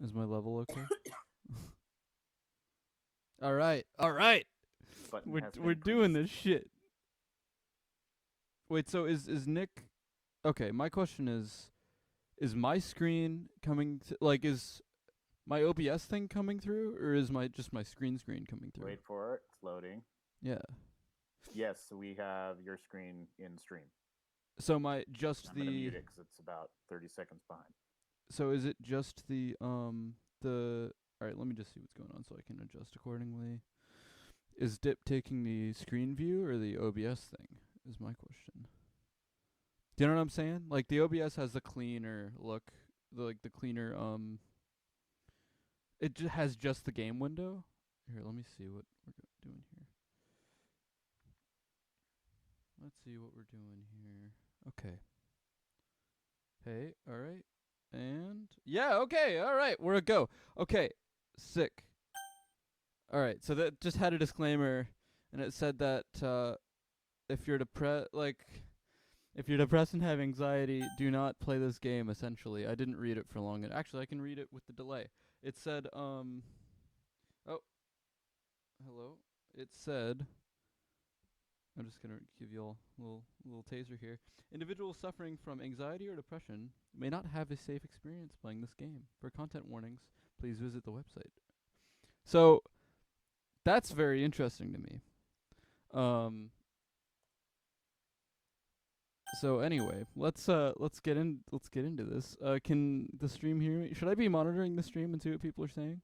Is my level okay? All right. All right. Button We're has we're been doing pressed. this shit. Wait, so is Nick okay, my question is my screen coming like is my OBS thing coming through or is my just my screen coming through? Wait for it. It's loading. Yeah. Yes, we have your screen in stream. So my just I'm going to the mute it because it's about 30 seconds behind. so is it just the all right, let me just see what's going on so I can adjust accordingly. Is Dip taking the screen view or the OBS thing? Is my question. Do you know what I'm saying? Like the OBS has the cleaner look, the cleaner it has just the game window. Here, let me see what we're doing here. Let's see what we're doing here. Okay. Hey, all right. And yeah, okay, all right, we're a go. Okay, sick. All right, so that just had a disclaimer, and it said that if you're if you're depressed and have anxiety, do not play this game. Essentially, I didn't read it for long. Actually, I can read it with the delay. It said, oh, hello. It said, I'm just gonna give you all a little taser here. Individuals suffering from anxiety or depression may not have a safe experience playing this game. For content warnings, please visit the website. So that's very interesting to me. Um, So anyway, let's get into this. Can the stream hear me? Should I be monitoring the stream and see what people are saying?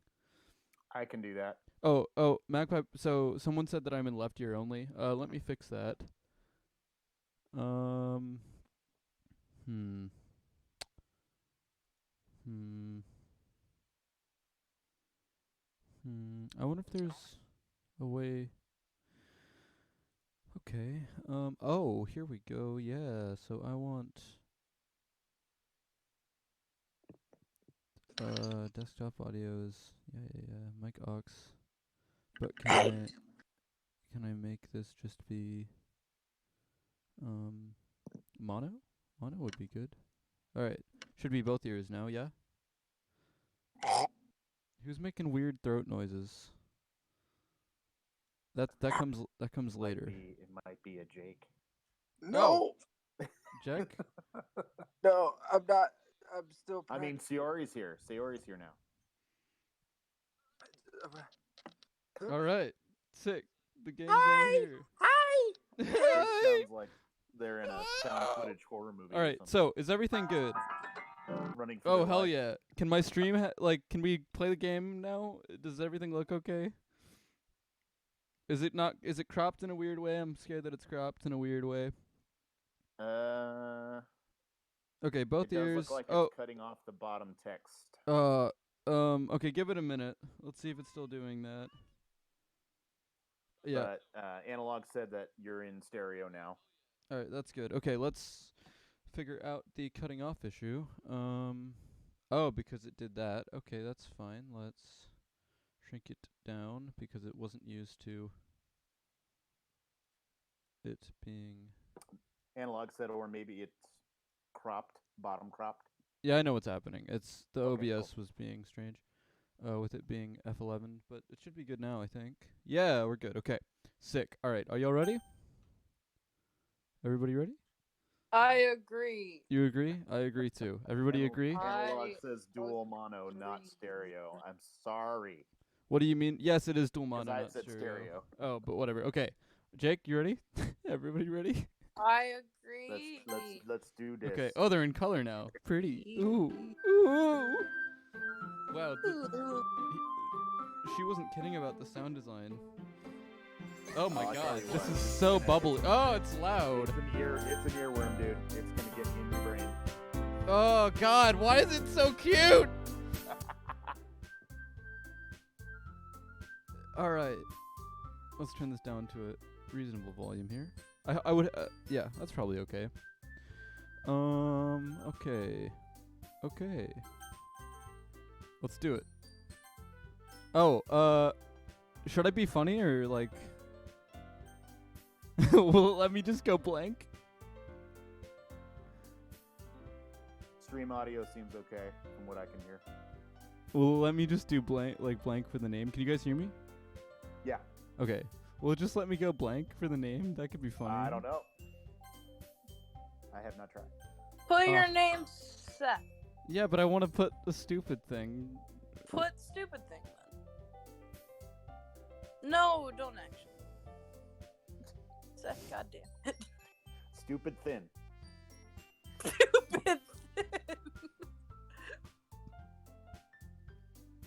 I can do that. Oh, Magpie. So someone said that I'm in left ear only. Let me fix that. Um, hmm, hmm, I wonder if there's a way. Okay. Oh, here we go. Yeah. So I want desktop audios. Yeah. Mic aux. But can I make this just be Um, mono? Mono would be good. All right. Should be both ears now, yeah? Who's making weird throat noises? That comes later. It might be a Jake. Oh, No, Jack? no, I'm not. I'm still. I mean, Siori's here. Siori's here now. All right. Sick. The gang's all Hi, here. hi. It Hi. sounds like they're in a found footage horror movie. All right. So, is everything good? Running for Oh, their hell life. yeah. Can my stream can we play the game now? Does everything look okay? Is it cropped in a weird way? I'm scared that it's cropped in a weird way. Okay, both It does ears. look like it's cutting off the bottom text. Okay, give it a minute. Let's see if it's still doing that. Yeah. But Analog said that you're in stereo now. All right, that's good. Okay, let's figure out the cutting off issue. Oh, because it did that. Okay, that's fine. Let's shrink it down because it wasn't used to it being. Analog said, or maybe it's cropped, bottom cropped. Yeah, I know what's happening. It's the Okay, OBS cool. was being strange. With it being F11, but it should be good now, I think. Yeah, we're good. Okay. Sick. All right. Are y'all ready? Everybody ready? I agree. You agree? I agree too. Everybody agree? Analog says dual mono, not stereo. I'm sorry. What do you mean? Yes, it is dual mono, I not said stereo. Oh, but whatever. Okay. Jake, you ready? Everybody ready? I agree. Let's do this. Okay. Oh, they're in color now. Pretty. Ooh. Ooh. Wow. She wasn't kidding about the sound design. Oh my god, this is so bubbly. Oh, it's loud. It's an earworm, dude. It's gonna get in your brain. Oh god, why is it so cute? All right, let's turn this down to a reasonable volume here. I would yeah, that's probably okay. Okay. Let's do it. Oh, should I be funny or like? Will it let me just go blank? Stream audio seems okay from what I can hear. Well, let me just do blank for the name. Can you guys hear me? Yeah. Okay. Well, just let me go blank for the name. That could be funny. I don't know. I have not tried. Put your name, Seth. Yeah, but I want to put a stupid thing. Put stupid thing then. No, don't actually. Seth, goddamn it. Stupid thin. Stupid thing.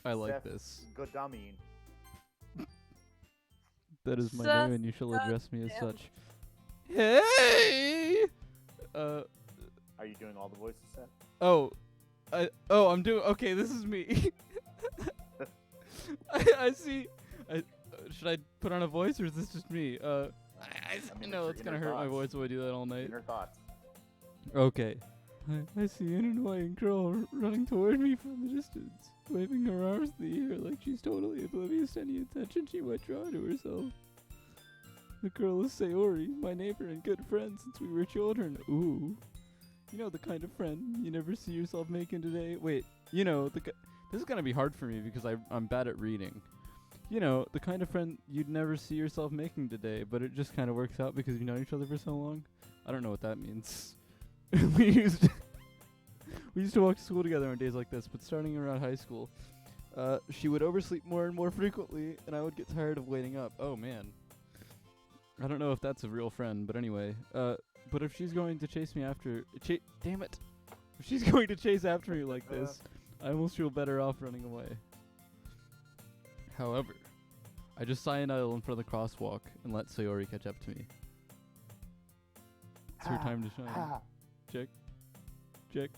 I like Seth this. Godamin. That is my Seth, name, and you shall address me as goddamn. such. Hey! Are you doing all the voices, Seth? I'm doing. Okay, this is me. I see. Should I put on a voice, or is this just me? I mean, know it's it's your gonna inner hurt my thoughts. voice if I do that all night. Inner thoughts. Okay. I see an annoying girl running toward me from the distance, waving her arms in the air like she's totally oblivious to any attention she might draw to herself. The girl is Sayori, my neighbor and good friend since we were children. Ooh. You know the kind of friend you never see yourself making today? Wait, this is gonna be hard for me because I'm bad at reading. You know, the kind of friend you'd never see yourself making today, but it just kind of works out because you've known each other for so long. I don't know what that means. we used to walk to school together on days like this, but starting around high school, she would oversleep more and more frequently, and I would get tired of waiting up. Oh man. I don't know if that's a real friend, but anyway. But if she's going to chase me after... damn it. If she's going to chase after me like this, I almost feel better off running away. However, I just sign idle in front of the crosswalk and let Sayori catch up to me. It's her time to shine. Check.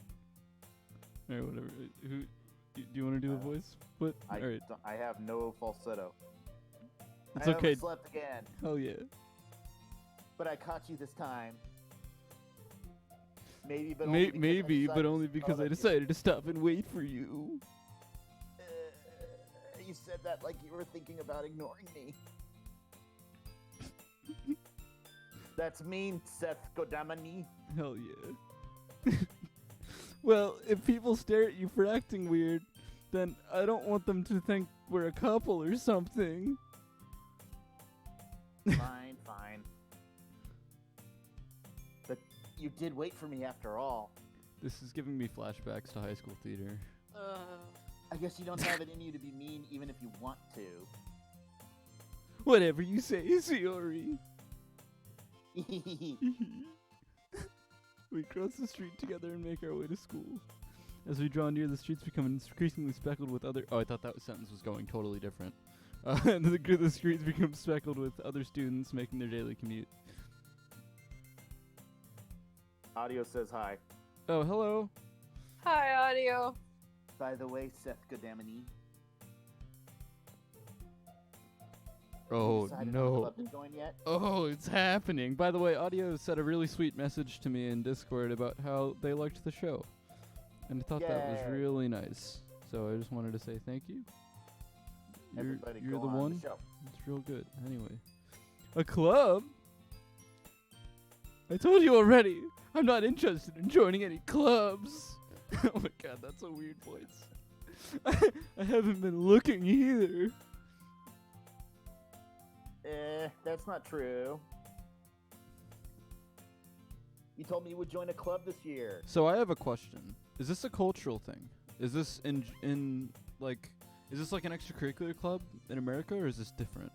Alright, whatever. Do you want to do a voice? What? Alright. I have no falsetto. It's I okay. haven't slept again, Hell yeah. but I caught you this time. Maybe, but But only because I decided to stop and wait for you. You said that like you were thinking about ignoring me. That's mean, Seth Godamani. Hell yeah. Well, if people stare at you for acting weird, then I don't want them to think we're a couple or something. Fine. But you did wait for me after all. This is giving me flashbacks to high school theater. I guess you don't have it in you to be mean even if you want to. Whatever you say, Sayori. We cross the street together and make our way to school. As we draw near, the streets become increasingly speckled with other... Oh, I thought that sentence was going totally different. And the streets become speckled with other students making their daily commute. Audio says hi. Oh, hello. Hi, audio. By the way, Seth Godamani. Oh, decided on no. club to join yet? Oh, it's happening. By the way, Audio sent a really sweet message to me in Discord about how they liked the show. And I thought that was Yay. really nice. So I just wanted to say thank you. Everybody You're go the on one. The show. It's real good. Anyway. A club? I told you already. I'm not interested in joining any clubs. Oh my god, that's a weird voice. I haven't been looking either. That's not true. You told me you would join a club this year. So I have a question. Is this a cultural thing? Is this in like is this like an extracurricular club in America, or is this different?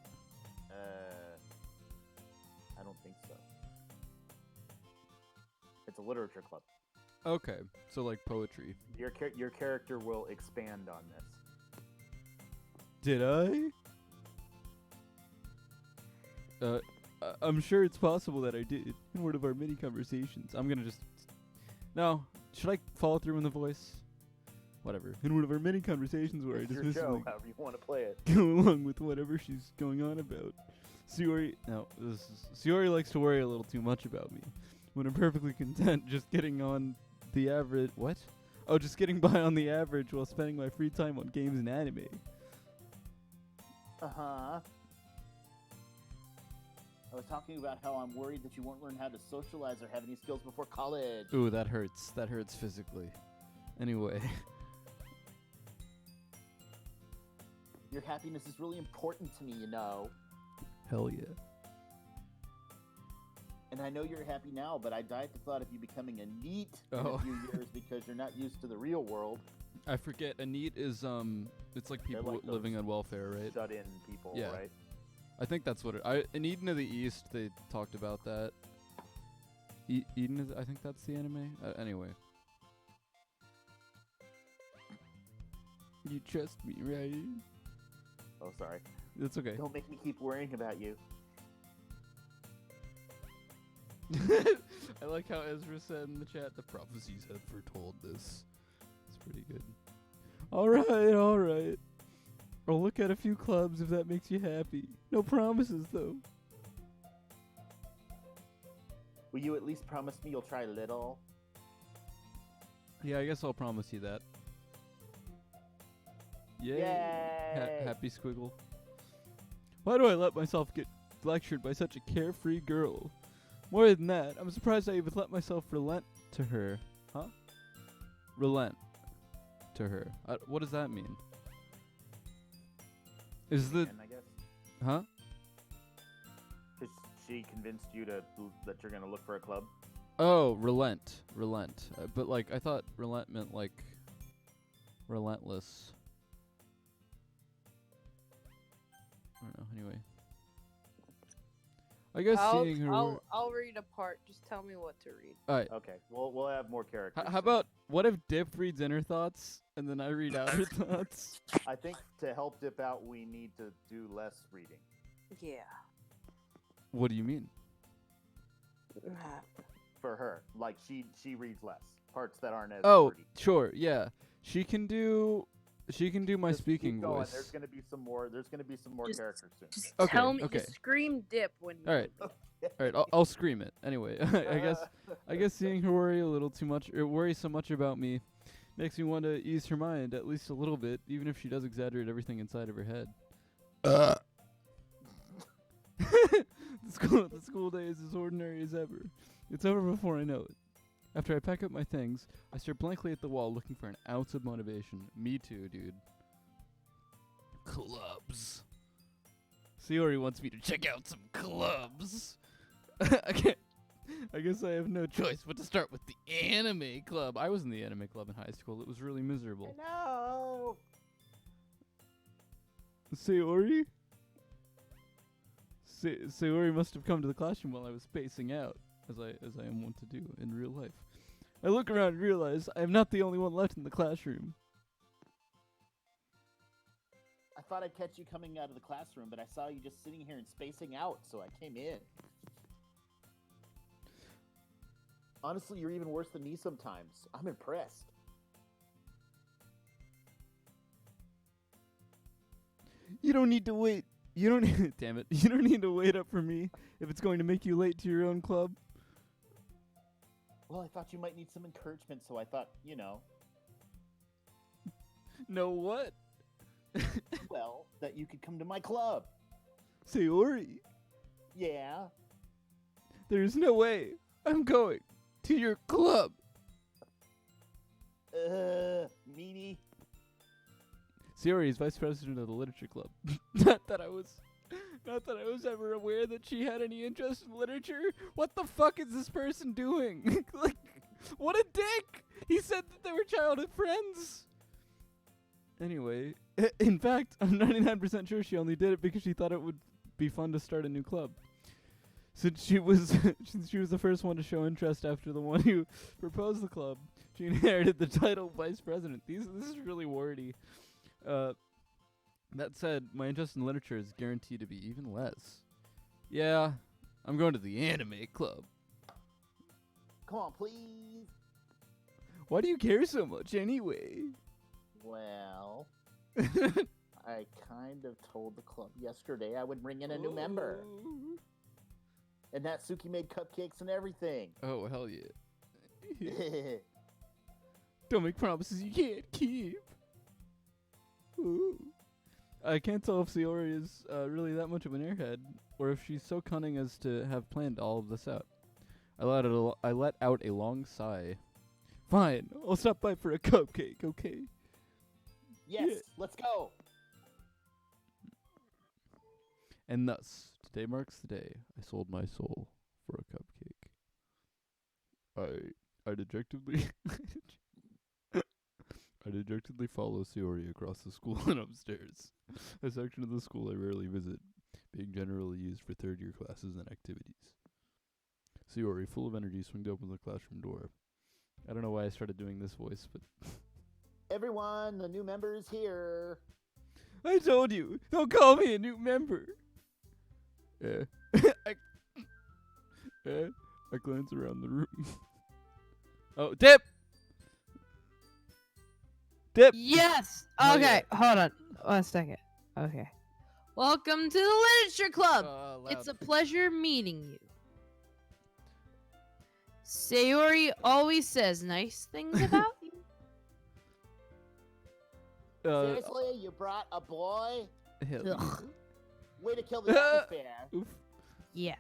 I don't think so. It's a literature club. Okay, so like poetry. Your character will expand on this. Did I? I'm sure it's possible that I did in one of our mini conversations. I'm gonna just... No, should I follow through in the voice? Whatever. In one of our mini conversations where It's I your just show, however you want to play it. go along with whatever she's going on about. Sayori likes to worry a little too much about me, when I'm perfectly content just getting on the average... What? Oh, just getting by on the average while spending my free time on games and anime. Uh-huh. I was talking about how I'm worried that you won't learn how to socialize or have any skills before college. Ooh, that hurts. That hurts physically. Anyway. Your happiness is really important to me, you know. Hell yeah. And I know you're happy now, but I died at the thought of you becoming a NEET in Oh. a few years because you're not used to the real world. I forget. A NEET is it's like They're people like living those on welfare, right? Shut-in people, Yeah. right? I think that's what it. In Eden of the East, they talked about that. Eden is. I think that's the anime. Anyway. You trust me, right? Oh, sorry. That's okay. Don't make me keep worrying about you. I like how Ezra said in the chat, the prophecies have foretold this. It's pretty good. Alright. I'll look at a few clubs if that makes you happy. No promises, though. Will you at least promise me you'll try a little? Yeah, I guess I'll promise you that. Yay! Yay! Happy squiggle. Why do I let myself get lectured by such a carefree girl? More than that, I'm surprised I even let myself relent to her. Huh? Relent to her. What does that mean? Is the... I guess. Huh? Because she convinced you that you're going to look for a club? Oh, relent. But, like, I thought relent meant, like, relentless. I don't know, anyway. I guess seeing her... I'll read a part. Just tell me what to read. Alright. Okay, we'll have more characters. How about, what if Dip reads inner thoughts, and then I read outer thoughts? I think to help Dip out, we need to do less reading. Yeah. What do you mean? For her. Like, she reads less. Parts that aren't as Oh, pretty. sure, yeah. She can do my Just speaking keep going. voice. There's gonna be some more Just- characters soon. Just Okay, tell me. okay. Just scream dip when you Alright. read Alright, I'll scream it. Anyway, I guess seeing her worry a little too much, or worry so much about me, makes me want to ease her mind at least a little bit, even if she does exaggerate everything inside of her head. The school day is as ordinary as ever. It's over before I know it. After I pack up my things, I stare blankly at the wall looking for an ounce of motivation. Me too, dude. Clubs. Siori wants me to check out some clubs. I guess I have no choice but to start with the anime club. I was in the anime club in high school. It was really miserable. No. Sayori? Sayori must have come to the classroom while I was spacing out, as I am wont to do in real life. I look around and realize I am not the only one left in the classroom. I thought I'd catch you coming out of the classroom, but I saw you just sitting here and spacing out, so I came in. Honestly, you're even worse than me sometimes. I'm impressed. You don't need to wait. You don't damn it. You don't need to wait up for me if it's going to make you late to your own club. Well, I thought you might need some encouragement, so I thought, No what? well, that you could come to my club. Sayori, Yeah. there's no way I'm going to your club. Meanie. Sayori is vice president of the literature club. Not that I was ever aware that she had any interest in literature. What the fuck is this person doing? Like, what a dick! He said that they were childhood friends. Anyway, in fact, I'm 99% sure she only did it because she thought it would be fun to start a new club. Since she was the first one to show interest after the one who proposed the club, she inherited the title vice president. This is really wordy. That said, my interest in literature is guaranteed to be even less. Yeah, I'm going to the anime club. Come on, please. Why do you care so much anyway? Well, I kind of told the club yesterday I would bring in a new member. And Natsuki made cupcakes and everything. Oh, hell yeah. Don't make promises you can't keep. Ooh. I can't tell if Sayori is really that much of an airhead, or if she's so cunning as to have planned all of this out. I let out a long sigh. Fine, I'll stop by for a cupcake, okay? Yes, Yeah. let's go. And thus, today marks the day I sold my soul for a cupcake. I dejectedly I dejectedly follow Sayori across the school and upstairs, a section of the school I rarely visit, being generally used for third-year classes and activities. Sayori, full of energy, swings open the classroom door. I don't know why I started doing this voice, but... Everyone, the new member is here. I told you, don't call me a new member. I glance around the room. Oh, Dip! Dip! Yes. Oh, Okay, yeah. hold on 1 second. Okay. Welcome to the Literature Club. It's a pleasure meeting you. Sayori always says nice things about you. Seriously, you brought a boy? Hell yeah. Ugh. Way to kill the atmosphere. Oof. Yeah.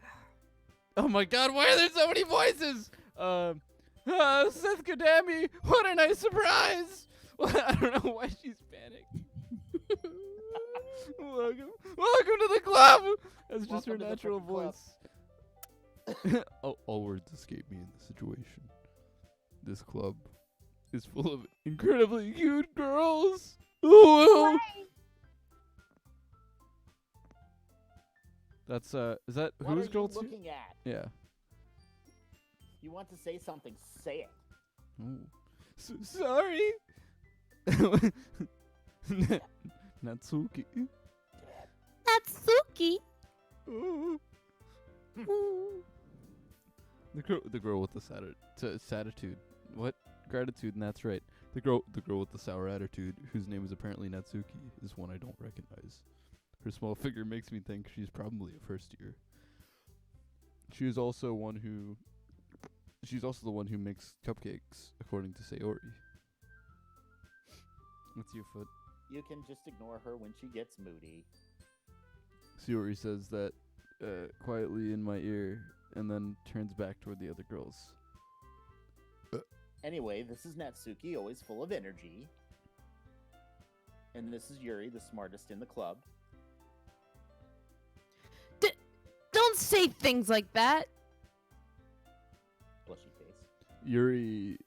Oh my god, why are there so many voices? Seth Kadami, what a nice surprise! I don't know why she's panicked. Welcome to the club! That's just her Welcome to the natural freaking voice. All words escape me in this situation. This club is full of incredibly cute girls. Ooh. That's is that What who's are girl you two? looking at? Yeah. You want to say something? Say it. Oh. Sorry. Natsuki. Natsuki. Ooh. The girl with the attitude. What? Gratitude, and that's right. The girl with the sour attitude, whose name is apparently Natsuki, is one I don't recognize. Her small figure makes me think she's probably a first year. She's also the one who makes cupcakes, according to Sayori. What's your foot? You can just ignore her when she gets moody. Sayori says that quietly in my ear, and then turns back toward the other girls. Anyway, this is Natsuki, always full of energy. And this is Yuri, the smartest in the club. Don't say things like that. Blushy face. Yuri,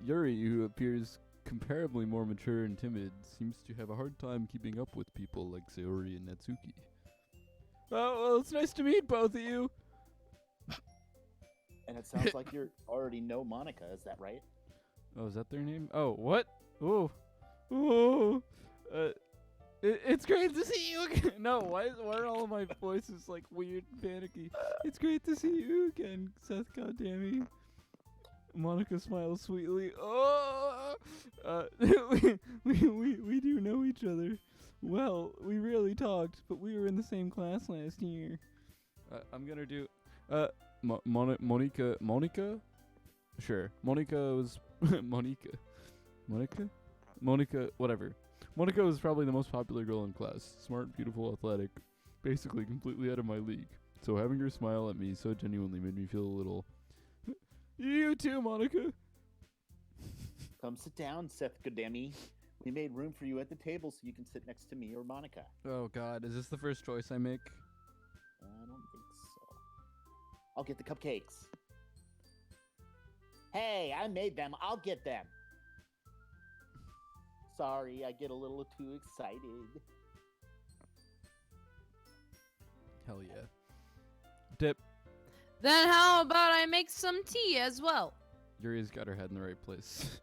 who appears comparably more mature and timid, seems to have a hard time keeping up with people like Sayori and Natsuki. Oh, well, it's nice to meet both of you. And it sounds like you already know Monica, is that right? Oh, is that their name? Oh, what? Oh, oh. It's great to see you again. No, why are all of my voices like weird and panicky? It's great to see you again, Seth. Goddamn. Monica smiles sweetly. Oh, we do know each other. Well, we rarely talked, but we were in the same class last year. I'm gonna do Monica. Sure, Monica was Monica. Whatever. Monica was probably the most popular girl in class. Smart, beautiful, athletic, basically completely out of my league. So having her smile at me so genuinely made me feel a little. You too, Monica. Come sit down, Seth Godemi. We made room for you at the table so you can sit next to me or Monica. Oh God, is this the first choice I make? I don't think so. I'll get the cupcakes. Hey, I made them. I'll get them. Sorry, I get a little too excited. Hell yeah. Dip. Then how about I make some tea as well? Yuri's got her head in the right place.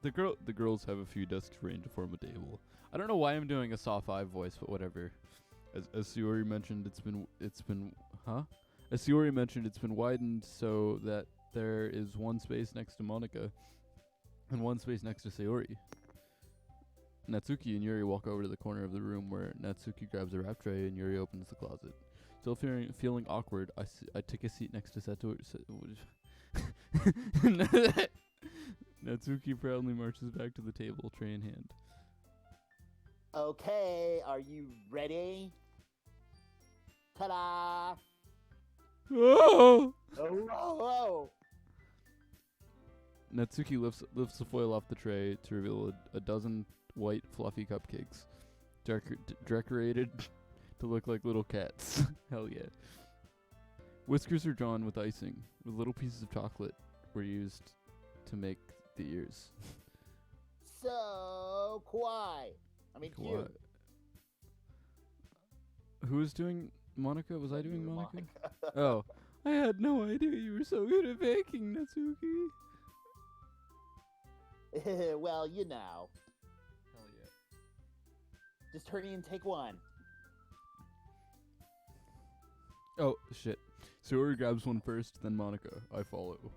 The girls have a few desks arranged to form a table. I don't know why I'm doing a soft 5 voice, but whatever. As Sayori mentioned, it's been As Sayori mentioned, it's been widened so that there is one space next to Monica and one space next to Sayori. Natsuki and Yuri walk over to the corner of the room where Natsuki grabs a wrap tray and Yuri opens the closet. Still feeling awkward, I take a seat next to Satori. Natsuki proudly marches back to the table, tray in hand. Okay, are you ready? Ta-da! Oh! Oh! Natsuki lifts the foil off the tray to reveal a dozen white, fluffy cupcakes, decorated to look like little cats. Hell yeah. Whiskers are drawn with icing, with little pieces of chocolate were used to make the ears. So kawaii. I mean, cute. Who was doing Monica? Was I doing You were Monica? Oh. I had no idea you were so good at baking, Natsuki. Well, you know. Hell yeah. Just hurry and take one. Oh, shit. Suri grabs one first, then Monica. I follow.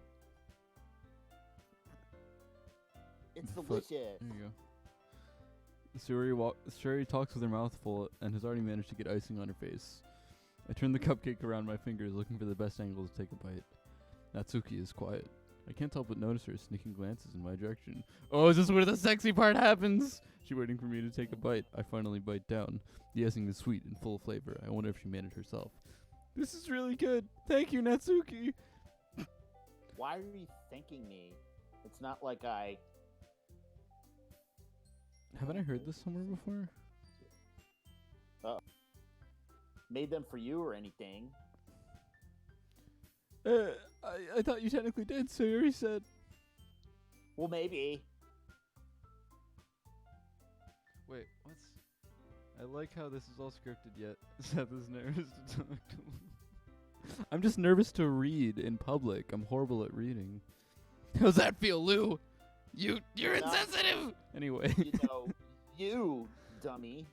It's Foot. delicious. There you go. Suri talks with her mouth full and has already managed to get icing on her face. I turn the cupcake around my fingers, looking for the best angle to take a bite. Natsuki is quiet. I can't help but notice her sneaking glances in my direction. Oh, is this where the sexy part happens? She's waiting for me to take a bite. I finally bite down. The icing is sweet and full of flavor. I wonder if she made it herself. This is really good. Thank you, Natsuki. Why are you thanking me? It's not like I... Haven't I heard this somewhere before? made them for you or anything. I thought you technically did, so you already said. Well, maybe. Wait, what's... I like how this is all scripted, yet Seth is nervous to talk to him. I'm just nervous to read in public. I'm horrible at reading. How's that feel, Lou? You're insensitive! Anyway. You dummy.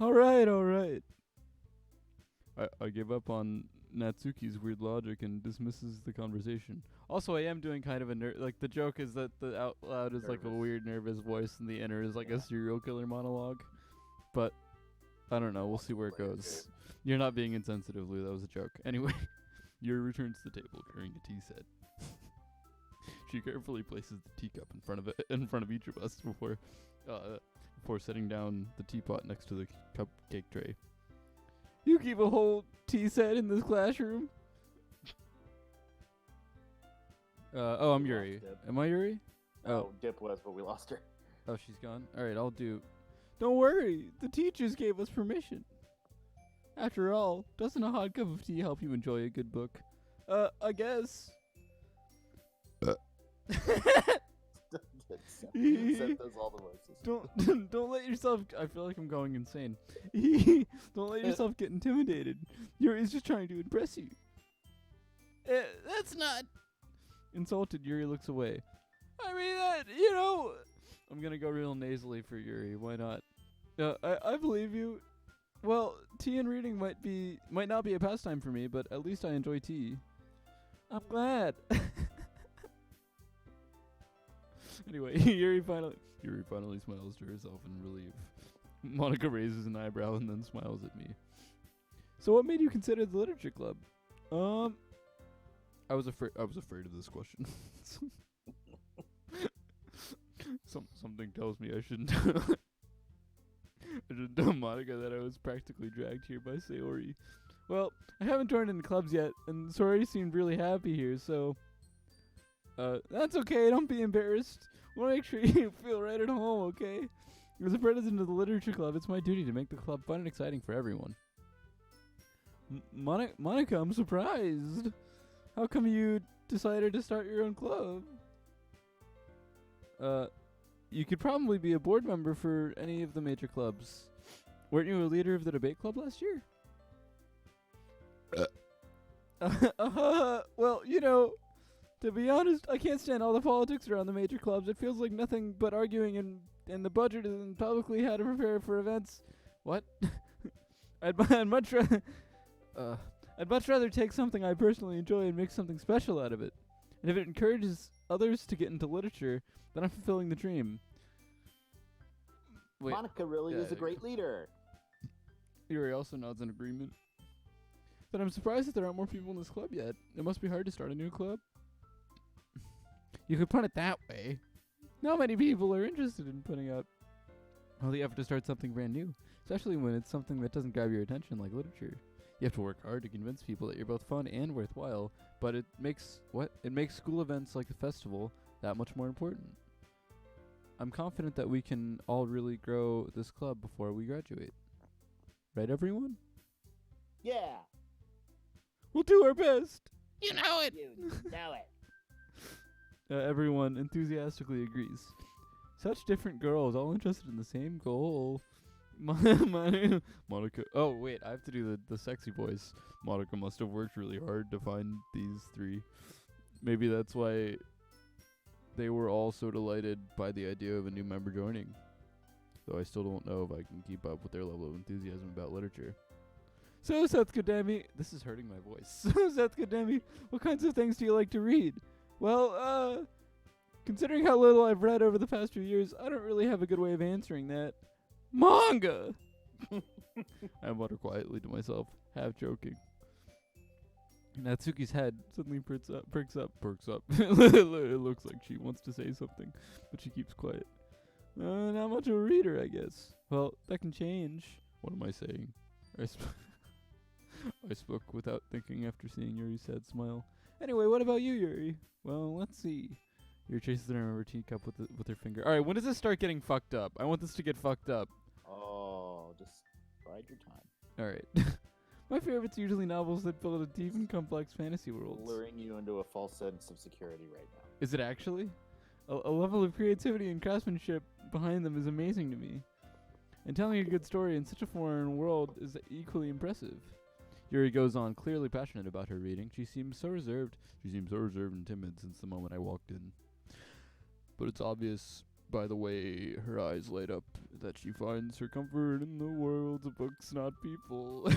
Alright. I give up on Natsuki's weird logic and dismisses the conversation. Also, I am doing kind of a like, the joke is that the out loud is like a weird nervous voice and the inner is like a serial killer monologue. But, I don't know, we'll see where it goes. You're not being insensitive, Lou, that was a joke. Anyway, Yuri returns to the table carrying a tea set. She carefully places the teacup in front of each of us before setting down the teapot next to the cupcake tray. You keep a whole tea set in this classroom? I'm Yuri. Am I Yuri? Oh, Dip was, but we lost her. Oh, she's gone? Alright, I'll do... Don't worry, the teachers gave us permission. After all, doesn't a hot cup of tea help you enjoy a good book? I guess. Seth does all the voices. Don't let yourself... I feel like I'm going insane. Don't let yourself get intimidated. Yuri's just trying to impress you. That's not... Insulted, Yuri looks away. I mean, I'm gonna go real nasally for Yuri. Why not? I believe you. Well, tea and reading might not be a pastime for me, but at least I enjoy tea. I'm glad. Anyway, Yuri finally smiles to herself in relief. Monica raises an eyebrow and then smiles at me. So what made you consider the literature club? I was afraid of this question. Something tells me I shouldn't tell Monica that I was practically dragged here by Sayori. Well, I haven't joined any clubs yet, and Sayori seemed really happy here, so that's okay, don't be embarrassed. I want to make sure you feel right at home, okay? As a president of the literature club, it's my duty to make the club fun and exciting for everyone. Monica, I'm surprised. How come you decided to start your own club? You could probably be a board member for any of the major clubs. Weren't you a leader of the debate club last year? Well, to be honest, I can't stand all the politics around the major clubs. It feels like nothing but arguing and the budget and publicly how to prepare for events. What? I'd much rather take something I personally enjoy and make something special out of it. And if it encourages others to get into literature, then I'm fulfilling the dream. Wait, Monica really is a great leader. Yuri also nods in agreement. But I'm surprised that there aren't more people in this club yet. It must be hard to start a new club. You could put it that way. Not many people are interested in putting out all the effort to start something brand new, especially when it's something that doesn't grab your attention like literature. You have to work hard to convince people that you're both fun and worthwhile, but it makes school events like the festival that much more important. I'm confident that we can all really grow this club before we graduate. Right, everyone? Yeah. We'll do our best. You know it. You know it. Everyone enthusiastically agrees. Such different girls, all interested in the same goal. Monica. Oh, wait, I have to do the sexy voice. Monica must have worked really hard to find these three. Maybe that's why they were all so delighted by the idea of a new member joining. Though I still don't know if I can keep up with their level of enthusiasm about literature. So, Seth Kademi, this is hurting my voice. So, Seth Kademi, what kinds of things do you like to read? Well, considering how little I've read over the past few years, I don't really have a good way of answering that. Manga! I mutter quietly to myself, half joking. Natsuki's head suddenly perks up. It looks like she wants to say something, but she keeps quiet. Not much of a reader, I guess. Well, that can change. What am I saying? I spoke without thinking after seeing Yuri's sad smile. Anyway, what about you, Yuri? Well, let's see. Yuri traces the name of her teacup with her finger. Alright, when does this start getting fucked up? I want this to get fucked up. Oh, just bide your time. Alright. My favorite's usually novels that build a deep and complex fantasy world. Luring you into a false sense of security right now. Is it actually? A level of creativity and craftsmanship behind them is amazing to me. And telling a good story in such a foreign world is equally impressive. Yuri goes on, clearly passionate about her reading. She seems so reserved and timid since the moment I walked in. But it's obvious by the way her eyes light up that she finds her comfort in the worlds of books, not people.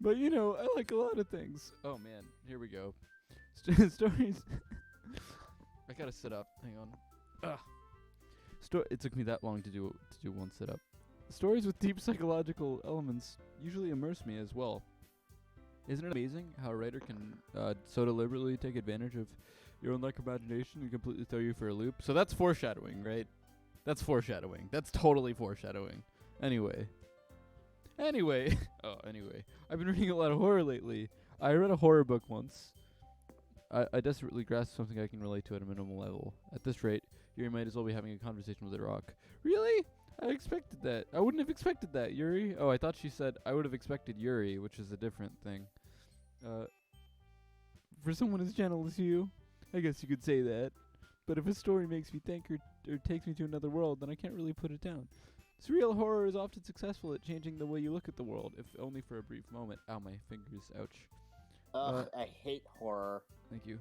But you know, I like a lot of things. Oh man, here we go. Stories. I gotta sit up. Hang on. It took me that long to do one sit up. Stories with deep psychological elements usually immerse me as well. Isn't it amazing how a writer can so deliberately take advantage of your own lack of imagination and completely throw you for a loop? So that's foreshadowing, right? That's foreshadowing. That's totally foreshadowing. Anyway. I've been reading a lot of horror lately. I read a horror book once. I desperately grasped something I can relate to at a minimal level. At this rate, Yuri might as well be having a conversation with a rock. Really? I expected that. I wouldn't have expected that, Yuri. Oh, I thought she said I would have expected Yuri, which is a different thing. For someone as gentle as you, I guess you could say that. But if a story makes me think or takes me to another world, then I can't really put it down. Surreal horror is often successful at changing the way you look at the world, if only for a brief moment. Ow, my fingers. Ouch. Ugh, I hate horror. Thank you.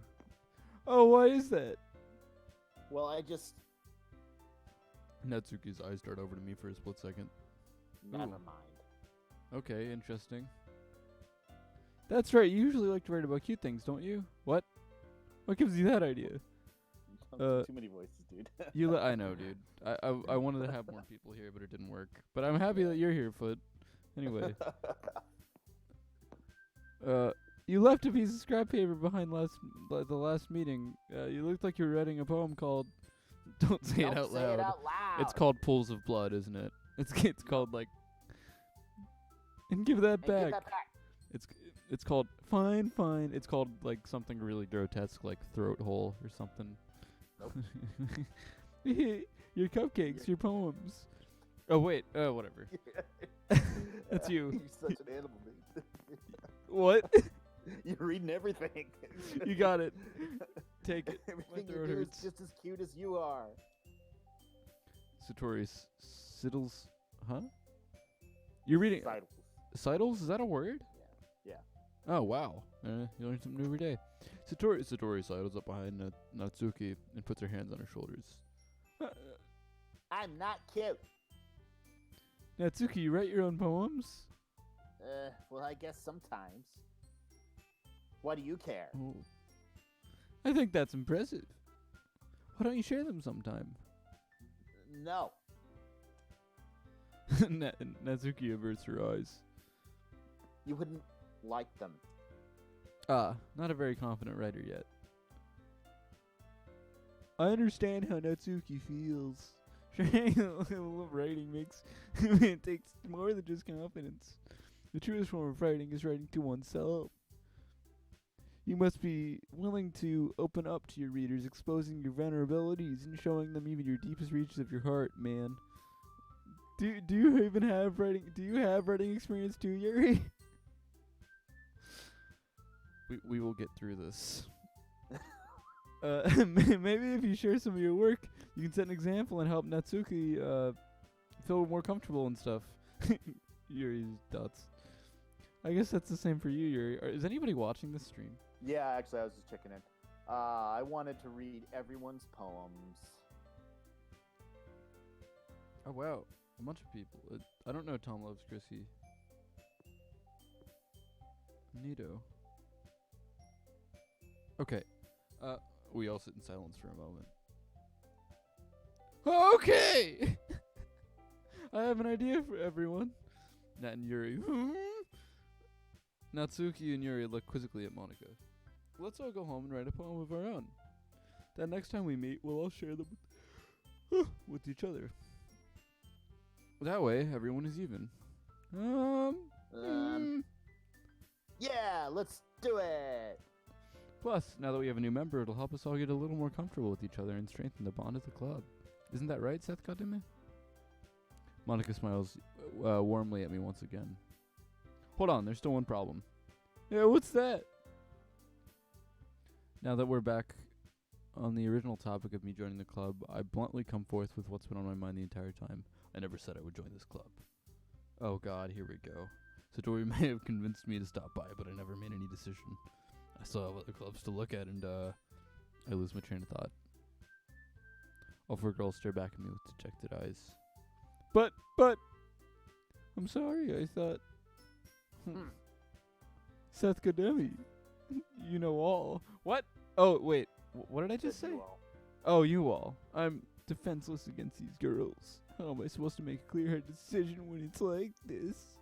Oh, why is that? Well, I just... Natsuki's eyes dart over to me for a split second. Never Ooh. mind. Okay, interesting. That's right, you usually like to write about cute things, don't you? What? What gives you that idea? Too many voices, dude. I know, dude. I wanted to have more people here, but it didn't work. But I'm happy that you're here, Foot. Anyway. You left a piece of scrap paper behind the last meeting. You looked like you were writing a poem called... Don't say it out loud. Say it out loud. It's called Pools of Blood, isn't it? It's called like... And give that back. It's called... Fine. It's called like something really grotesque, like Throat Hole or something. Nope. Your cupcakes, your poems. Oh, wait. Whatever. That's you. You're such an animal, dude. What? You're reading everything. You got it. Take it. Everything My you throat do hurts. is just as cute as you are. Satori Siddles. Huh? You're reading... Sidles? Is that a word? Yeah. Oh, wow. You learn something new every day. Satori sidles up behind Natsuki and puts her hands on her shoulders. I'm not cute. Natsuki, you write your own poems? Well, I guess sometimes. What do you care? Oh. I think that's impressive. Why don't you share them sometime? No. Natsuki averts her eyes. You wouldn't like them. Not a very confident writer yet. I understand how Natsuki feels. Sharing a little writing it takes more than just confidence. The truest form of writing is writing to oneself. You must be willing to open up to your readers, exposing your vulnerabilities and showing them even your deepest reaches of your heart, man. Do you even have writing? Do you have writing experience too, Yuri? We will get through this. Maybe if you share some of your work, you can set an example and help Natsuki feel more comfortable and stuff. Yuri's dots. I guess that's the same for you, Yuri. Is anybody watching this stream? Yeah, actually, I was just checking in. I wanted to read everyone's poems. Oh wow, a bunch of people. I don't know. Tom loves Chrissy. Neato. Okay. We all sit in silence for a moment. Okay! I have an idea for everyone. Nat and Yuri. Natsuki and Yuri look quizzically at Monica. Let's all go home and write a poem of our own. Then next time we meet, we'll all share them with each other. That way, everyone is even. Yeah, let's do it! Plus, now that we have a new member, it'll help us all get a little more comfortable with each other and strengthen the bond of the club. Isn't that right, Seth Godime? Monica smiles warmly at me once again. Hold on, there's still one problem. Yeah, what's that? Now that we're back on the original topic of me joining the club, I bluntly come forth with what's been on my mind the entire time. I never said I would join this club. Oh god, here we go. Satori may have convinced me to stop by, but I never made any decision. I still have other clubs to look at, and I lose my train of thought. All four girls stare back at me with dejected eyes. But, I'm sorry, I thought... Seth Godemi, you know all. What? Oh, wait, what did I just say? Oh, you all. I'm defenseless against these girls. How am I supposed to make a clear-headed decision when it's like this?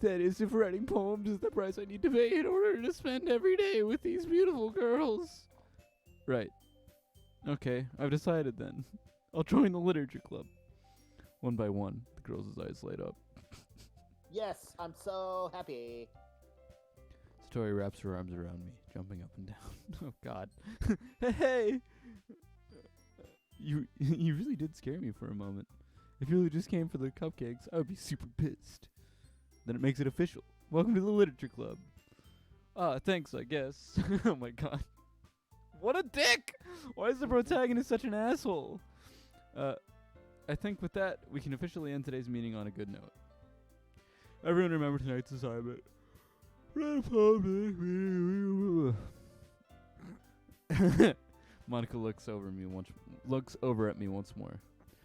That is, if writing poems is the price I need to pay in order to spend every day with these beautiful girls. Right. Okay, I've decided then. I'll join the literature club. One by one, the girls' eyes light up. Yes, I'm so happy. Satori wraps her arms around me, jumping up and down. Oh god. Hey! You really did scare me for a moment. If you really just came for the cupcakes, I would be super pissed. Then it makes it official. Welcome to the literature club. Thanks, I guess. Oh my god. What a dick! Why is the protagonist such an asshole? I think with that, we can officially end today's meeting on a good note. Everyone remember tonight's assignment. Monica looks over at me once more.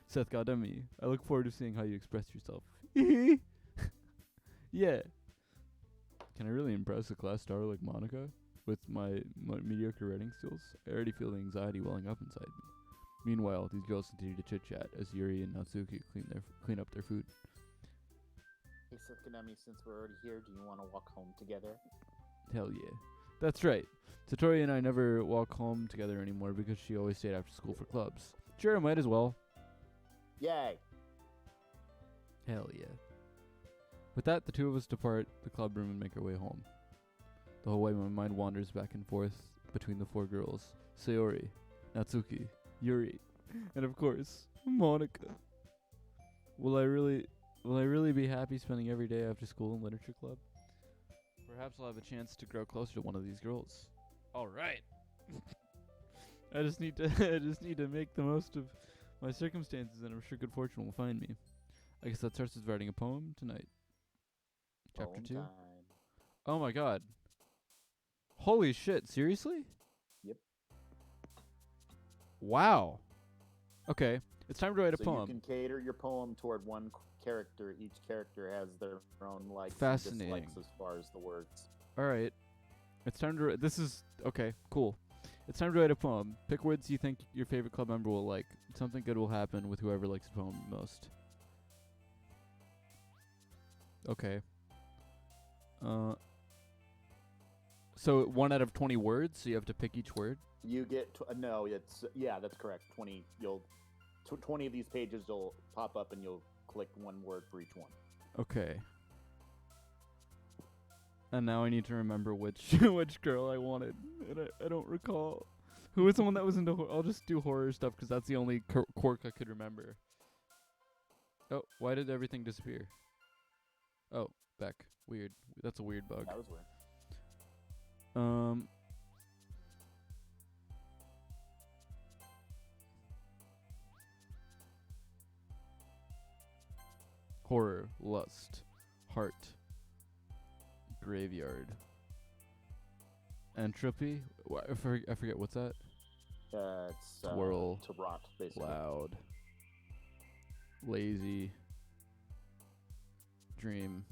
Seth Godemi, I look forward to seeing how you express yourself. Yeah. Can I really impress a class star like Monica with my mediocre writing skills? I already feel the anxiety welling up inside me. Meanwhile, these girls continue to chit-chat as Yuri and Natsuki clean up their food. Hey, Seth Konami, since we're already here, do you want to walk home together? Hell yeah. That's right. Satori and I never walk home together anymore because she always stayed after school for clubs. Sure, I might as well. Yay! Hell yeah. With that, the two of us depart the club room and make our way home. The whole way my mind wanders back and forth between the four girls. Sayori, Natsuki, Yuri, and of course, Monica. Will I really be happy spending every day after school in literature club? Perhaps I'll have a chance to grow closer to one of these girls. All right. I just need to make the most of my circumstances, and I'm sure good fortune will find me. I guess that starts with writing a poem tonight. Chapter 2. Time. Oh my god. Holy shit, seriously? Yep. Wow. Okay, it's time to write a So poem. you can cater your poem toward one character. Each character has their own likes Fascinating. and dislikes as far as the words. Alright. It's time to this is okay, cool. It's time to write a poem. Pick words you think your favorite club member will like. Something good will happen with whoever likes the poem most. Okay. So 1 out of 20 words, so you have to pick each word? You get no, it's that's correct. 20. You'll 20 of these pages will pop up, and you'll click one word for each one. Okay. And now I need to remember which girl I wanted. And I don't recall. Who was the one that was into horror? I'll just do horror stuff because that's the only quirk I could remember. Oh, why did everything disappear? Oh, back. Weird. That's a weird bug. That was weird. Horror, lust, heart, graveyard, entropy. I forget what's that. It's Twirl, to rot, basically. loud, lazy, dream,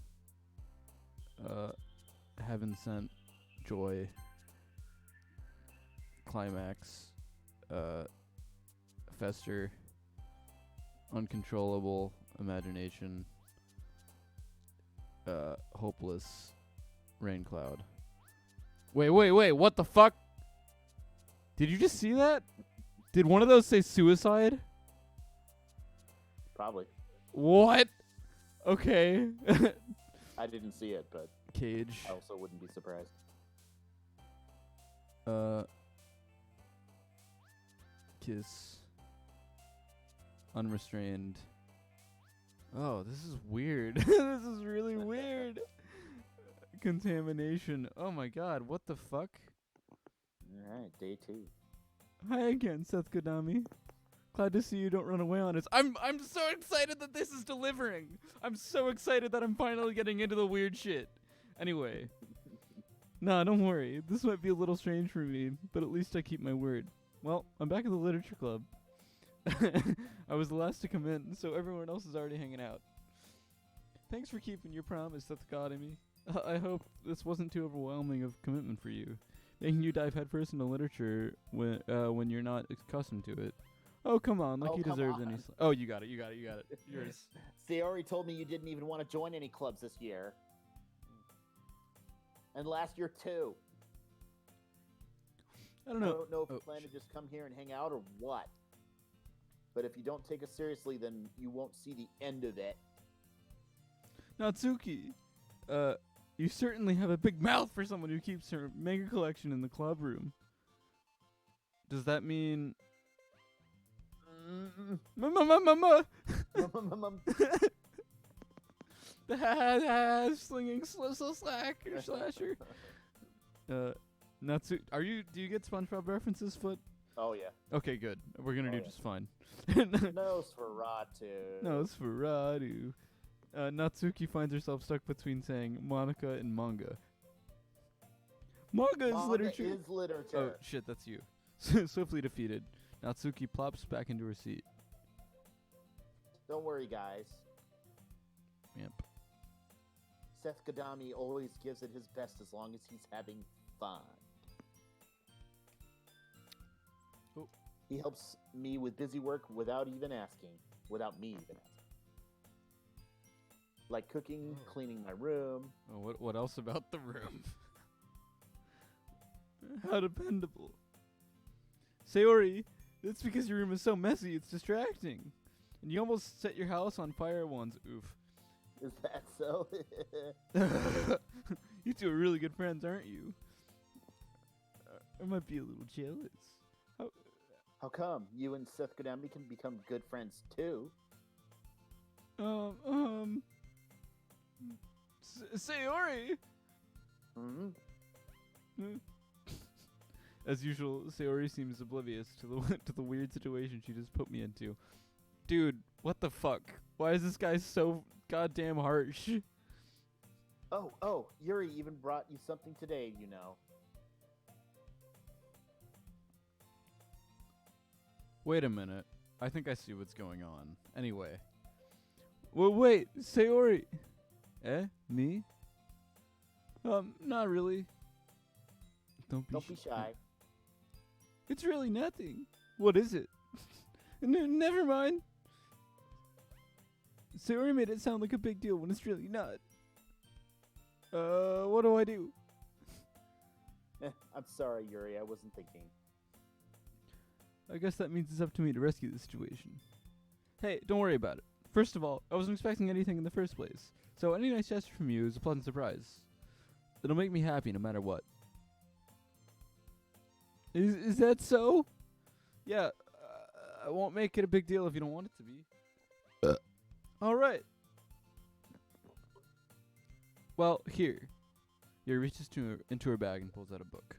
heaven sent, joy, climax, fester, uncontrollable, imagination, hopeless, rain cloud. Wait, what the fuck? Did you just see that? Did one of those say suicide? Probably. What? Okay. I didn't see it, but Cage. I also wouldn't be surprised. Kiss. Unrestrained. Oh, this is weird. This is really weird. Contamination. Oh my god, what the fuck? Alright, day 2. Hi again, Seth Kodami. Glad to see you don't run away on us. I'm so excited that this is delivering. I'm so excited that I'm finally getting into the weird shit. Anyway. Nah, don't worry. This might be a little strange for me, but at least I keep my word. Well, I'm back at the literature club. I was the last to come in, so everyone else is already hanging out. Thanks for keeping your promise, Seth Kodami. I hope this wasn't too overwhelming of commitment for you, making you dive headfirst into literature when you're not accustomed to it. Oh, come on, like Oh, you come deserved on. any... Oh, you got it. Yours. Sayori told me you didn't even want to join any clubs this year. And last year, too. I don't I know. don't know if you Oh, plan to just come here and hang out or what. But if you don't take us seriously, then you won't see the end of it. Natsuki, you certainly have a big mouth for someone who keeps her mega collection in the club room. Does that mean... Mama! The slinging slacker slasher. Natsu, do you get SpongeBob references, Foot? Oh, yeah. Okay, good. We're gonna do yeah. just fine. Nosferatu. Nosferatu. Natsuki finds herself stuck between saying Monica and manga. Manga is literature. is literature. Oh shit, that's you. Swiftly defeated, Natsuki plops back into her seat. Don't worry, guys. Yep. Seth Kodami always gives it his best as long as he's having fun. Oh. He helps me with busy work without me even asking. Like cooking, cleaning my room. Oh, what else about the room? How dependable. Sayori, that's because your room is so messy, it's distracting. And you almost set your house on fire once. Oof. Is that so? You two are really good friends, aren't you? I might be a little jealous. How come? You and Seth Kodami can become good friends too. Sayori! Mm-hmm. As usual, Sayori seems oblivious to the weird situation she just put me into. Dude, what the fuck? Why is this guy so goddamn harsh? Oh, Yuri even brought you something today, you know. Wait a minute. I think I see what's going on. Anyway. Well, wait, Sayori. Me? Not really. Don't be shy. It's really nothing. What is it? Never mind. Sayori made it sound like a big deal when it's really not. What do I do? I'm sorry, Yuri. I wasn't thinking. I guess that means it's up to me to rescue the situation. Hey, don't worry about it. First of all, I wasn't expecting anything in the first place, so any nice gesture from you is a pleasant surprise. It'll make me happy no matter what. Is that so? Yeah, I won't make it a big deal if you don't want it to be. All right. Well, here. Yuri reaches into her bag and pulls out a book.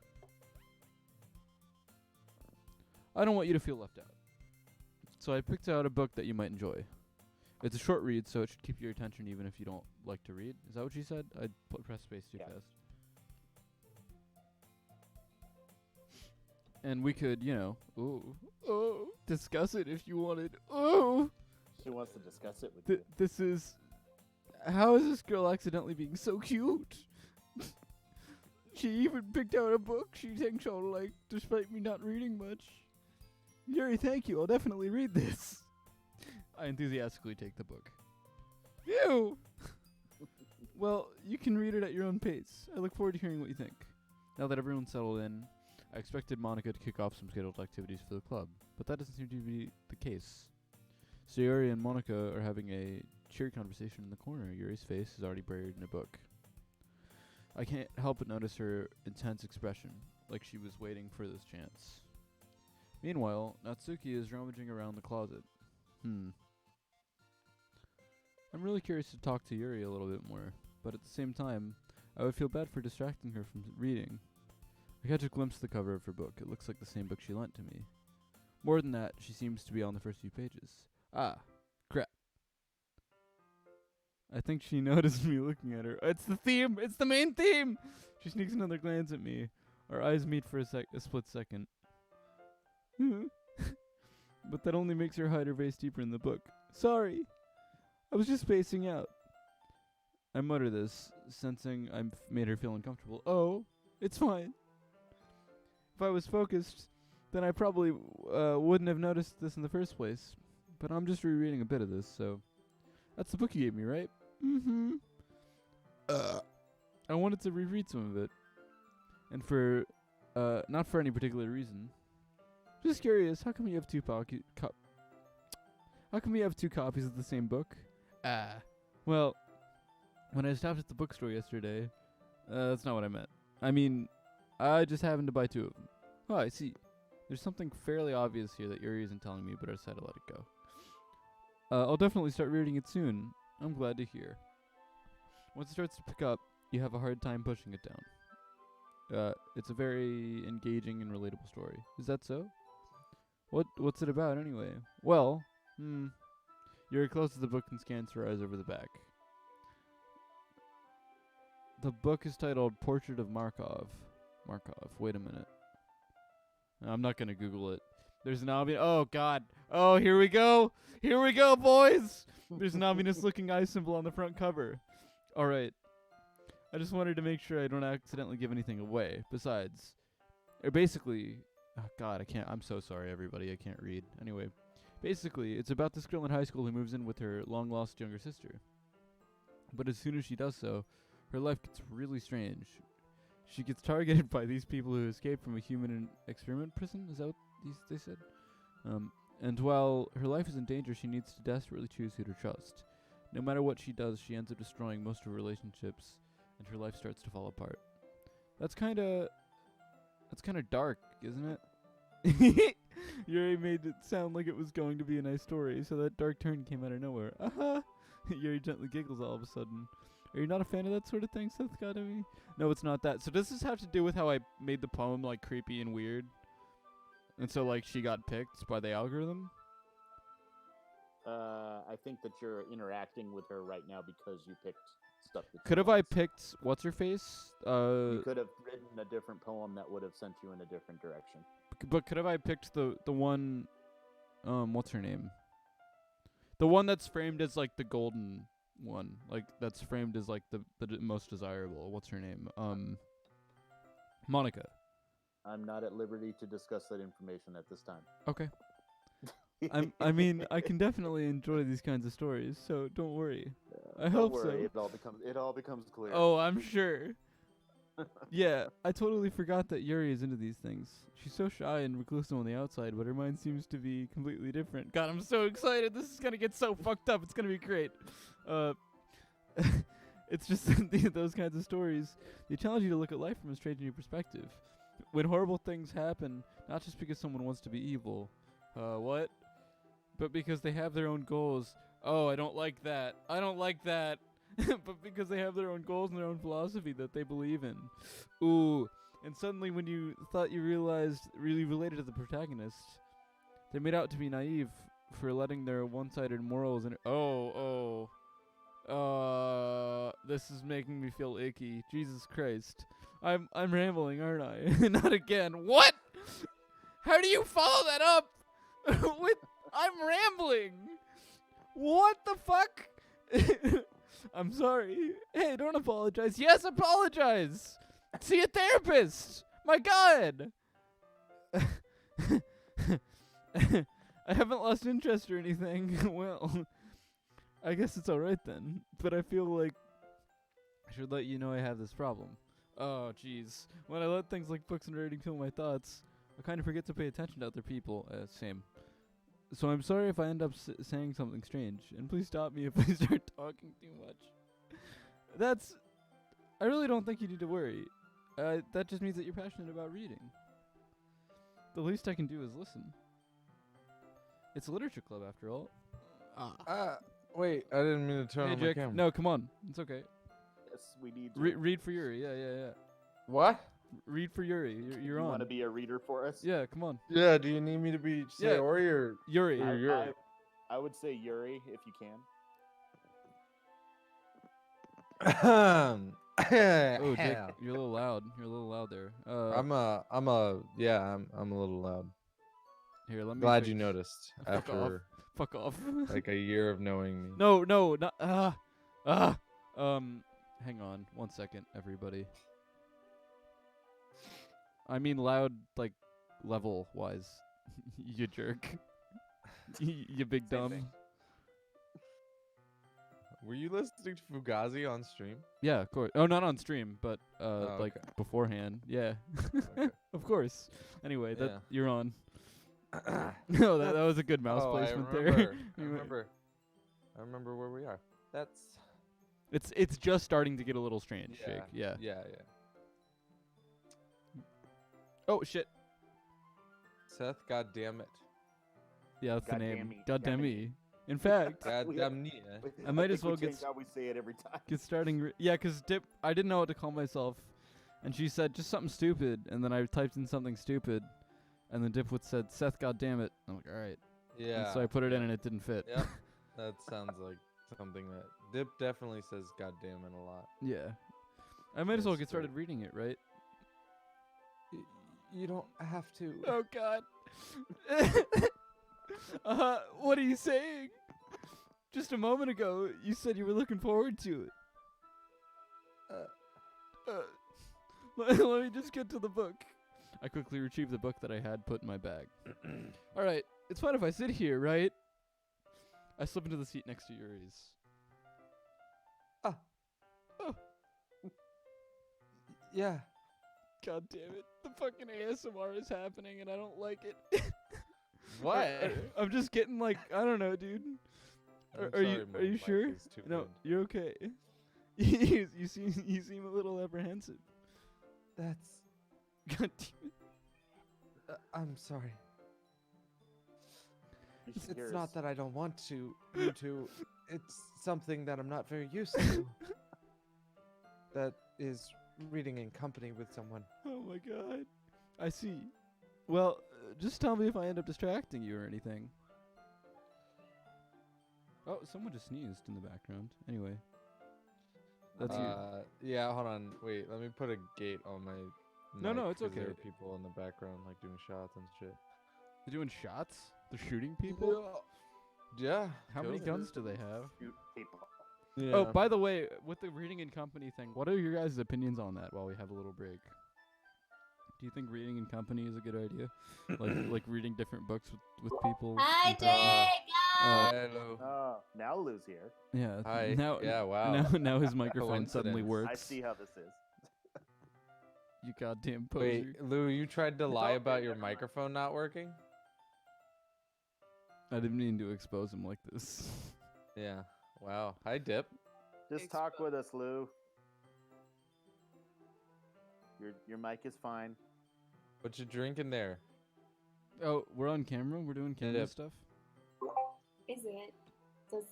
I don't want you to feel left out. So I picked out a book that you might enjoy. It's a short read, so it should keep your attention even if you don't like to read. Is that what she said? I pressed space too fast. And we could, discuss it if you wanted. She wants to discuss it with you. This is... How is this girl accidentally being so cute? She even picked out a book she thinks I'll like, despite me not reading much. Yuri, thank you. I'll definitely read this. I enthusiastically take the book. Phew! Well, you can read it at your own pace. I look forward to hearing what you think. Now that everyone's settled in, I expected Monica to kick off some scheduled activities for the club, but that doesn't seem to be the case. So Yuri and Monica are having a cheery conversation in the corner. Yuri's face is already buried in a book. I can't help but notice her intense expression, like she was waiting for this chance. Meanwhile, Natsuki is rummaging around the closet. I'm really curious to talk to Yuri a little bit more, but at the same time, I would feel bad for distracting her from reading. I catch a glimpse of the cover of her book. It looks like the same book she lent to me. More than that, she seems to be on the first few pages. Ah, crap. I think she noticed me looking at her. It's the theme! It's the main theme! She sneaks another glance at me. Our eyes meet for a split second. But that only makes her hide her face deeper in the book. Sorry. I was just spacing out. I mutter this, sensing I've made her feel uncomfortable. Oh, it's fine. If I was focused, then I probably wouldn't have noticed this in the first place. But I'm just rereading a bit of this, so... That's the book you gave me, right? Mm-hmm. I wanted to reread some of it. And for... not for any particular reason. Just curious, how come you have two how come you have two copies of the same book? Well, when I stopped at the bookstore yesterday, that's not what I meant. I mean, I just happened to buy two of them. Oh, I see. There's something fairly obvious here that Yuri isn't telling me, but I decided to let it go. I'll definitely start reading it soon. I'm glad to hear. Once it starts to pick up, you have a hard time pushing it down. It's a very engaging and relatable story. Is that so? What's it about anyway? Well, Yuri closes the book and scans her eyes over the back. The book is titled Portrait of Markov. Wait a minute. I'm not gonna Google it. There's an obvious... Oh, God. Oh, here we go. Here we go, boys. There's an ominous-looking eye symbol on the front cover. All right. I just wanted to make sure I don't accidentally give anything away. Besides... Or basically... Oh, God, I can't... I'm so sorry, everybody. I can't read. Anyway. Basically, it's about this girl in high school who moves in with her long-lost younger sister. But as soon as she does so, her life gets really strange. She gets targeted by these people who escaped from a human experiment prison. Is that what they said? And while her life is in danger, she needs to desperately choose who to trust. No matter what she does, she ends up destroying most of her relationships, and her life starts to fall apart. That's kind of dark, isn't it? Yuri made it sound like it was going to be a nice story, so that dark turn came out of nowhere. Yuri gently giggles all of a sudden. Are you not a fan of that sort of thing, Seth? Got me? No, it's not that. So does this have to do with how I made the poem, like, creepy and weird? And so, like, she got picked by the algorithm? I think that you're interacting with her right now because you picked stuff. Could have I picked what's-her-face? You could have written a different poem that would have sent you in a different direction. But could have I picked the one... what's her name? The one that's framed as, like, the golden... one, like, that's framed as, like, the most desirable. What's her name? Monica. I'm not at liberty to discuss that information at this time. Okay. I mean, I can definitely enjoy these kinds of stories, so don't worry. I hope don't worry, so. It all becomes clear. Oh, I'm sure. Yeah, I totally forgot that Yuri is into these things. She's so shy and reclusive on the outside, but her mind seems to be completely different. God, I'm so excited. This is gonna get so fucked up. It's gonna be great. It's just those kinds of stories. They challenge you to look at life from a strange new perspective. When horrible things happen, not just because someone wants to be evil. What? but because they have their own goals. Oh, I don't like that. I don't like that. But because they have their own goals and their own philosophy that they believe in. Ooh. And suddenly when you thought you realized really related to the protagonist, they made out to be naive for letting their one-sided morals and this is making me feel icky. Jesus Christ. I'm rambling, aren't I? Not again. What? How do you follow that up with I'm rambling? What the fuck? I'm sorry. Hey, don't apologize. Yes, apologize. See a therapist. My God. I haven't lost interest or anything. Well, I guess it's all right then. But I feel like I should let you know I have this problem. Oh, jeez. When I let things like books and writing fill my thoughts, I kind of forget to pay attention to other people. Same. So I'm sorry if I end up saying something strange. And please stop me if I start talking too much. I really don't think you need to worry. That just means that you're passionate about reading. The least I can do is listen. It's a literature club after all. Wait, I didn't mean to turn on my Jake, camera. no, come on. It's okay. Yes, we need to. Read for Yuri. Yeah. What? Read for Yuri. You're you on. want to be a reader for us? Yeah, come on. Yeah, do you need me to be Sayori or Yuri. Yuri? I would say Yuri if you can. Oh, Jake, you're a little loud. You're a little loud there. I'm a little loud. Here, let me. Glad you noticed Fuck after Fuck off. like a year of knowing me. No, not. Hang on 1 second, everybody. I mean loud, like, level-wise. You jerk. You big Same dumb. thing. Were you listening to Fugazi on stream? Yeah, of course. Oh, not on stream, but like okay. beforehand. Yeah. Okay. Of course. Anyway, Yeah. you're on. No, that was a good mouse Oh, placement I there. remember. You went- I remember where we are. That's It's just starting to get a little strange, Jake. Yeah. yeah. Oh shit. Seth, goddamn it. Yeah, that's the Goddamn name. me. Goddamn Goddamn me. In fact, Goddamn me. I might think as well we get changed how we say it every time. get starting. Yeah, 'cause Dip, I didn't know what to call myself, and she said just something stupid, and then I typed in something stupid, and then Dipwood said Seth, goddamn it. I'm like, all right. Yeah. And so I put it in, and it didn't fit. Yep. That sounds like something that Dip definitely says goddamn it a lot. Yeah. I might as well Yes, get started reading it, right? You don't have to. Oh God. What are you saying? Just a moment ago, you said you were looking forward to it. Let me just get to the book. I quickly retrieved the book that I had put in my bag. All right, it's fine if I sit here, right? I slip into the seat next to Yuri's. Yeah. God damn it. The fucking ASMR is happening and I don't like it. What? I'm just getting like, I don't know, dude. I'm Are you sorry, my are you mic sure? is too No, good. you're okay. you seem a little apprehensive. That's. God damn it. I'm sorry. You should hear It's us. not that I don't want to. You to. It's something that I'm not very used to. That is reading in company with someone. Oh my God. I see. Well, just tell me if I end up distracting you or anything. Oh, someone just sneezed in the background. Anyway. That's you. Yeah, hold on. Wait, let me put a gate on my. No, mic it's 'cause okay. There are people in the background like doing shots and shit. They're doing shots? They're shooting people? Yeah. How many totally. guns do they have? Shoot people. Yeah. Oh, by the way, with the reading in company thing, what are your guys' opinions on that while we have a little break? Do you think reading in company is a good idea? like reading different books with people? Hi, in person? Hello. Oh, now Lou's here. Yeah. Hi. Now, Yeah. Wow. now his microphone suddenly Coincidence. works. I see how this is. You goddamn poser. Wait, Lou, you tried to lie okay, about your never mind. microphone not working? I didn't mean to expose him like this. Yeah. Wow. Hi, Dip. Just talk with us, Lou. Your mic is fine. What you drinking there? Oh, we're on camera? We're doing camera Yep. stuff? Is it? Does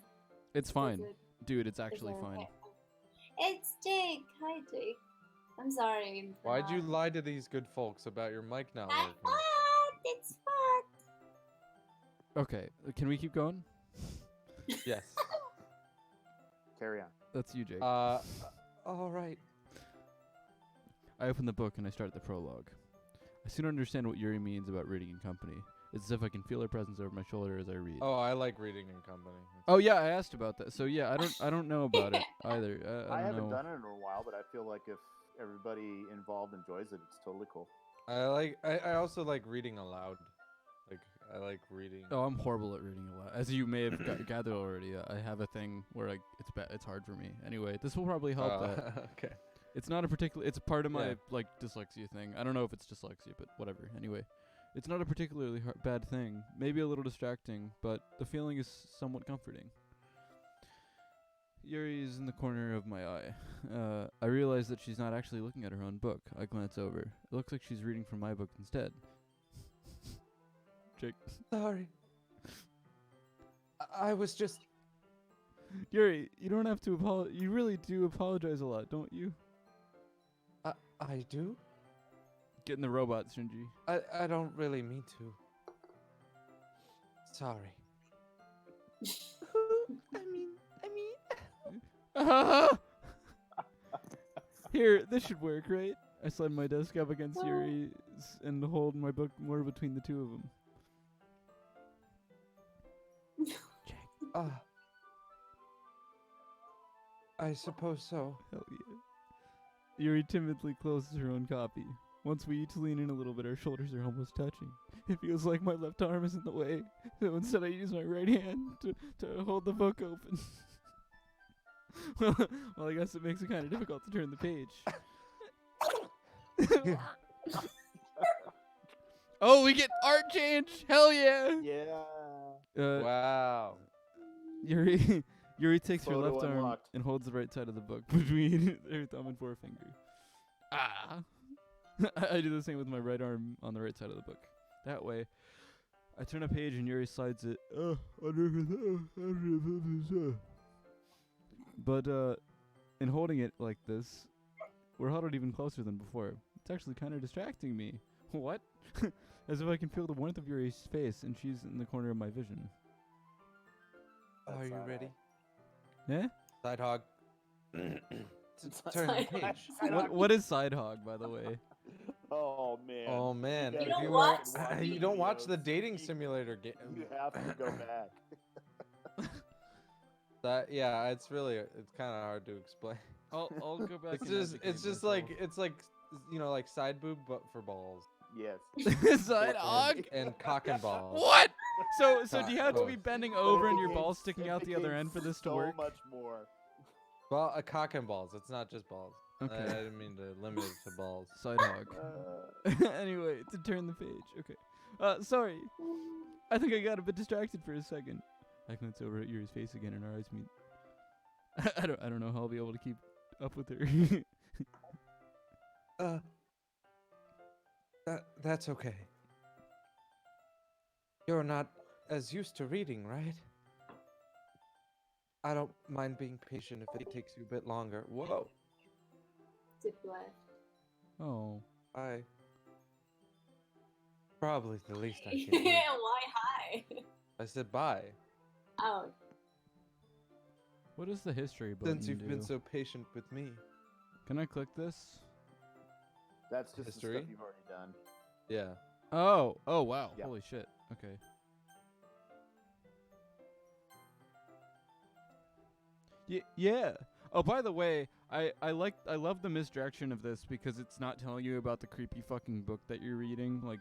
It's fine. it, Dude, it's is actually it fine. okay? It's Jake. Hi, Jake. I'm sorry. for Why'd you not- lie to these good folks about your mic not I working? thought it's fun. Okay, can we keep going? Yes. Carry on. That's you, Jake. All right. I open the book and I start the prologue. I soon understand what Yuri means about reading in company. It's as if I can feel her presence over my shoulder as I read. Oh, I like reading in company. Oh yeah, I asked about that. So yeah, I don't know about it either. I I don't haven't know. done it in a while, but I feel like if everybody involved enjoys it, it's totally cool. I also like reading aloud. Like I like reading. Oh, I'm horrible at reading a lot. As you may have gathered already, I have a thing where it's hard for me. Anyway, this will probably help that. Okay. It's not a particular. It's a part of my Yeah. like dyslexia thing. I don't know if it's dyslexia, but whatever. Anyway, it's not a particularly bad thing. Maybe a little distracting, but the feeling is somewhat comforting. Yuri is in the corner of my eye. I realize that she's not actually looking at her own book. I glance over. It looks like she's reading from my book instead. Jake. Sorry. I was just. Yuri, you don't have to apologize. You really do apologize a lot, don't you? I do. Get in the robot, Shinji. I don't really mean to. Sorry. Here, this should work, right? I slide my desk up against Yuri's and hold my book more between the two of them. I suppose so. Hell yeah. Yuri timidly closes her own copy. Once we each lean in a little bit, our shoulders are almost touching. It feels like my left arm is in the way, so instead I use my right hand to hold the book open. well, I guess it makes it kind of difficult to turn the page. Oh, we get art change! Hell yeah! Yeah. Wow. Yuri takes her Photo left arm unlocked. and holds the right side of the book between her thumb and forefinger. Ah! I do the same with my right arm on the right side of the book. That way, I turn a page and Yuri slides it under her thumb. But in holding it like this, we're huddled even closer than before. It's actually kind of distracting me. What? As if I can feel the warmth of Yuri's face, and she's in the corner of my vision. Are you ready? Yeah? Side hog. Turn the page. What is side hog, by the way? Oh man. Oh man, You if don't you watch want, the you don't watch the videos. dating simulator game. You have to go back. Yeah, it's kind of hard to explain. I'll go back. It's just like like side boob but for balls Yes. side hog. and cock and balls. What? So do you have to Both. be bending But over it and your became- balls sticking it out the other became end for this to so work? much more. Well, a cock and balls. It's not just balls. Okay. I didn't mean to limit it to balls. Side hog. Anyway, to turn the page. Okay. Sorry. I think I got a bit distracted for a second. I glance over at Yuri's face again and our eyes meet. I don't know how I'll be able to keep up with her. That's okay. You're not as used to reading, right? I don't mind being patient if it takes you a bit longer. Whoa. Zip left. Oh. I probably the least I can do. Why hi? I said bye. Oh, What does the history button Since you've do? been so patient with me. Can I click this? That's just the History? stuff you've already done. Yeah. Oh wow. Yeah. Holy shit. Okay. Yeah. Oh, by the way, I love the misdirection of this because it's not telling you about the creepy fucking book that you're reading. Like,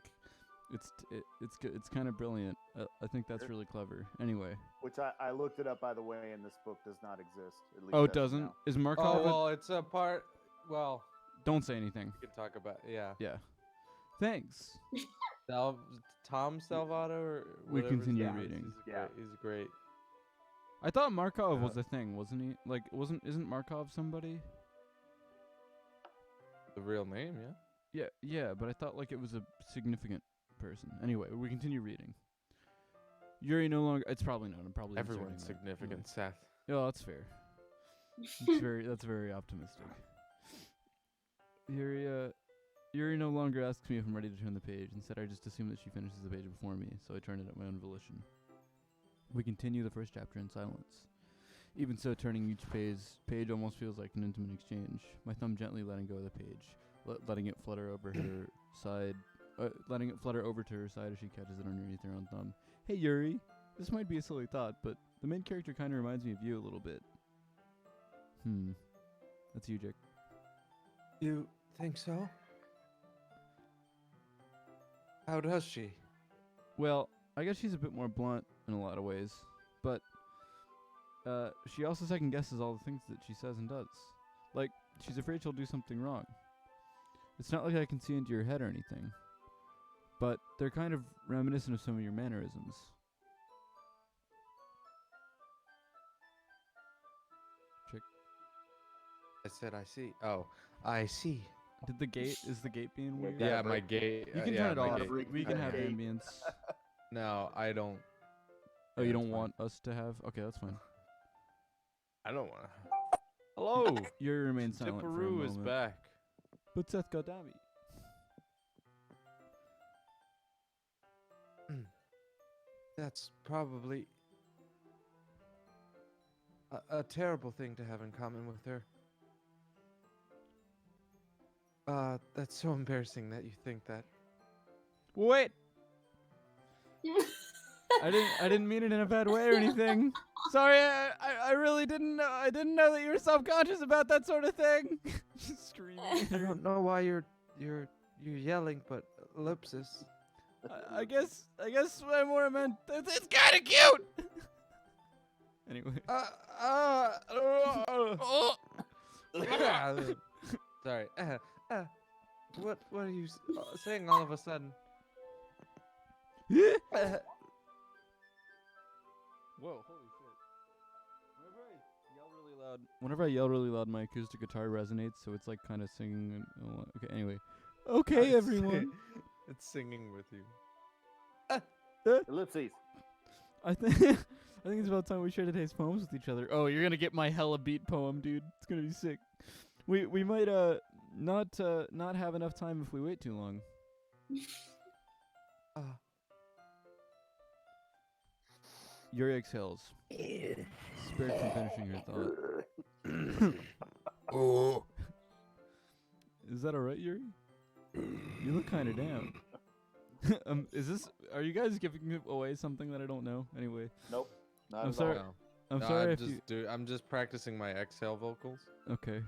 it's kind of brilliant. I think that's really clever. Anyway. Which I looked it up, by the way, and this book does not exist. At least Oh, it as of doesn't. now. Is Markov? Oh, well, it's a part. Well, Don't say anything. we can talk about. Yeah. Yeah. Thanks. Tom Salvato or We whatever his continue name is, reading. He's great. I thought Markov was Yeah. a thing, wasn't he? Like, isn't Markov somebody? The real name, yeah. Yeah, but I thought like it was a significant person. Anyway, we continue reading. Yuri no longer. It's probably not. I'm probably Everyone's inserting that. significant, Seth. Yeah, that's fair. That's very optimistic. Yuri no longer asks me if I'm ready to turn the page. Instead, I just assume that she finishes the page before me, so I turn it at my own volition. We continue the first chapter in silence. Even so, turning each page almost feels like an intimate exchange. My thumb gently letting go of the page, letting it flutter over her side, letting it flutter over to her side as she catches it underneath her own thumb. Hey Yuri, this might be a silly thought, but the main character kind of reminds me of you a little bit. That's you, Jake. You think so? How does she? Well, I guess she's a bit more blunt in a lot of ways, but she also second guesses all the things that she says and does. Like, she's afraid she'll do something wrong. It's not like I can see into your head or anything, but they're kind of reminiscent of some of your mannerisms. Chick. I said I see. Oh, I see. Is the gate being weird? Yeah, my gate. You can yeah, turn it my off. gate. We can have Okay. ambience. No, I don't. Oh, Yeah, you it's don't fine. want us to have? Okay, that's fine. I don't want to. Hello. Yuri remains silent for a Tipperoo moment. is back. But Seth got Dami. That's probably a terrible thing to have in common with her. That's so embarrassing that you think that. Wait! I didn't mean it in a bad way or anything. Sorry, I really didn't know. I didn't know that you were self-conscious about that sort of thing. Just screaming. I don't know why you're yelling, but ellipsis. I guess what I more meant. It's kind of cute. Anyway. Sorry. What are you saying all of a sudden? Whoa! Holy shit! Whenever I yell really loud, my acoustic guitar resonates, so it's like kind of singing. Okay. Anyway. Okay, everyone. It's singing with you. Ellipses. I think it's about time we share today's poems with each other. Oh, you're gonna get my hella beat poem, dude. It's gonna be sick. We might not have enough time if we wait too long. Yuri exhales, spared from finishing her thought. Is that alright, Yuri? You look kind of down. Are you guys giving away something that I don't know? Anyway. Nope. Not I'm at sorry. all. No. I'm No, sorry I'm if just you. I'm just practicing my exhale vocals. Okay.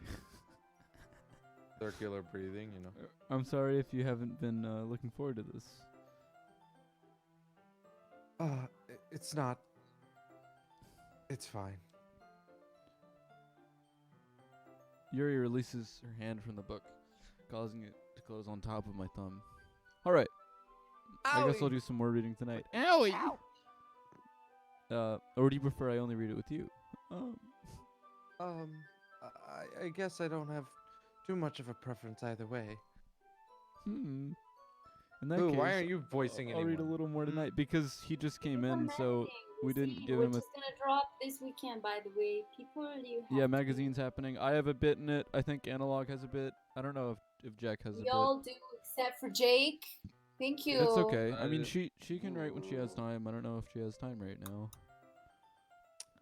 Circular breathing, you know. I'm sorry if you haven't been looking forward to this. It's not. It's fine. Yuri releases her hand from the book, causing it to close on top of my thumb. All right. I guess I'll do some more reading tonight. Owie! Or do you prefer I only read it with you? I guess I don't have too much of a preference either way. In that Ooh, case, why aren't you voicing I'll read a anyone? little more tonight because he just came in, so we didn't See, give we're him a. just gonna drop this weekend, by the way. People, you have Yeah, to- magazine's happening. I have a bit in it. I think Analog has a bit. I don't know if Jack has a We bit. all do, except for Jake. Thank you. It's okay. I I mean, did- she can write when she has time. I don't know if she has time right now.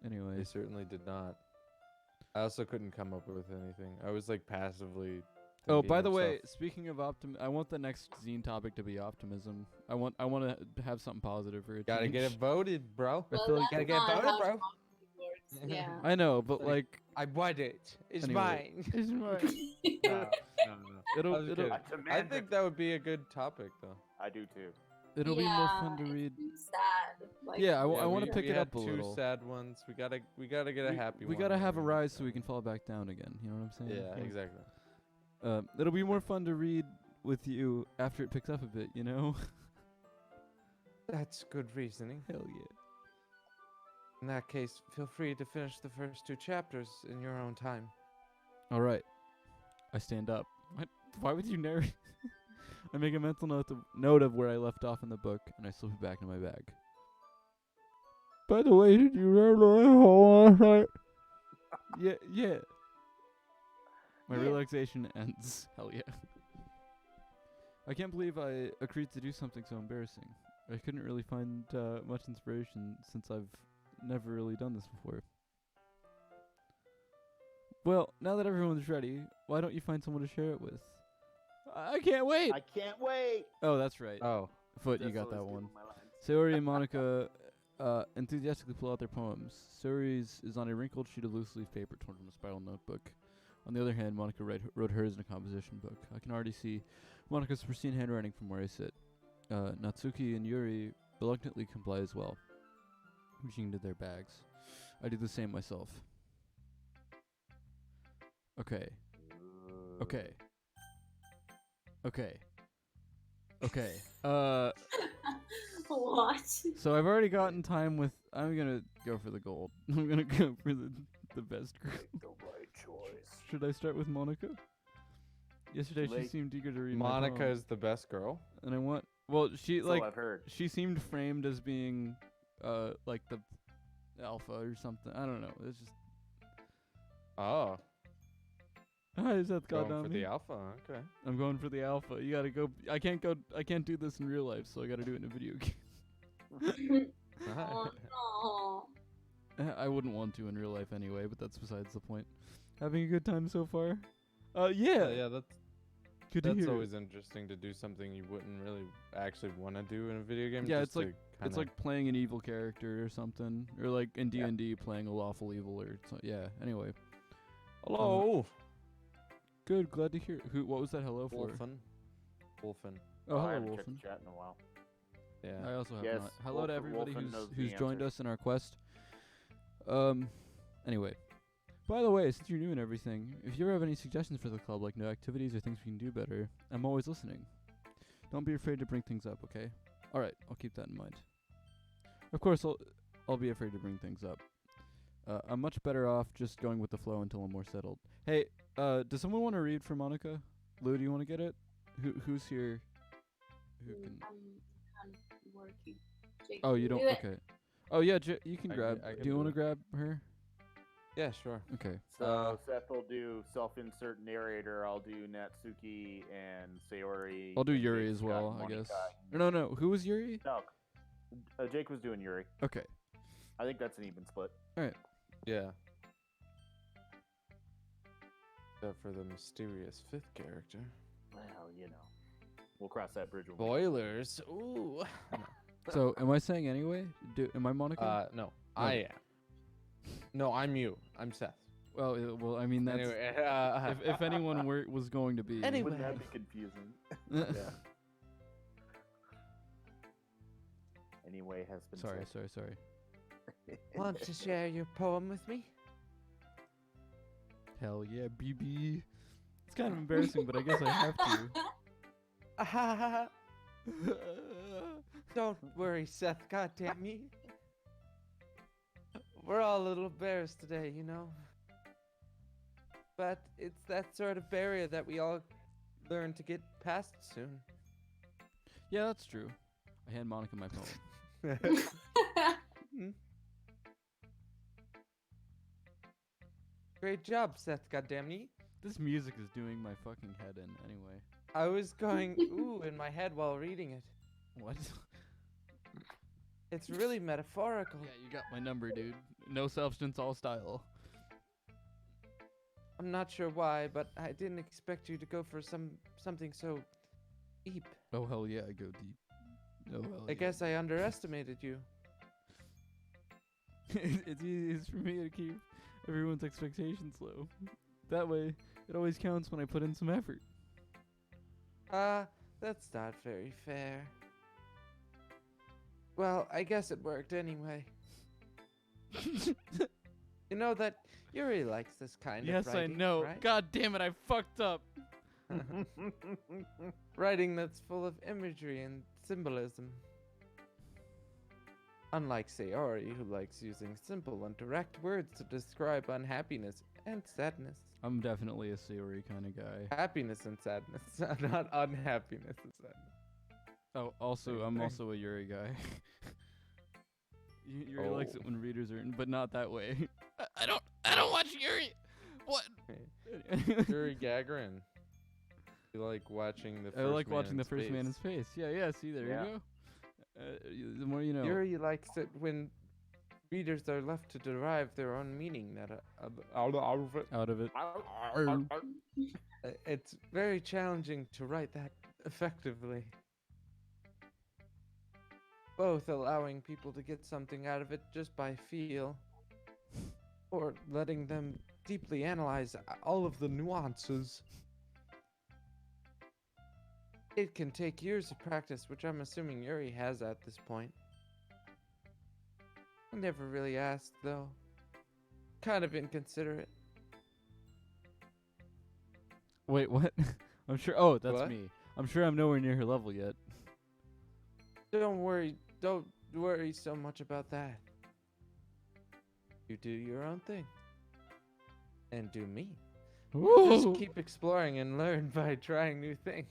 Anyway, They certainly did not. I also couldn't come up with anything. I was like passively. oh, thinking by the of way, stuff. speaking of I want the next zine topic to be optimism. I want to have something positive for a Gotta change. get it voted, bro. I Well, feel like that's Gotta get not voted, how bro. democracy works. Yeah. I know, but Like- like I want it. It's Anyway. mine. it's mine. No. I It'll was kidding. I think that would be a good topic, though. I do too. it'll be more fun to it's read. too sad. Like, Yeah, I want we- to pick we it had up a two little. sad ones. We gotta get a happy We one. gotta have a later. rise so we can fall back down again. You know what I'm saying? Yeah, Like, exactly. It'll be more fun to read with you after it picks up a bit. You know? That's good reasoning. Hell yeah. In that case, feel free to finish the first two chapters in your own time. All right. I stand up. What? Why would you narrate? I make a mental note of where I left off in the book, and I slip it back into my bag. By the way, did you remember my hole last night? Yeah. My Yeah. relaxation ends. Hell yeah. I can't believe I agreed to do something so embarrassing. I couldn't really find much inspiration since I've never really done this before. Well, now that everyone's ready, why don't you find someone to share it with? I can't wait! I can't wait. Oh, that's right. Oh. Foot, you That's got that always one. good with my lines. Sayori and Monica enthusiastically pull out their poems. Sayori's is on a wrinkled sheet of loose-leaf paper torn from a spiral notebook. On the other hand, Monica wrote hers in a composition book. I can already see Monica's pristine handwriting from where I sit. Natsuki and Yuri reluctantly comply as well, reaching into their bags. I do the same myself. Okay. What? So I've already gotten time with. I'm gonna go for the gold. I'm gonna go for the best girl. The right choice. Should I start with Monica? Yesterday she Late. seemed eager to read my Monica poem, is the best girl. and I want. Well, she So like I've heard. she seemed framed as being, like the alpha or something. I don't know. It's just. Oh. Hi, Seth. Going Goddamn for me. the alpha. Okay. I'm going for the alpha. You gotta go. I can't go. I can't do this in real life, so I gotta do it in a video game. Oh no. I wouldn't want to in real life anyway, but that's besides the point. Having a good time so far? Yeah. Yeah, that's Good to that's hear. always interesting to do something you wouldn't really actually want to do in a video game. Yeah, just it's like- to It's kinda- like playing an evil character or something, or like in D&D playing a lawful evil or yeah. Anyway, hello, good. Glad to hear. What was that hello for? Wolfen. Wolfen. Oh, I hello, haven't checked Wolfen. the chat in a while. Yeah. I also have Yes, not. Hello to Wolfen- everybody Wolfen knows who's the joined answer. us in our quest. Anyway, by the way, since you're new and everything, if you ever have any suggestions for the club, like new activities or things we can do better, I'm always listening. Don't be afraid to bring things up, okay? All right, I'll keep that in mind. Of course, I'll be afraid to bring things up. I'm much better off just going with the flow until I'm more settled. Hey, does someone want to read for Monica? Lou, do you want to get it? Who's here? Who can? I'm working. Jake, Oh, you don't. do it. Okay. Oh yeah, you can I grab. can Do you do want to it. grab her? Yeah, sure. Okay. So Seth will do self-insert narrator. I'll do Natsuki and Sayori. I'll do and Yuri Jake's as got well, I Monica guess. and- No. Who was Yuri? No, Jake was doing Yuri. Okay. I think that's an even split. Yeah. Except for the mysterious fifth character. Well, you know, we'll cross that bridge. when we- Spoilers. Ooh. So, am I saying anyway? Am I Monica? No, I am. No, I'm you. I'm Seth. Well, I mean that's Anyway, if anyone was going to be. Anyway. Wouldn't that be confusing? Yeah. Anyway, has been Sorry. said. Want to share your poem with me? Hell yeah, BB. It's kind of embarrassing, but I guess I have to. Don't worry, Seth. Goddamn me. We're all a little embarrassed today, you know. But it's that sort of barrier that we all learn to get past soon. Yeah, that's true. I hand Monica my poem. Great job, Seth. Goddamn me. This music is doing my fucking head in anyway. I was going ooh in my head while reading it. What? It's really metaphorical. Yeah, you got my number, dude. No substance, all style. I'm not sure why, but I didn't expect you to go for something so deep. Oh hell yeah, I go deep. Oh hell I guess I underestimated you. It's easiest for me to keep everyone's expectations low. That way, it always counts when I put in some effort. That's not very fair. Well, I guess it worked anyway. You know that Yuri likes this kind Yes, of writing, I know. right? God damn it, I fucked up. Writing that's full of imagery and symbolism. Unlike Sayori, who likes using simple and direct words to describe unhappiness and sadness. I'm definitely a Sayori kind of guy. Happiness and sadness, not unhappiness and sadness. Oh, also, Same I'm thing. also a Yuri guy. Yuri likes it when readers are, but not that way. I don't watch Yuri. What? Yuri Gagarin. You like watching the first I like man watching in the first man in space. space. Yeah. See, there Yeah. you go. The more you know. Yuri likes it when readers are left to derive their own meaning out of it. Out of it. It's very challenging to write that effectively. Both allowing people to get something out of it just by feel, or letting them deeply analyze all of the nuances. It can take years of practice, which I'm assuming Yuri has at this point. I never really asked, though. Kind of inconsiderate. Wait, what? I'm sure. Oh, that's What? me. I'm sure I'm nowhere near her level yet. Don't worry so much about that. You do your own thing. And do me. Just keep exploring and learn by trying new things.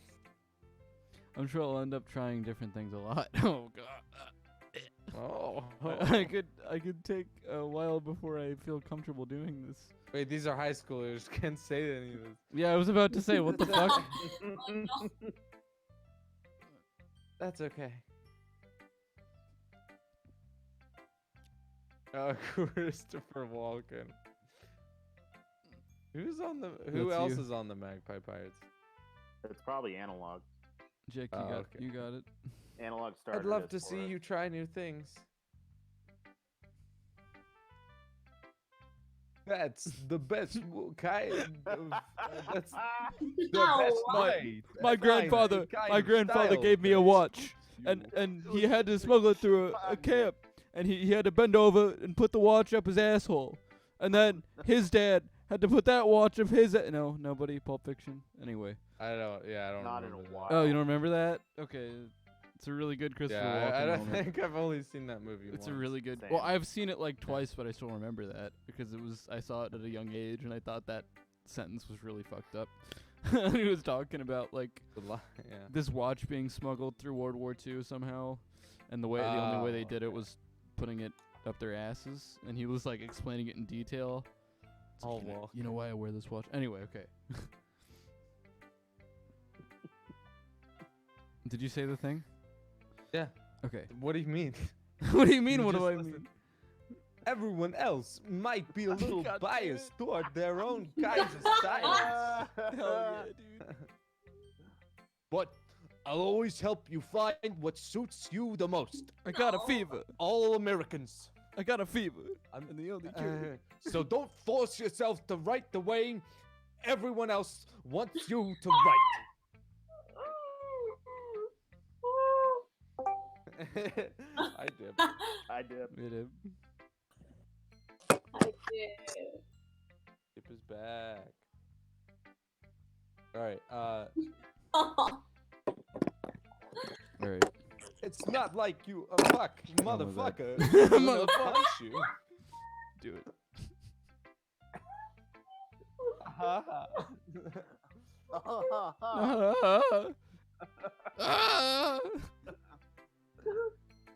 I'm sure I'll end up trying different things a lot. Oh god. Oh. I could take a while before I feel comfortable doing this. Wait, these are high schoolers. Can't say any of this. Yeah, I was about to say, what the fuck? Oh, no. That's okay. Christopher Walken. Who That's else you. is on the Magpie Pirates? It's probably Analog. Jake, Oh, okay. you got it. Analog started. I'd love it to for see us. you try new things. That's the best kind of. That's the No. best My- way. My grandfather gave me a watch, and he had to smuggle it through a camp, and he had to bend over and put the watch up his asshole, and then his dad had to put that watch up his. No, nobody. Pulp Fiction. Anyway. I don't Not in a remember that. while. Oh, you don't remember that? Okay, it's a really good Christopher Yeah, Walken I don't moment. think I've only seen that movie It's a once. really good. Same. Well, I've seen it like twice, but I still remember that because I saw it at a young age, and I thought that sentence was really fucked up. He was talking about like Yeah. this watch being smuggled through World War II somehow, and the only way they did it okay. was putting it up their asses, and he was like explaining it in detail. It's like, Oh, you know why I wear this watch? Anyway, okay. Did you say the thing? Yeah. Okay. What do you mean? What do you mean? You What do just I listen. mean? Everyone else might be a little God damn biased it. toward their own kinds of styles. Hell yeah, dude. But I'll always help you find what suits you the most. I got a fever. All Americans. I got a fever. I'm- And the only cure. So don't force yourself to write the way everyone else wants you to write. I did. I did. It is. I did. Chip is back. All right. All right. It's not like you fuck, motherfucker. that. I'm gonna punch you. Do it. Ah.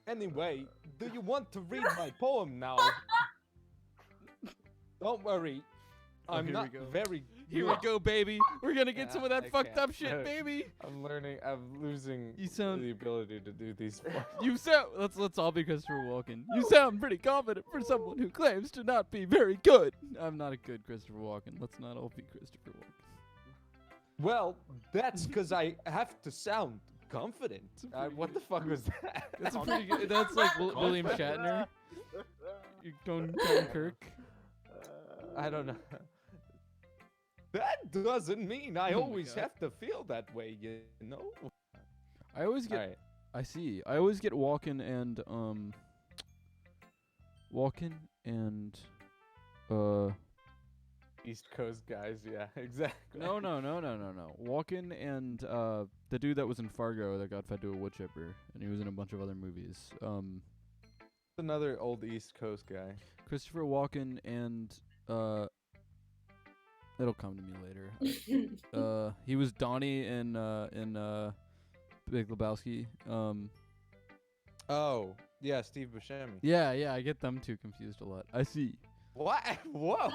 Anyway, do you want to read my poem now? Don't worry. I'm here we not go. very Here we good. go, baby. We're gonna get some of that I fucked can't. up shit, baby. I'm learning. I'm losing You sound- the ability to do these. You sound. Let's all be Christopher Walken. You sound pretty confident for someone who claims to not be very good. I'm not a good Christopher Walken. Let's not all be Christopher Walken. Well, that's because I have to sound confident. What the fuck was that? That's a pretty good. That's like William Shatner. You're going Kirk. I don't know. That doesn't mean I Oh my always God. have to feel that way, you know? I always get. Alright. I see. I always get Walken and East Coast guys, yeah, exactly. No. Walken and the dude that was in Fargo that got fed to a wood chipper, and he was in a bunch of other movies. Another old East Coast guy. Christopher Walken and it'll come to me later. He was Donnie in Big Lebowski. Oh, Yeah, Steve Buscemi. Yeah, I get them two confused a lot. I see. What? Whoa!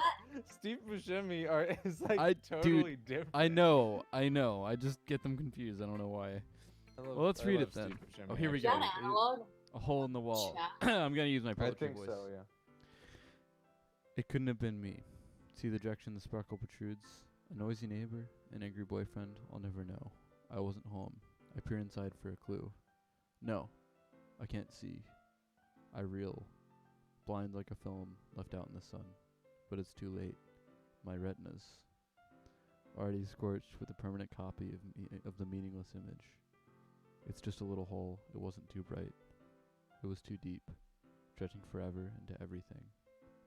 Steve Buscemi is like Dude, totally different. I know. I just get them confused. I don't know why. Well, let's read it then. Oh, here we Is go. that analog? A hole in the wall. Chat? I'm gonna use my I poetry think voice. so, yeah. It couldn't have been me. See the direction the sparkle protrudes. A noisy neighbor, an angry boyfriend. I'll never know. I wasn't home. I peer inside for a clue. No, I can't see. I reel, blind like a film left out in the sun. But it's too late. My retinas, already scorched with a permanent copy of the meaningless image. It's just a little hole. It wasn't too bright. It was too deep, stretching forever into everything.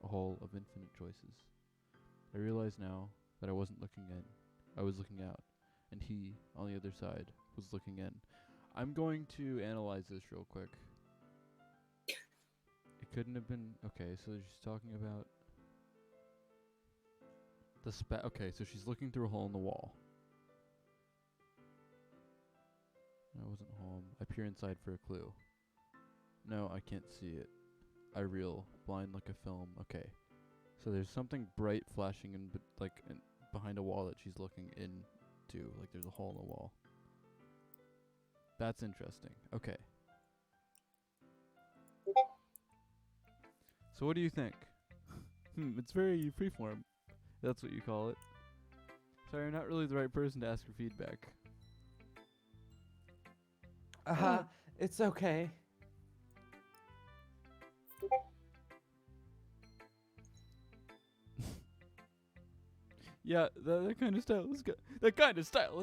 A hole of infinite choices. I realize now that I wasn't looking in. I was looking out, and he, on the other side, was looking in. I'm going to analyze this real quick. It couldn't have been... Okay, so she's talking about... Okay, so she's looking through a hole in the wall. I wasn't home. I peer inside for a clue. No, I can't see it. I reel, blind like a film. Okay. So there's something bright flashing in behind a wall that she's looking into. Like there's a hole in the wall. That's interesting. Okay. So what do you think? It's very freeform. That's what you call it. Sorry, I'm not really the right person to ask for feedback. It's okay. Yeah, that kind of style has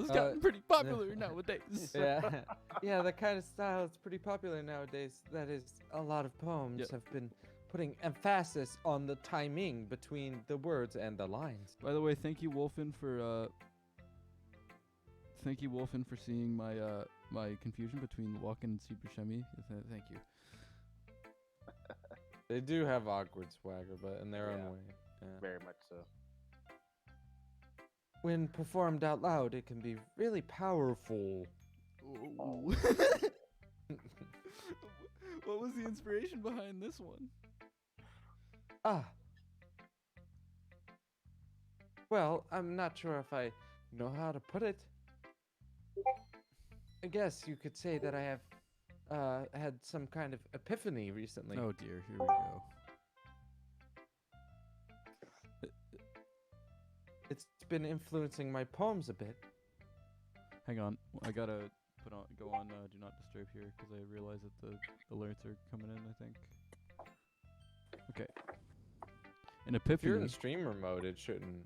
gotten pretty popular nowadays. Yeah, that kind of style is pretty popular nowadays. That is, a lot of poems have been putting emphasis on the timing between the words and the lines. By the way, thank you, Wolfen, for seeing my my confusion between Walken and Steve Buscemi. Thank you. They do have awkward swagger, but in their own way. Yeah. Very much so. When performed out loud, it can be really powerful. Oh. What was the inspiration behind this one? Well, I'm not sure if I know how to put it. I guess you could say that I have had some kind of epiphany recently. Oh dear, here we go. It's been influencing my poems a bit. Hang on, I gotta go on Do Not Disturb here because I realize that the alerts are coming in. I think. Okay. An If you're epiphany. in streamer mode, it shouldn't.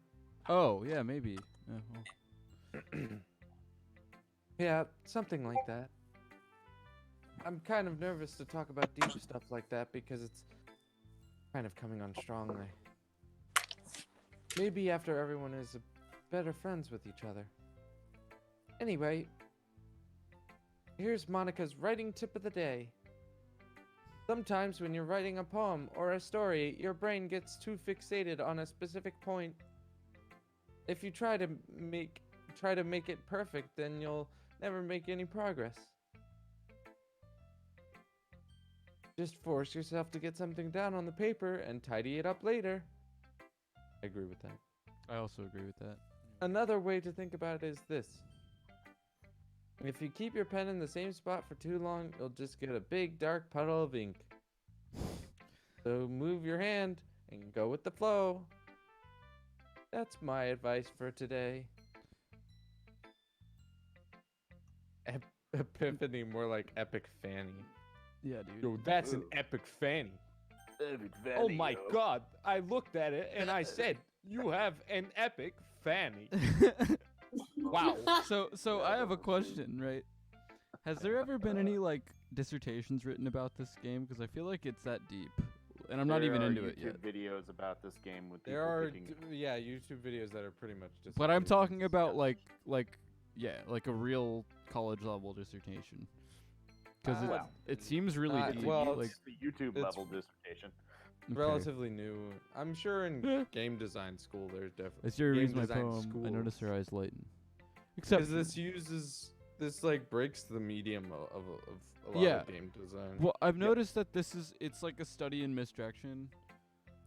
Oh yeah, maybe. Well. Yeah, something like that. I'm kind of nervous to talk about deep stuff like that because it's kind of coming on strongly. Maybe after everyone is better friends with each other. Anyway, here's Monica's writing tip of the day. Sometimes when you're writing a poem or a story, your brain gets too fixated on a specific point. If you try to make it perfect, then you'll never make any progress. Just force yourself to get something down on the paper and tidy it up later. I agree with that. I also agree with that. Another way to think about it is this. If you keep your pen in the same spot for too long, you'll just get a big dark puddle of ink. So move your hand and go with the flow. That's my advice for today. Epiphany, more like epic fanny. Yeah, dude. Yo, that's an epic fanny. Oh my god, I looked at it and I said, you have an epic fanny. Wow. So I have a question, right? Has there ever been any dissertations written about this game? Because I feel like it's that deep, and I'm not even into it yet. There are YouTube videos about this game with There people are picking YouTube videos that are pretty much just. But I'm talking about like a real college level dissertation. Because it seems really deep. well, it's the YouTube level dissertation. Okay. Relatively new. I'm sure in game design school there's definitely. As Yuri reads my design poem, I school. notice her eyes lighten. Except Because this like breaks the medium of a lot Yeah. of game design. Well, I've noticed that it's like a study in misdirection.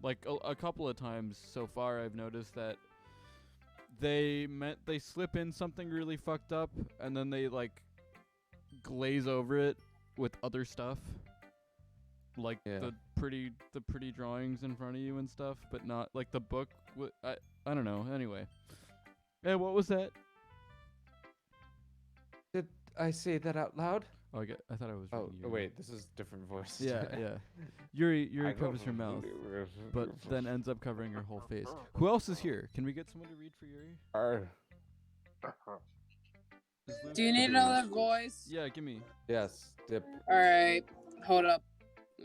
Like a couple of times so far, I've noticed that they slip in something really fucked up, and then they like glaze over it with other stuff, like the pretty drawings in front of you and stuff, but not like the book. I don't know. Anyway, hey, what was that? Did I say that out loud? Oh, I thought I was. Oh, reading Yuri. wait, this is different voice. Yeah, yeah. Yuri covers her mouth, but then ends up covering her whole face. Who else is here? Can we get someone to read for Yuri? Do you need another voice? Yeah, give me. Yes, Dip. All right, hold up.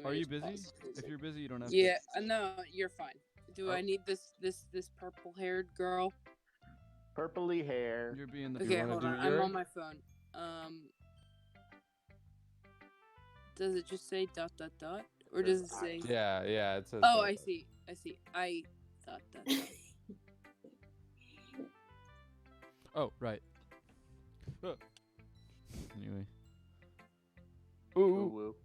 Are you busy? If you're busy, you don't have Yeah, to. no, you're fine. Do I need this purple-haired girl? Purpley hair. You're being the. Okay, wanna hold do on. it, I'm Yuri? on my phone. Does it just say ... or does it say? Yeah, it says. Oh, that. I see. I ... Oh, right. Anyway. Ooh,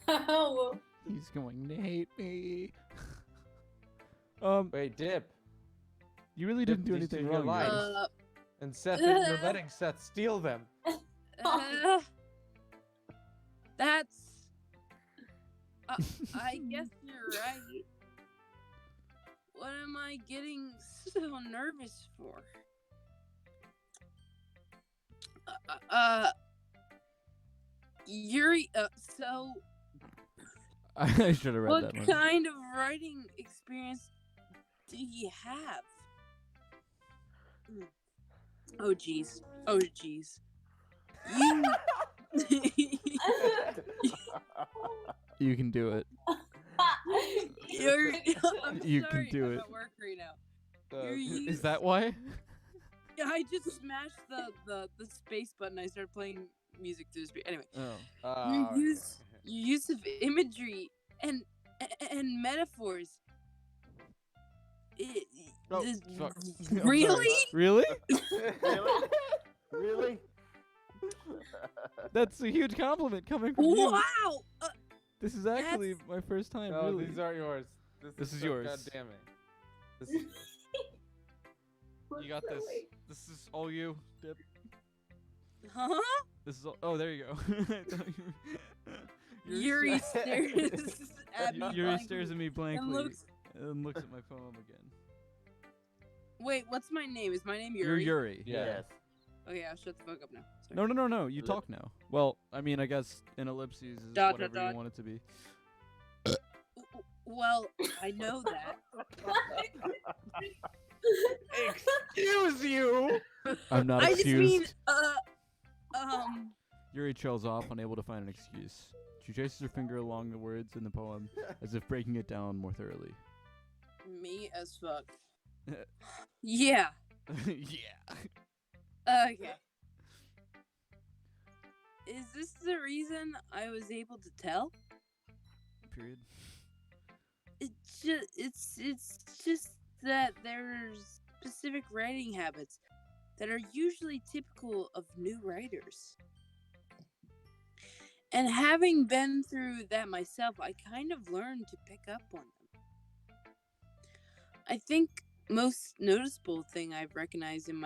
Oh, he's going to hate me. Wait, Dip. You really Dip, didn't do these anything two are wrong. lies. Yuri. And Seth, you're letting Seth steal them. That's. I guess you're right. What am I getting so nervous for? Yuri, so I should have read what that one. kind of writing experience do you have? Oh jeez. You can do it. I'm You sorry, can do I'm it. at work right now. Is that why? Yeah, I just smashed the space button. I started playing music through the speaker. Anyway, Oh. your use of imagery and metaphors. Oh, This- fuck. I'm sorry. Really? Really? Really? That's a huge compliment coming from you. Wow! This is actually my first time. No, really. these aren't yours. This is so yours. God damn it. This is You got this. This is all you, Dip. Huh? This is all. Oh, there you go. Yuri stares at me. Yuri blankly stares at me and blankly looks. and looks at my poem again. Wait, what's my name? Is my name You're Yuri? Yuri. Yeah. Yes. Okay, I'll shut the fuck up now. Sorry. No. You talk now. Well, I mean, I guess in ellipses is Dot, whatever dot. you want it to be. Well, I know that. Excuse you. I'm not I excused. just mean, Yuri trails off, unable to find an excuse. She traces her finger along the words in the poem, as if breaking it down more thoroughly. me as fuck. Yeah. Yeah. Okay. Is this the reason I was able to tell? Period. It's just that there's specific writing habits that are usually typical of new writers. And having been through that myself, I kind of learned to pick up on them. I think most noticeable thing I've recognized in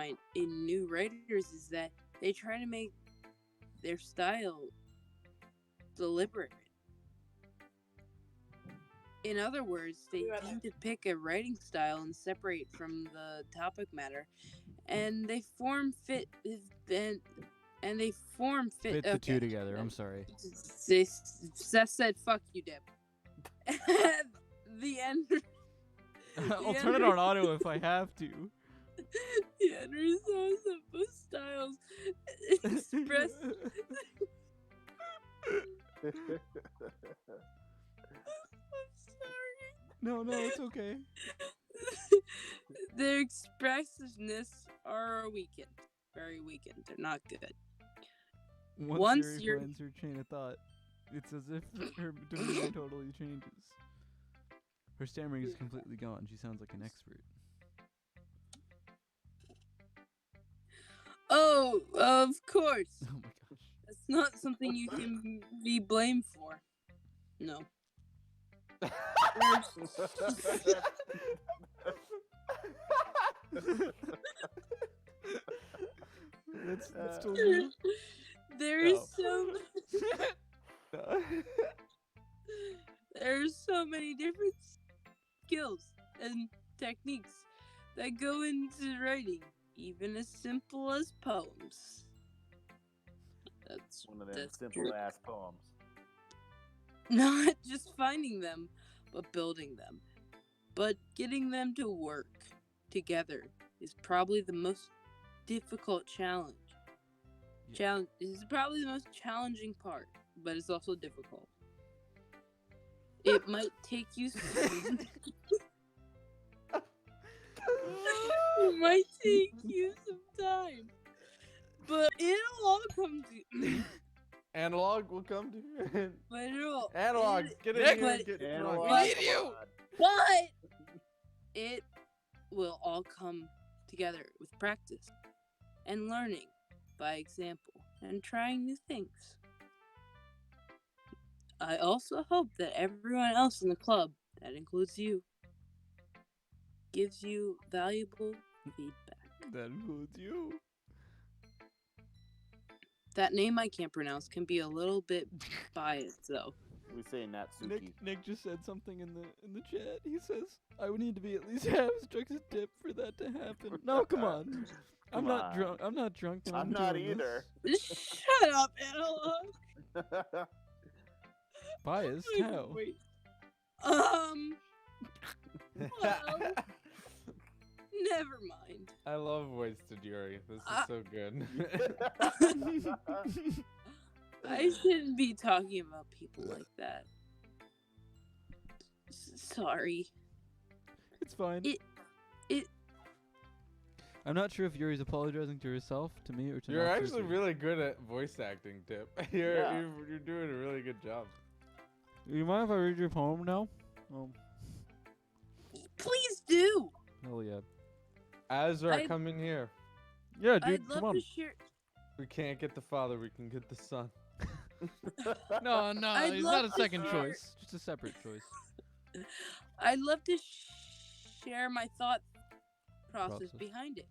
new writers is that they try to make their style deliberate. In other words, they tend to pick a writing style and separate from the topic matter, and they form fit. Fit the two together. I'm sorry. Seth said, "Fuck you, Deb." The end. I'll turn it on auto if I have to. The end results of both styles express. I'm sorry. No, it's okay. Their expressiveness are weakened. Very weakened. They're not good. Once Once Yuri you're- finds her chain of thought, it's as if her demeanor totally changes. Her stammering is completely gone. She sounds like an expert. Oh, Oh, of course. Oh my gosh. That's not something you can be blamed for. No. That's totally. There's No. there's so many different skills and techniques that go into writing, even as simple as poems. That's One of them that's simple true. ass poems. Not just finding them, but building them. But getting them to work together is probably the most difficult challenge. Yeah. Is probably the most challenging part, but it's also difficult. It might take you some it might take you some time. But it'll all come to Analog will come to you. but it'll Analog, it- get in Nick, here and but- get Analog, drunk. But- come you. on. But it will all come together with practice and learning by example and trying new things. I also hope that everyone else in the club, that includes you, gives you valuable feedback. That includes you. That name I can't pronounce can be a little bit biased, though. We say Natsuki. Nick just said something in the chat. He says I would need to be at least half as drunk as Dip for that to happen. No, come on. I'm Come not on. drunk. I'm not drunk. When I'm not doing either. Shut up, Analog. This. Biased? How? Wait. Well, never mind. I love Wasted Yuri. This is so good. I shouldn't be talking about people like that. Sorry. It's fine. It- I'm not sure if Yuri's apologizing to herself, to me, or to You're Natsuki. actually really good at voice acting, Dip. Yeah. You're doing a really good job. You mind if I read your poem now? Please do. Hell yeah. Azra, I'd- come in here. Yeah, dude, I'd come love on. to share. We can't get the father, we can get the son. No, I'd he's love not a to second share- choice. Just a separate choice. I'd love to share my thought process Process. behind it.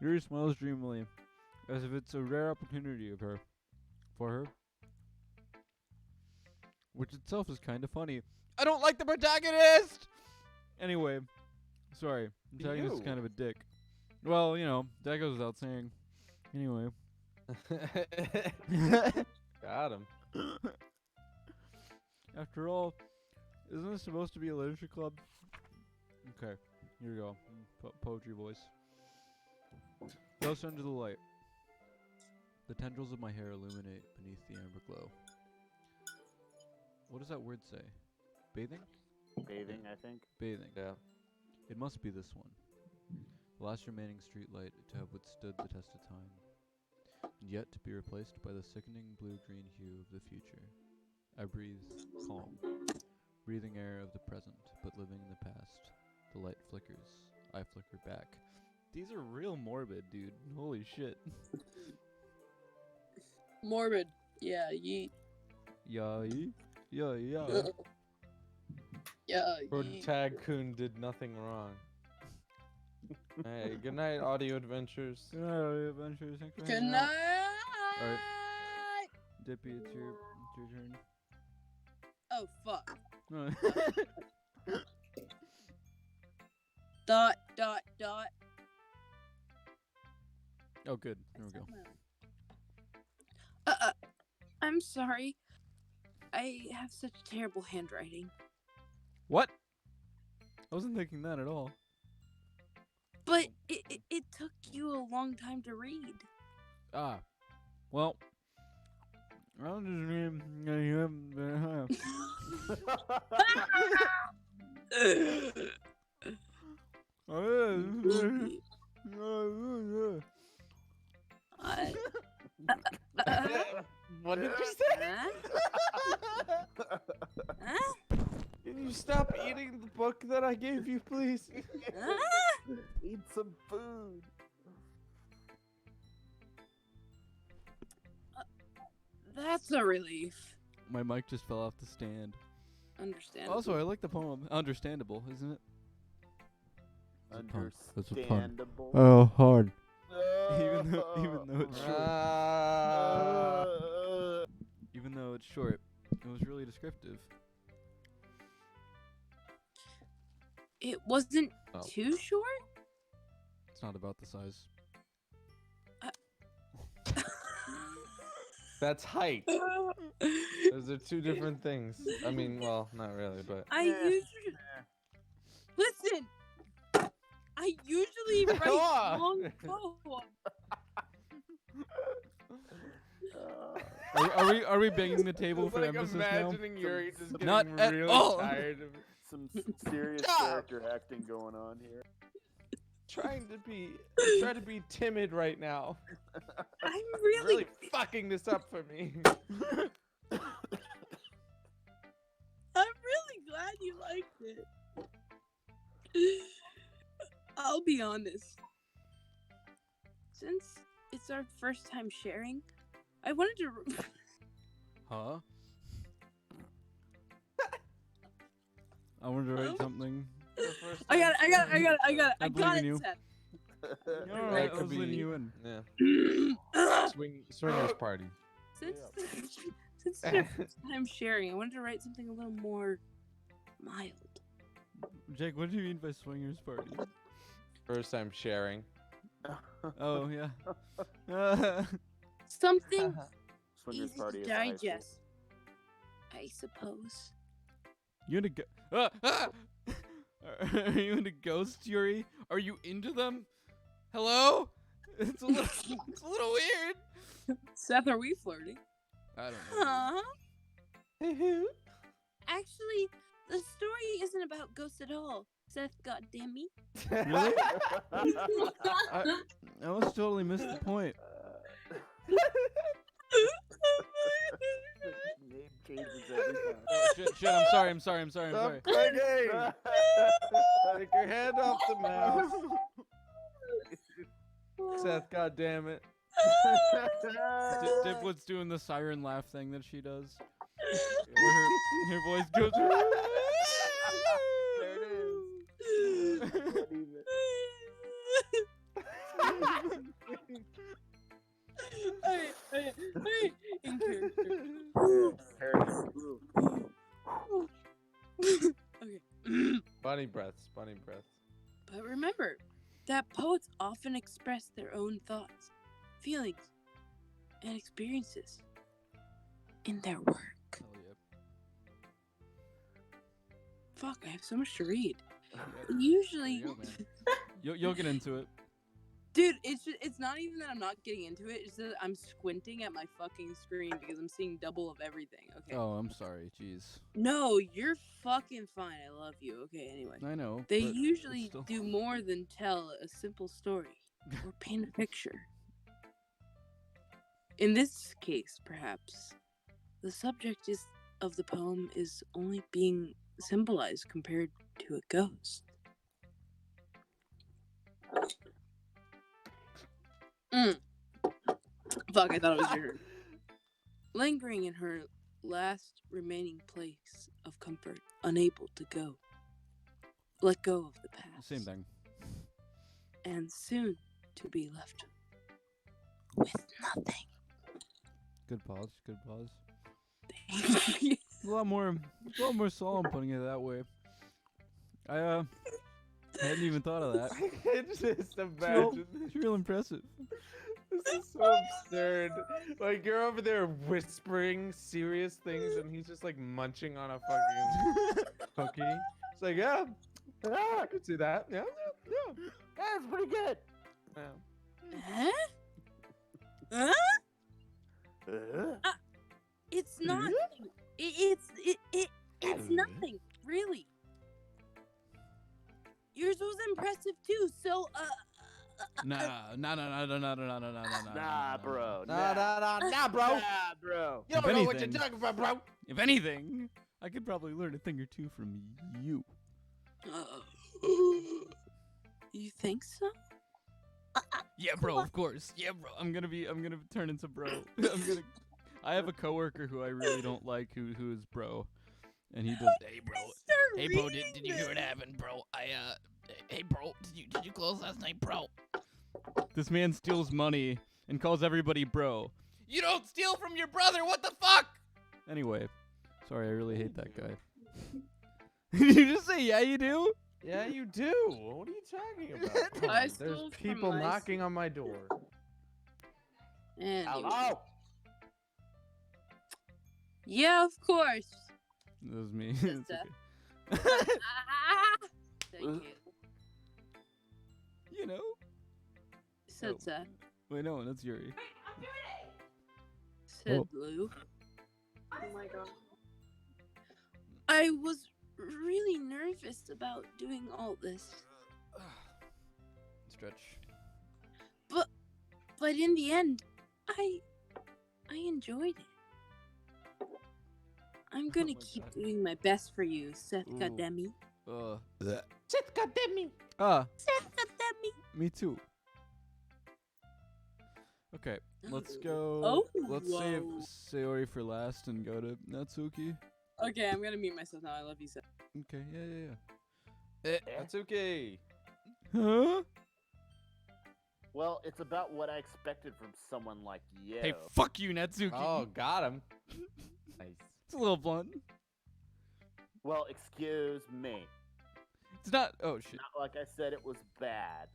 Yuri smiles dreamily, as if it's a rare opportunity for her. Which itself is kind of funny. I don't like the protagonist! Anyway, sorry. The protagonist is You. kind of a dick. Well, that goes without saying. Anyway. Got him. After all, isn't this supposed to be a literature club? Okay, here we go. Poetry voice. Closer under the light. The tendrils of my hair illuminate beneath the amber glow. What does that word say? Bathing? Bathing, I think. Bathing. Yeah. It must be this one. The last remaining streetlight to have withstood the test of time, and yet to be replaced by the sickening blue-green hue of the future. I breathe calm, breathing air of the present, but living in the past. The light flickers. I flicker back. These are real morbid, dude. Holy shit. Morbid. Yeah, yeet. Yeah. Yeah. Yeah, yeet. Protag-kun did nothing wrong. Hey, good night, audio adventures. Good night, audio adventures. Thanks for Good hanging out. night. Alright. Dippy, it's your turn. Oh fuck. No. Dot. Oh, good. There we go. I'm sorry. I have such terrible handwriting. What? I wasn't thinking that at all. But it took you a long time to read. Ah. Well. I'll just read. I, What did you say? Huh? Can you stop eating the book that I gave you, please? Huh? Eat some food. That's a relief. My mic just fell off the stand. Understandable. Also, I like the poem. Understandable, isn't it? That's a pun. Understandable. Oh, hard. Even though it's short. Even though it's short, it was really descriptive. It wasn't Oh. too short? It's not about the size. That's height. Those are two different things. I mean, well, not really, but. I usually... Listen! I usually write on. long poems. Are we banging the table for like emphasis imagining now? Yuri just getting Not at really all. tired of Some serious character acting going on here. trying to be timid right now. I'm really... fucking this up for me. I'm really glad you liked it. I'll be honest. Since it's our first time sharing, I wanted to... Huh? I wanted to write something. I got it, I believe in you. Seth. Alright, I could was letting be- you in. Yeah. Swingers party. Since it's our first time sharing, I wanted to write something a little more mild. Jake, what do you mean by swingers party? First time sharing. Oh, yeah. Something Swingers easy party to is high school. digest, I suppose. You into Are you into ghosts, Yuri? Are you into them? Hello? It's a little weird. Seth, are we flirting? I don't know. Huh? Actually, the story isn't about ghosts at all. Seth, goddamn. Really? I must totally missed the point. Name changes every time. Shit, I'm sorry. Stop clicking! Take your hand off the mouse. Seth, goddammit. Dipwood's doing the siren laugh thing that she does. Where her voice goes. There it In character. Okay. Bunny breaths. But remember that poets often express their own thoughts, feelings, and experiences in their work. Hell yeah. Fuck, I have so much to read. There Usually, you go, man. You'll get into it. dude, it's not even that I'm not getting into it. It's that I'm squinting at my fucking screen because I'm seeing double of everything. Okay. Oh, I'm sorry. Jeez. No, you're fucking fine. I love you. Okay, anyway. I know. They but usually it's still- do more than tell a simple story or paint a picture. In this case, perhaps, the subject of the poem is only being symbolized compared to a ghost. Fuck, I thought it was your turn. Lingering in her last remaining place of comfort, unable to let go of the past. Same thing. And soon to be left with nothing. Good pause. Thank you. A lot more solemn putting it that way. I hadn't even thought of that. I just imagine. It's real impressive. This is so absurd. Like, you're over there whispering serious things, and he's just like munching on a fucking cookie. It's like, yeah, I could see that. Yeah. That's pretty good. Yeah. Huh? Huh? It's not. It's nothing, really. Yours was impressive too. So, Nah, bro. Nah, bro. Bro. You don't know what you're talking about, bro. If anything, I could probably learn a thing or two from you. You think so? Yeah, bro. Of course. Yeah, bro. I'm gonna turn into bro. I'm I have a coworker who I really don't like who is bro, and he does. Hey bro, did you hear what happened, bro? Hey bro, did you close last night, bro? This man steals money and calls everybody bro. You don't steal from your brother. What the fuck? Anyway, sorry, I really hate that guy. Did you just say yeah, you do? Yeah, you do. What are you talking about? Come I on, stole there's from people my knocking on my door. Anyway. Hello. Yeah, of course. That was me. Yes, It's Seth. okay. Thank you. You know. Said Oh. Seth. Wait, no, that's Yuri. Said Oh. Lou. Oh my god. I was really nervous about doing all this. Stretch. But in the end, I enjoyed it. I'm gonna my keep God. doing my best for you, Seth Ooh. Godemi. Seth Godemi. Seth Godemi. Me too. Okay, let's go. Oh, let's save whoa. Sayori for last and go to Natsuki. Okay, I'm gonna mute myself now. I love you, Seth. Okay, yeah. That's okay. Huh? Well, it's about what I expected from someone like you. Hey, fuck you, Natsuki. Oh, got him. Nice. It's a little blunt. Well, excuse me. It's not. Oh shit. Not like I said it was bad.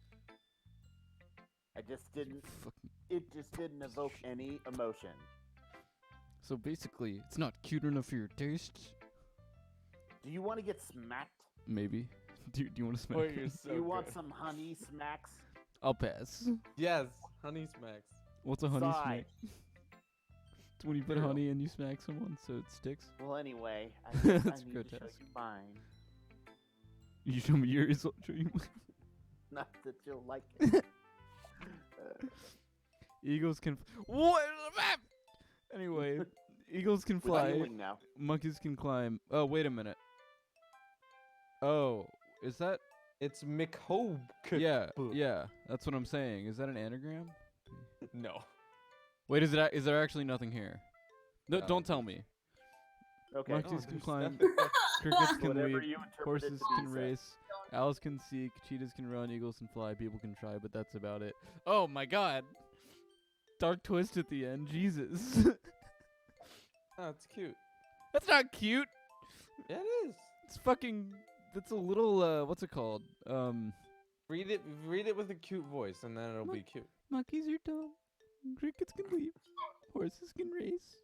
I just didn't. Fucking- It just didn't evoke any emotion. So basically, it's not cute enough for your taste. Do you want to get smacked? Maybe. Do you want to smack? Boy, him? you're so Do you want good. some honey smacks? I'll pass. Yes, honey smacks. What's a honey Sigh. smack? It's when you put Girl. honey and you smack someone so it sticks. Well, anyway, I guess I That's need to show grotesque. you mine. You show me yours. I'll show you mine. Not that you'll like it. Eagles can. What? Anyway, eagles can We're fly. healing now. Monkeys can climb. Oh, wait a minute. Oh, is that? It's McHobe. Yeah. That's what I'm saying. Is that an anagram? No. Wait, is it? Is there actually nothing here? No, No, don't tell me. Okay. Monkeys can there's climb. nothing. Crickets can Whatever weep. you interpret it Horses to be, can Seth. race. Owls can seek. Cheetahs can run. Eagles can fly. People can try, but that's about it. Oh my God. Dark twist at the end. Jesus. Oh, it's cute. That's not cute. Yeah, it is. It's fucking. That's a little. What's it called? Read it with a cute voice, and then it'll be cute. Monkeys are dumb. Crickets can leap. Horses can race.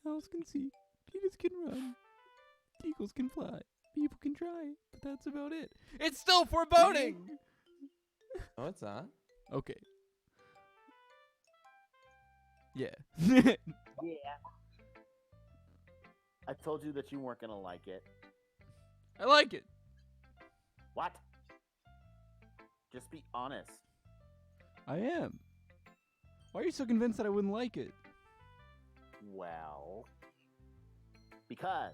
Owls can seek. Cheetahs can run. Eagles can fly. People can try, but that's about it. It's still foreboding. No, it's not. Okay. Yeah. Yeah. I told you that you weren't gonna like it. I like it. What? Just be honest. I am. Why are you so convinced that I wouldn't like it? Well, because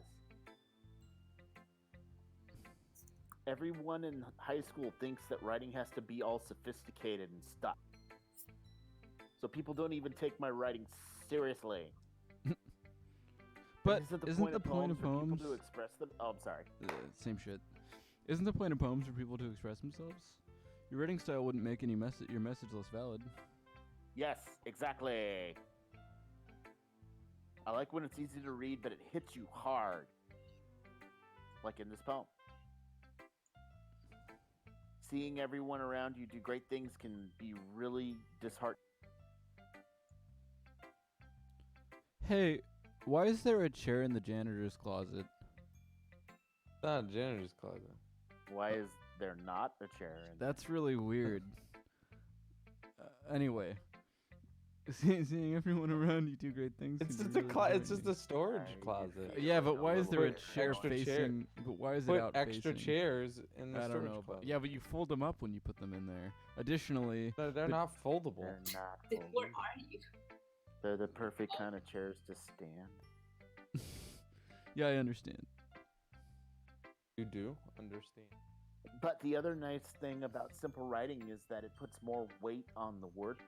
everyone in high school thinks that writing has to be all sophisticated and stuff. So people don't even take my writing seriously. But isn't isn't the of point of for people poems to express them? Oh, I'm sorry. same shit? Isn't the point of poems for people to express themselves? Your writing style wouldn't make any your message less valid. Yes, exactly. I like when it's easy to read, but it hits you hard. Like in this poem. Seeing everyone around you do great things can be really disheartening. Hey, why is there a chair in the janitor's closet? It's not a janitor's closet. Why is there not a chair in That's really weird. Anyway, seeing everyone around you do great things. It's can just be a really it's just a disheartening. storage Alright, closet. Yeah, but why is there a Put chair extra facing? chair- But why is it Put out extra facing? chairs in the I don't storage know, but closet. yeah, but you fold them up when you put them in there. Additionally, They're the- not foldable. They're not. Then what folded. are you? They're the perfect kind of chairs to stand. yeah, I understand. You do understand. But the other nice thing about simple writing is that it puts more weight on the word.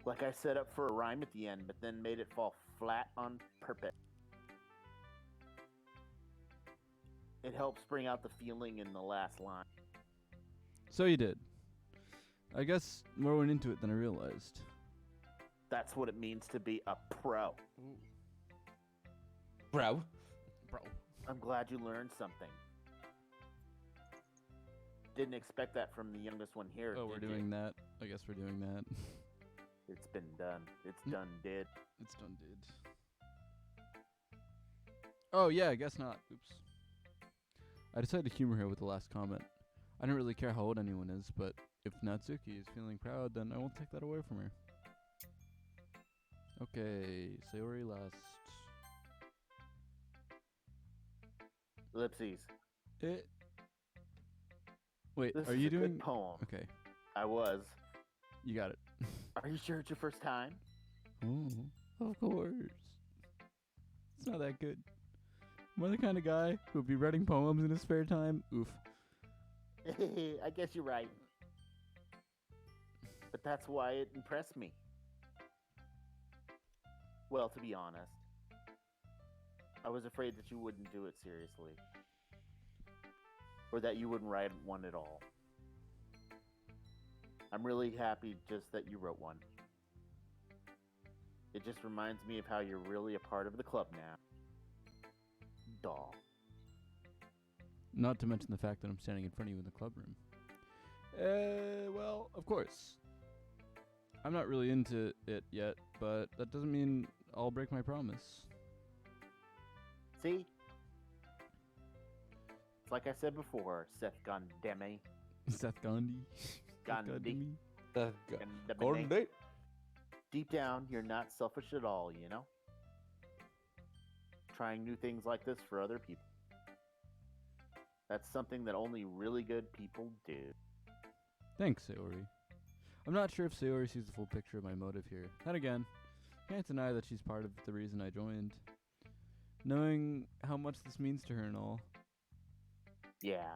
Like I set up for a rhyme at the end, but then made it fall flat on purpose. It helps bring out the feeling in the last line. So you did. I guess more went into it than I realized. That's what it means to be a pro. Bro. I'm glad you learned something. Didn't expect that from the youngest one here. Oh, we're doing that. I guess we're doing that. It's been done. It's done, did. It's done, did. Oh, yeah, I guess not. Oops. I decided to humor her with the last comment. I don't really care how old anyone is, but if Natsuki is feeling proud, then I won't take that away from her. Okay, Sayori last. Ellipses. Wait, This are is you a good doing? poem. Okay, I was. you got it. Are you sure it's your first time? Oh, of course. It's not that good. Am I the kind of guy who would be writing poems in his spare time? Oof. I guess you're right. But that's why it impressed me. Well, to be honest, I was afraid that you wouldn't do it seriously. Or that you wouldn't write one at all. I'm really happy just that you wrote one. It just reminds me of how you're really a part of the club now. Doll. Not to mention the fact that I'm standing in front of you in the club room. Well, of course. I'm not really into it yet, but that doesn't mean I'll break my promise. See? It's like I said before, Seth Gondemi. Seth Gandhi. Gandhi. Gandhi. Gandhi. Deep down, you're not selfish at all, you know? Trying new things like this for other people. That's something that only really good people do. Thanks, Sayori. I'm not sure if Sayori sees the full picture of my motive here. Then again, can't deny that she's part of the reason I joined. Knowing how much this means to her and all. Yeah.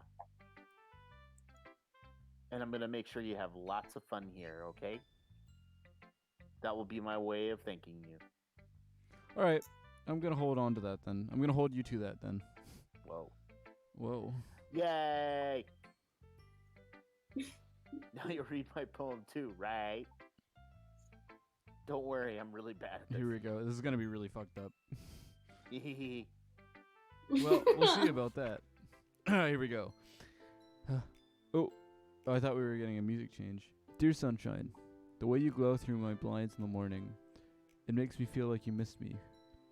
And I'm going to make sure you have lots of fun here, okay? That will be my way of thanking you. Alright, I'm gonna hold on to that then. I'm gonna hold you to that then. Whoa. Whoa. Yay! Now you read my poem too, right? Don't worry, I'm really bad at this. Here we go. This is gonna be really fucked up. Hee Well, we'll see about that. Here we go. Oh, I thought we were getting a music change. Dear sunshine, the way you glow through my blinds in the morning, it makes me feel like you missed me.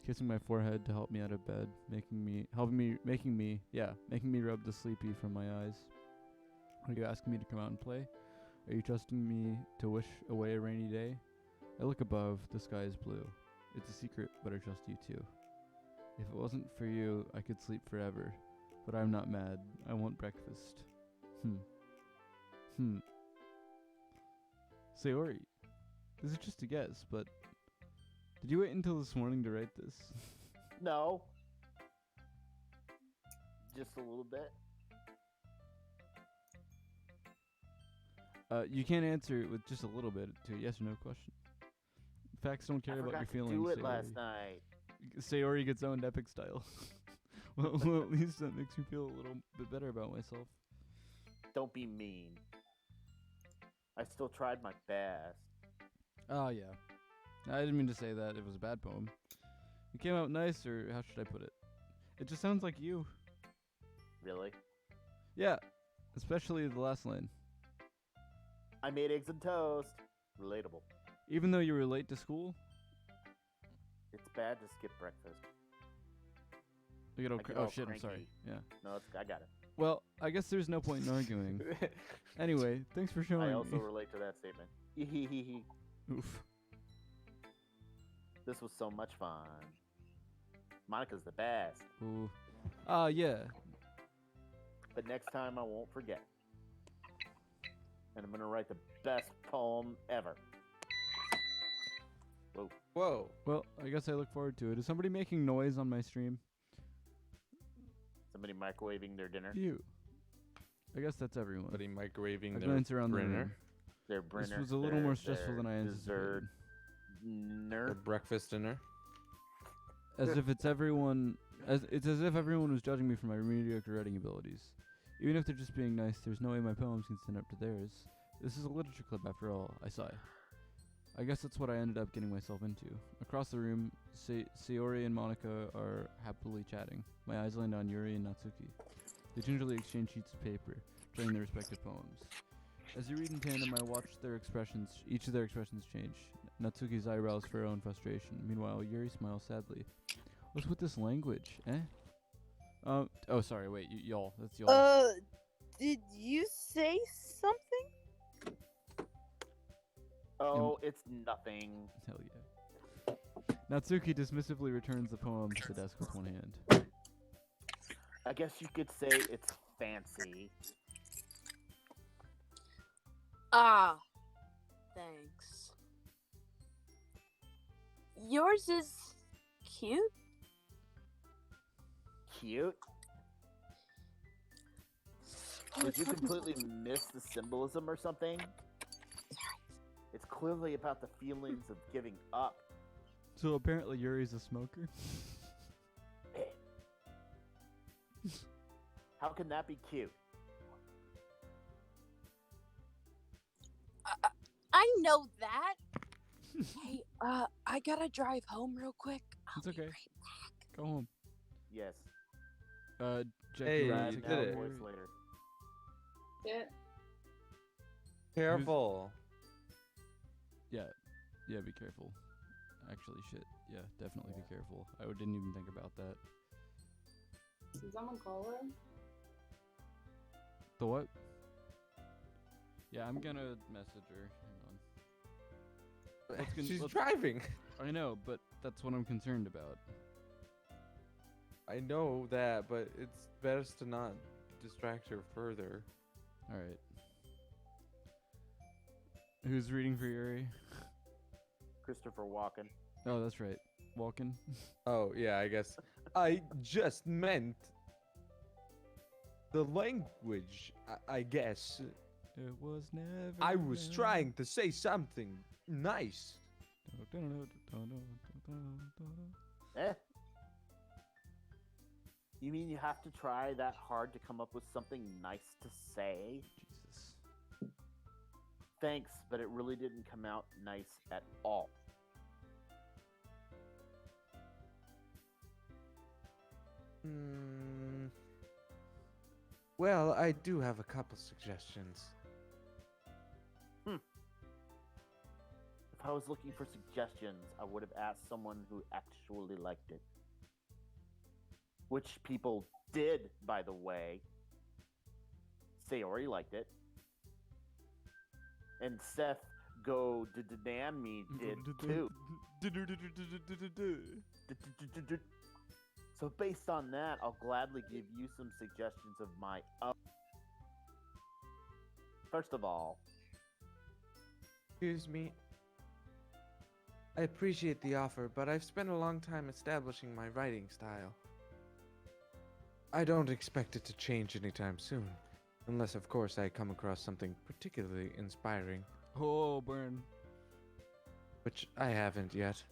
Kissing my forehead to help me out of bed, making me rub the sleepy from my eyes. Are you asking me to come out and play? Are you trusting me to wish away a rainy day? I look above, the sky is blue. It's a secret, but I trust you too. If it wasn't for you, I could sleep forever. But I'm not mad. I want breakfast. Sayori, this is just a guess, but did you wait until this morning to write this? No. Just a little bit. You can't answer it with just a little bit to a yes or no question. Facts don't care I about your forgot feelings. to do it Sayori. last night. Sayori gets owned epic style. well, at least that makes me feel a little bit better about myself. Don't be mean. I still tried my best. Oh, yeah. I didn't mean to say that it was a bad poem. It came out nice, or how should I put it? It just sounds like you. Really? Yeah, especially the last line. I made eggs and toast. Relatable. Even though you were late to school? It's bad to skip breakfast. You get all I get oh all shit, cranky. I'm sorry. Yeah. No, I got it. Well, I guess there's no point in arguing. Anyway, thanks for showing I also me. relate to that statement. Oof. This was so much fun. Monica's the best. Ooh. Yeah. But next time I won't forget. And I'm going to write the best poem ever. Whoa. Whoa. Well, I guess I look forward to it. Is somebody making noise on my stream? Somebody microwaving their dinner. You. I guess that's everyone. Somebody microwaving I their glance around the Brenner. room. Their Brenner. This was a little more stressful their than I dessert. anticipated. dinner. breakfast dinner. As if it's everyone. It's as if everyone was judging me for my mediocre writing abilities. Even if they're just being nice, there's no way my poems can stand up to theirs. This is a literature club after all. I sigh. I guess that's what I ended up getting myself into. Across the room, Sayori and Monica are happily chatting. My eyes land on Yuri and Natsuki. They gingerly exchange sheets of paper, trying their respective poems. As you read in tandem, I watch their expressions. Each of their expressions change. Natsuki's eyebrows furrow in frustration. Meanwhile, Yuri smiles sadly. What's with this language, eh? Oh, sorry, wait, y'all. That's y'all. Did you say something? Oh, it's nothing. Hell yeah. Natsuki dismissively returns the poem to the desk with one hand. I guess you could say it's fancy. Ah, thanks. Yours is cute. Cute? Did you completely miss the symbolism or something? It's clearly about the feelings of giving up. So apparently Yuri's a smoker? How can that be cute? I know that. Hey, I gotta drive home real quick. It's I'll be okay. right back. Go home. Yes. Jack, Hey, you you wanna did take it. Voice later. Yeah. Careful. Yeah, be careful. Actually, shit. Yeah, definitely be careful. I didn't even think about that. Did someone call her? The what? Yeah, I'm gonna message her. Hang on. She's let's- driving. I know, but that's what I'm concerned about. I know that, but it's best to not distract her further. Alright. Who's reading for Yuri? Christopher Walken. Oh, that's right. Walken. Oh, yeah, I guess. I just meant the language, I guess. It was never. I was meant- trying to say something nice. Eh? You mean you have to try that hard to come up with something nice to say? Jesus. Thanks, but it really didn't come out nice at all. Well, I do have a couple suggestions. If I was looking for suggestions, I would have asked someone who actually liked it. Which people did, by the way. Sayori liked it. And Seth Go Damn Me did too. So based on that, I'll gladly give you some suggestions of my own. First of all, Excuse me. I appreciate the offer, but I've spent a long time establishing my writing style. I don't expect it to change anytime soon. Unless, of course, I come across something particularly inspiring, Oh, burn. which I haven't yet.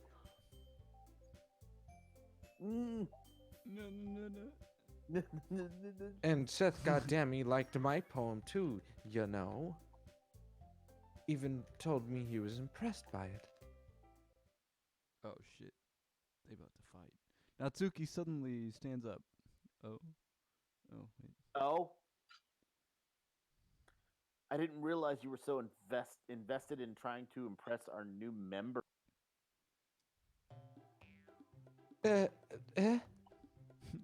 No. And Seth goddamn liked my poem too, you know. Even told me he was impressed by it. Oh shit. They about to fight. Natsuki suddenly stands up. Oh. Oh, wait. oh, I didn't realize you were so invested in trying to impress our new member.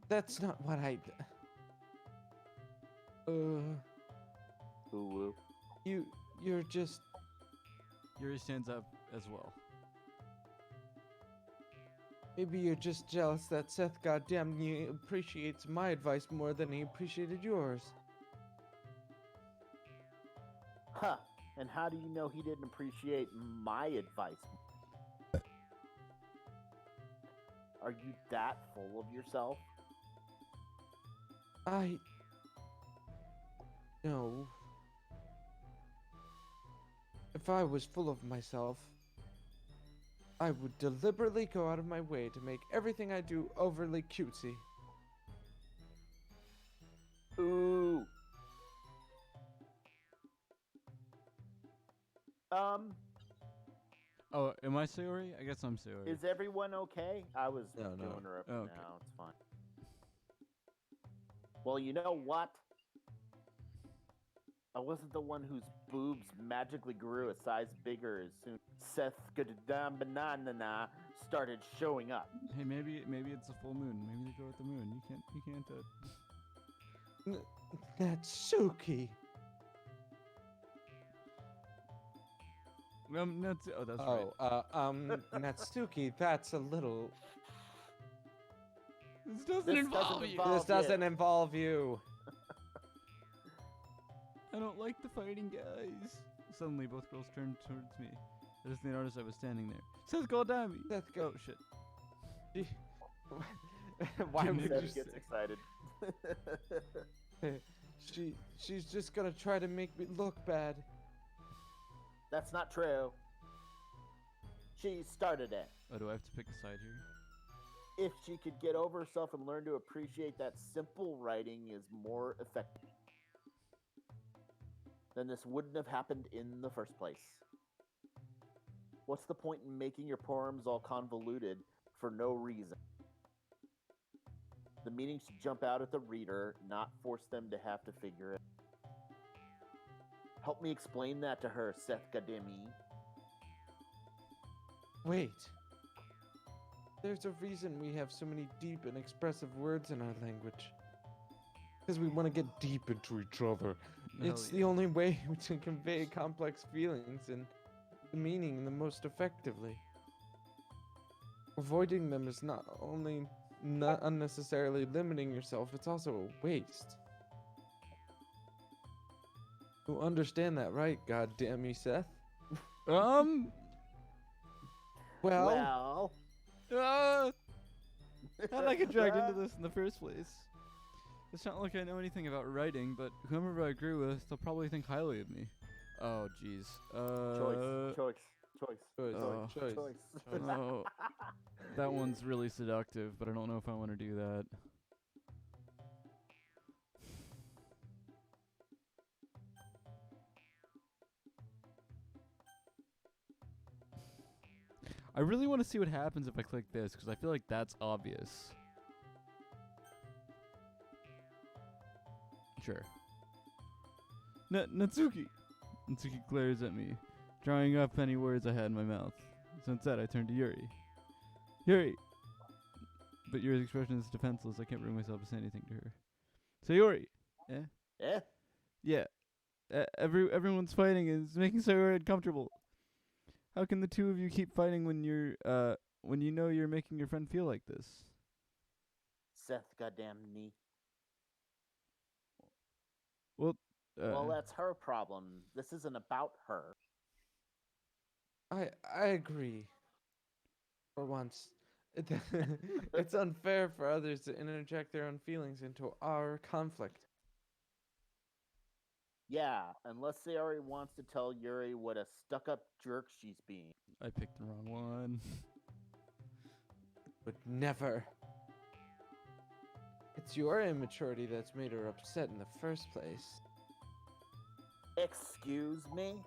That's not what I. Ooh. You're just. Yuri stands up as well. Maybe you're just jealous that Seth goddamn appreciates my advice more than he appreciated yours. Huh. And how do you know he didn't appreciate my advice? Are you that full of yourself? No. If I was full of myself, I would deliberately go out of my way to make everything I do overly cutesy. Ooh. Oh, am I Sayori? I guess I'm Sayori. Is everyone okay? I was No. doing her up Oh, okay. now. It's fine. Well, you know what? I wasn't the one whose boobs magically grew a size bigger as soon as Seth Banana started showing up. Hey, maybe it's a full moon. Maybe they go with the moon. You can't. Natsuki. That's right. Natsuki, that's a little... This doesn't involve you. This doesn't involve you. I don't like the fighting, guys. Suddenly, both girls turned towards me. I just noticed I was standing there. Seth called at me. Seth, Oh, shit. Why would Seth you gets excited. She's just gonna try to make me look bad. That's not true. She started it. Oh, do I have to pick a side here? If she could get over herself and learn to appreciate that simple writing is more effective, then this wouldn't have happened in the first place. What's the point in making your poems all convoluted for no reason? The meaning should jump out at the reader, not force them to have to figure it. Help me explain that to her, Seth Gademi. Wait. There's a reason we have so many deep and expressive words in our language. Because we want to get deep into each other. It's the only way to convey complex feelings and the meaning the most effectively. Avoiding them is not only not unnecessarily limiting yourself, it's also a waste. You understand that, right? God damn you, Seth. Well. How'd I get dragged into this in the first place? It's not like I know anything about writing, but whomever I agree with, they'll probably think highly of me. Oh, jeez. Choice. Oh, that one's really seductive, but I don't know if I want to do that. I really want to see what happens if I click this, because I feel like that's obvious. Sure. Natsuki! Natsuki glares at me, drawing up any words I had in my mouth. So instead, I turned to Yuri. Yuri! But Yuri's expression is defenseless. I can't bring myself to say anything to her. So Yuri! Yeah? Yeah. Everyone's fighting and it's making Sayori uncomfortable. How can the two of you keep fighting when when you know you're making your friend feel like this? Seth goddamn knee. Well, well, that's her problem. This isn't about her. I agree. For once. It's unfair for others to interject their own feelings into our conflict. Yeah, unless Sayori wants to tell Yuri what a stuck-up jerk she's being. I picked the wrong one. But never. It's your immaturity that's made her upset in the first place. Excuse me?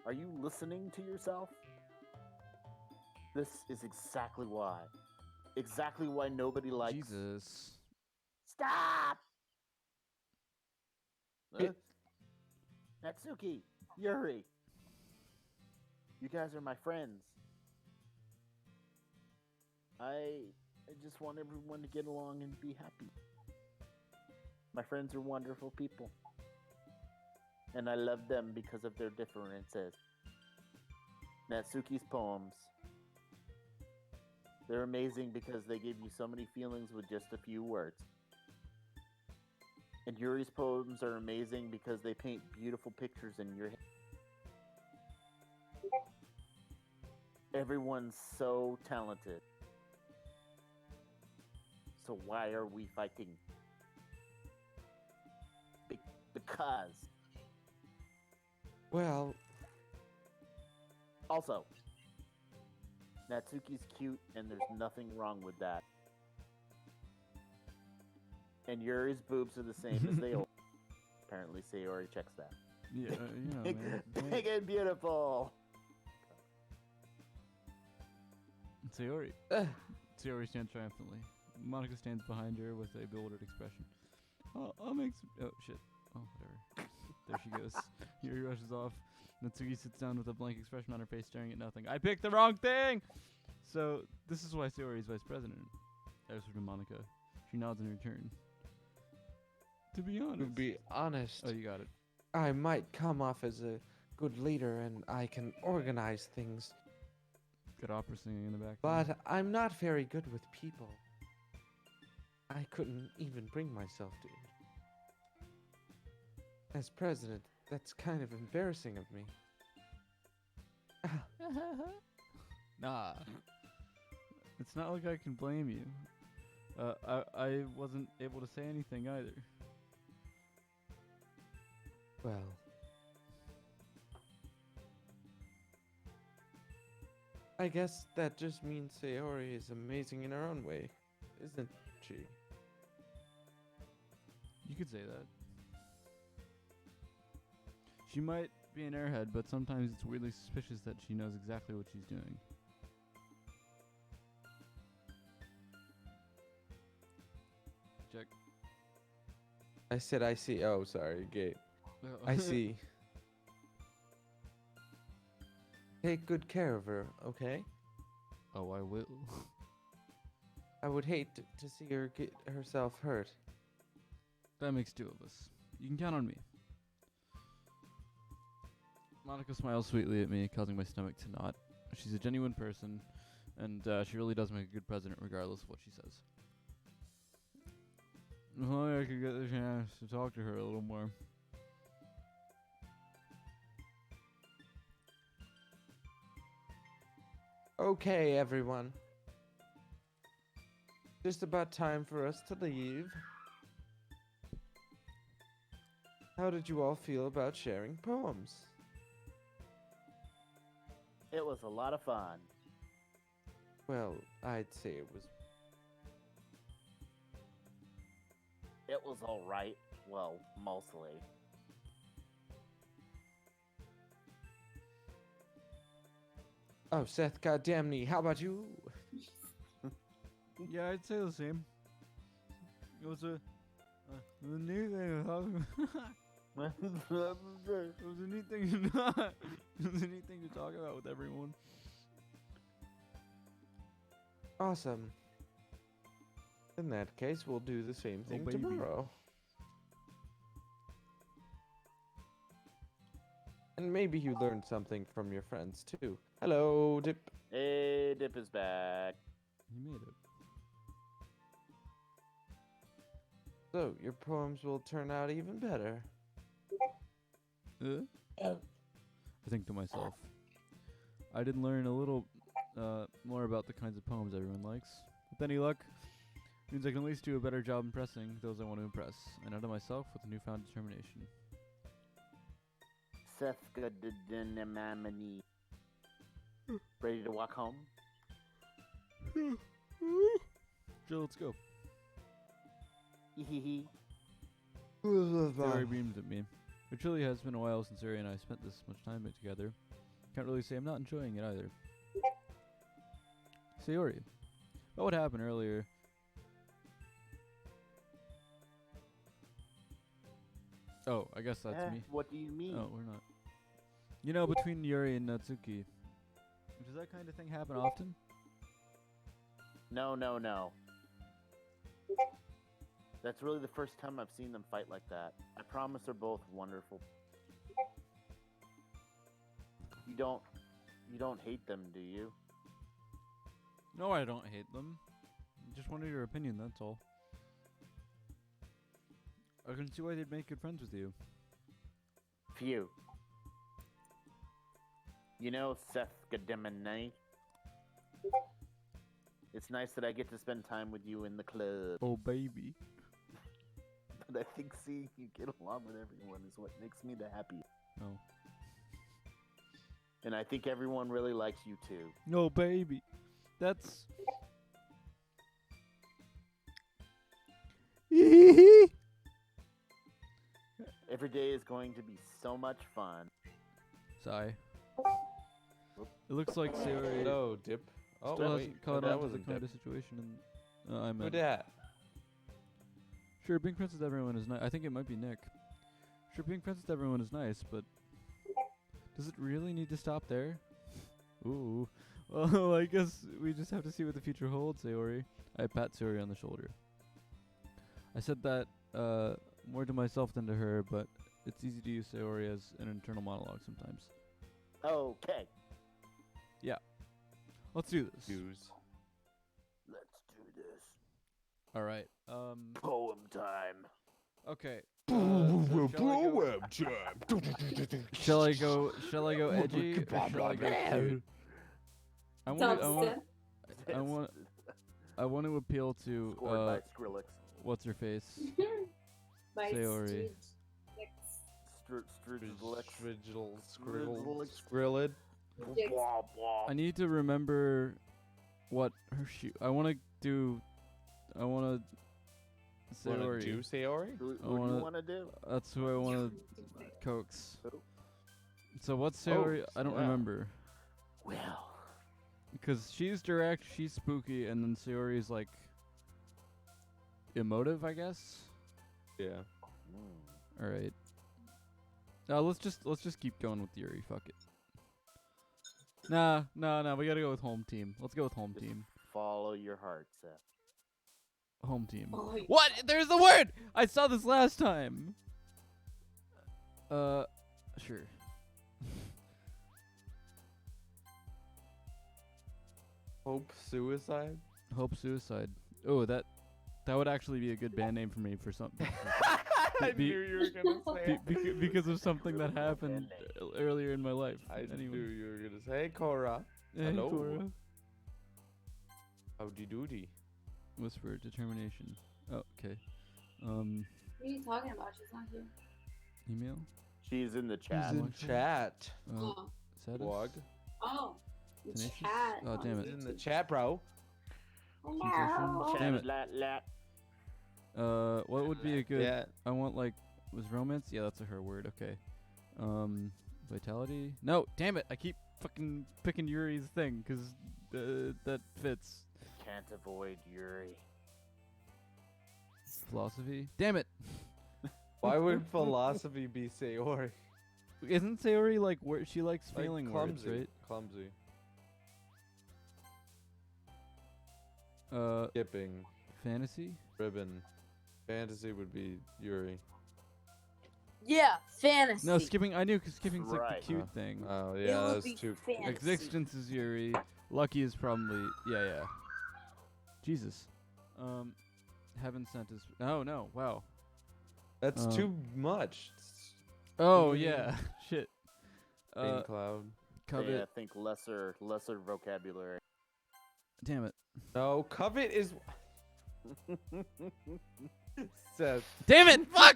Are you listening to yourself? This is exactly why. Exactly why nobody likes... Jesus. Stop! Natsuki, Yuri. You guys are my friends. I just want everyone to get along and be happy. My friends are wonderful people. And I love them because of their differences. Natsuki's poems. They're amazing because they give you so many feelings with just a few words. And Yuri's poems are amazing because they paint beautiful pictures in your head. Everyone's so talented. So why are we fighting? Because. Well. Also, Natsuki's cute, and there's nothing wrong with that. And Yuri's boobs are the same as they are. Apparently, Sayori checks that. Yeah, Big, man. big and beautiful. Sayori. Sayori stands triumphantly. Monica stands behind her with a bewildered expression. I'll make some. Oh, shit. Oh, whatever. There she goes. Yuri rushes off. Natsuki sits down with a blank expression on her face, staring at nothing. I picked the wrong thing! So, this is why Sayori is vice president. Answers to Monica. She nods in return. To be honest. Oh, you got it. I might come off as a good leader and I can organize things, Good opera singing in the back. but I'm not very good with people. I couldn't even bring myself to it. As president, that's kind of embarrassing of me. Nah. It's not like I can blame you. I wasn't able to say anything either. Well, I guess that just means Sayori is amazing in her own way, isn't she? You could say that. She might be an airhead, but sometimes it's weirdly suspicious that she knows exactly what she's doing. Check. I said I see. Oh, sorry, Gabe. I see. Take good care of her, okay? Oh, I will. I would hate to see her get herself hurt. That makes two of us. You can count on me. Monica smiles sweetly at me, causing my stomach to knot. She's a genuine person, and she really does make a good president regardless of what she says. If only I could get the chance to talk to her a little more. Okay, everyone. Just about time for us to leave. How did you all feel about sharing poems? It was a lot of fun. Well, I'd say it was. It was all right. Well, mostly. Oh, Seth, goddamn me. How about you? Yeah, I'd say the same. It was a neat thing to talk about. It was a neat thing to it was a neat thing to talk about with everyone. Awesome. In that case, we'll do the same thing baby. tomorrow. And maybe you learned something from your friends too. Hello, Dip. Hey, Dip is back. He made it. So, your poems will turn out even better. I think to myself, I did learn a little more about the kinds of poems everyone likes. With any luck, means I can at least do a better job impressing those I want to impress. And out of myself with newfound determination. Seth Mamani. Ready to walk home? Jill, let's go. Hee. Sayori beams at me. It truly has been a while since Sayori and I spent this much time together. Can't really say I'm not enjoying it either. Sayori, about what happened earlier. Oh, I guess that's me. What do you mean? Oh, we're not. You know, between Yuri and Natsuki, does that kind of thing happen often? No. That's really the first time I've seen them fight like that. I promise they're both wonderful. You don't hate them, do you? No, I don't hate them. Just wanted your opinion, that's all. I can see why they'd make good friends with you. Phew. You know, Seth Gademine, it's nice that I get to spend time with you in the club. Oh, baby. But I think seeing you get along with everyone is what makes me the happiest. Oh. And I think everyone really likes you too. No, baby. That's. Every day is going to be so much fun. Sigh. It looks like Sayori No, Dip. Oh, still wait. hasn't caught that on to the wasn't kind Dip. of situation I'm Who in. dat? Sure, being friends with everyone is nice. I think it might be Nick. Sure, being friends with everyone is nice, but does it really need to stop there? Ooh. Well, I guess we just have to see what the future holds, Sayori. I pat Sayori on the shoulder. I said that more to myself than to her, but it's easy to use Sayori as an internal monologue sometimes. Okay, Let's do this. Use. let's do this. All right. Poem time. Okay. Shall I go edgy or shall I go cute? I want to appeal to Scored by Skrillex. what's her face? By Sayori. Skrilled. Blah, blah. I need to remember what her I want to do. I want to Wanna Sayori. do Sayori? Who I do you wanna- want to do? That's who I want to coax. Who? So what's Sayori? I don't wow. remember. Well, Because she's direct, she's spooky, and then Sayori's like emotive, I guess. Yeah. All right. Now let's just keep going with Yuri. Fuck it. Nah. We gotta go with home team. Let's go with home Just team. follow your heart, Seth. Home team. Oh, What? There's the word. I saw this last time. Sure. Hope suicide? Hope suicide. Oh, that would actually be a good band name for me for something. I Be- knew you were gonna say it. Because of something that happened earlier in my life. I anyway. knew you were gonna say, hey, Cora. Hey, Hello. Cora. Howdy doody. Whisper determination. Oh, okay. What are you talking about? She's not here. Email. She's in the chat. He's in chat. Oh. Status? Blog. Oh. The Tenacious? chat. Oh, on damn it. He's in the YouTube. chat, bro. Hello. Chat. Damn it. Lat, lat. What would be a good? Yeah. I want like was romance? Yeah, that's a her word. Okay. Vitality? No, damn it! I keep fucking picking Yuri's thing because that fits. Can't avoid Yuri. Philosophy? Damn it! Why would philosophy be Sayori? Isn't Sayori like where she likes Like feeling clumsy. words, Clumsy. right? Skipping. Fantasy? Ribbon. Fantasy would be Yuri. Yeah, fantasy. No, skipping. I knew because skipping's like Right. the cute thing. Oh, It yeah, would that's be too. fantasy. Existence is Yuri. Lucky is probably yeah. Jesus. Heaven sent is. Oh no! Wow. That's too much. Oh Too many yeah. Shit. Rain cloud. Covet. Yeah, I think lesser vocabulary. Damn it. No, covet is. Seth, Damn it! Fuck.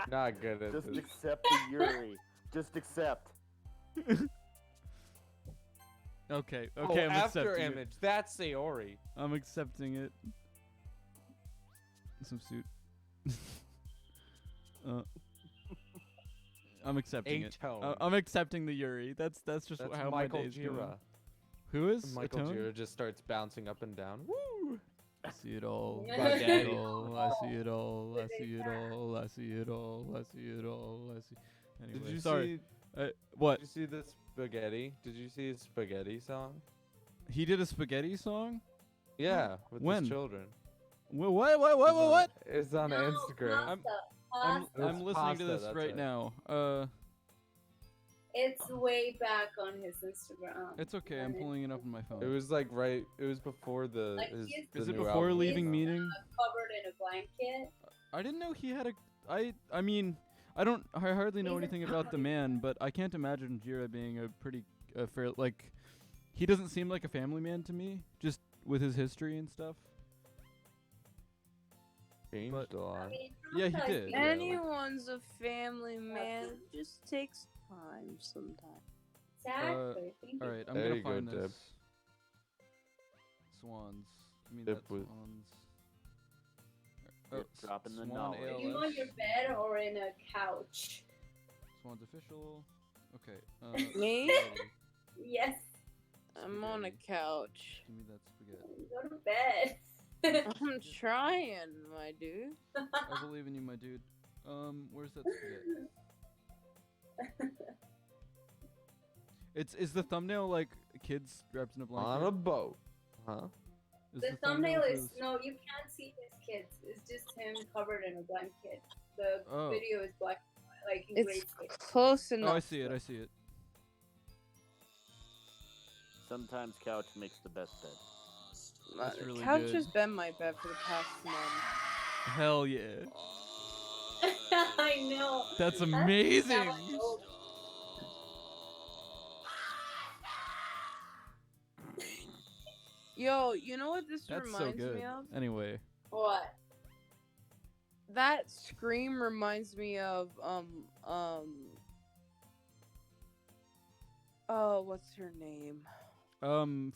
not good at Just this. accept the Yuri. Just accept. Okay. Oh, I'm after accepting image. That's Sayori. it. I'm accepting it. Some suit. I'm accepting it. A-tone. I'm accepting the Yuri. That's just That's how Michael my day's going. Gira. Who is Michael Atone? Gira just starts bouncing up and down. Woo! I see it all. Yeah. I see it Spaghetti. all. I see it all. I see it all. I see it all. I see it all. I see. Anyway, Did you sorry. see? What? Did you see the spaghetti? Did you see his spaghetti song? He did a spaghetti song? Yeah, with When? his children. What? It's on Instagram. I'm Pasta. It's listening to pasta, this that's right right. now. It's way back on his Instagram. It's okay. I'm pulling it up on my phone. It was like right. It was before the. Like, his, he's- the Is it new before album leaving came out. meeting? Covered in a blanket. I didn't know he had a. I mean, I hardly know He's a anything about the man, but I can't imagine Jira being a pretty fair. Like, he doesn't seem like a family man to me, just with his history and stuff. Changed But- a lot. I mean, Yeah, he sometimes did. people- Anyone's a family man. It just takes time sometimes. Exactly. Thank All you. right, I'm There gonna you go, find Deb. this. swans. Give me Yep, that we- swans. Yep, dropping the Swan knowledge. Are you ALS. on your bed or in a couch? Swans official. Okay. Me? spaghetti. Yes. I'm on a Spaghetti. couch. Give me that spaghetti. Go to bed. I'm trying, my dude. I believe in you, my dude. Where's that spaghetti? Is the thumbnail like kids wrapped in a blanket? On a boat. Huh? Is The thumbnail for is this- no, you can't see his kids. It's just him covered in a blanket. The Oh. video is black, and white, like in It's grayscale. close enough. Oh, I see it. I see it. Sometimes couch makes the best bed. That's The really couch good. has been my bed for the past month. Hell yeah. I know. That's That's amazing. how I know. Yo, you know what this That's so reminds good. me of? Anyway, What? That scream reminds me of oh, what's her name?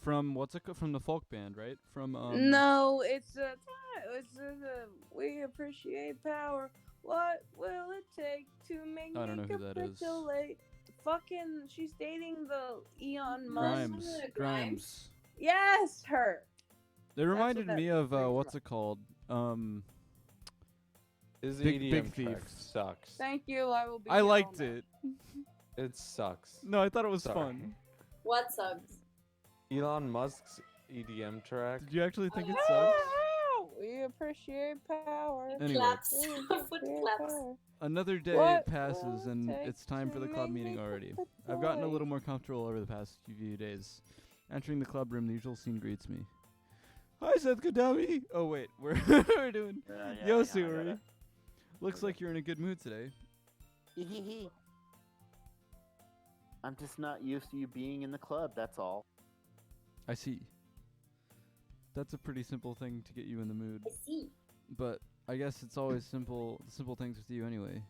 from what's it from the folk band, right? From No, it's we appreciate power. What will it take to make I don't know me who that is. capitulate? Fucking, she's dating the Elon Musk. Grimes. Grimes. Grimes. Yes, her. It reminded that me of brings what's up. it called? His Big- EDM Big track Thief. sucks. Thank you. I will be. I your liked owner. it. It sucks. No, I thought it was Sorry. fun. What sucks? Elon Musk's EDM track. Did you actually think it sucked? We appreciate power. Anyway. Claps. We Foot appreciate claps. power. Another day What passes will and it it's time take for the to club make meeting me already. I've gotten a capitulate? little more comfortable over the past few days. Entering the club room, the usual scene greets me. Hi, Seth Kadami. Oh wait, we're doing. Yo, Suri. Looks like you're in a good mood today. I'm just not used to you being in the club, that's all. I see. That's a pretty simple thing to get you in the mood. I see. But I guess it's always simple things with you anyway.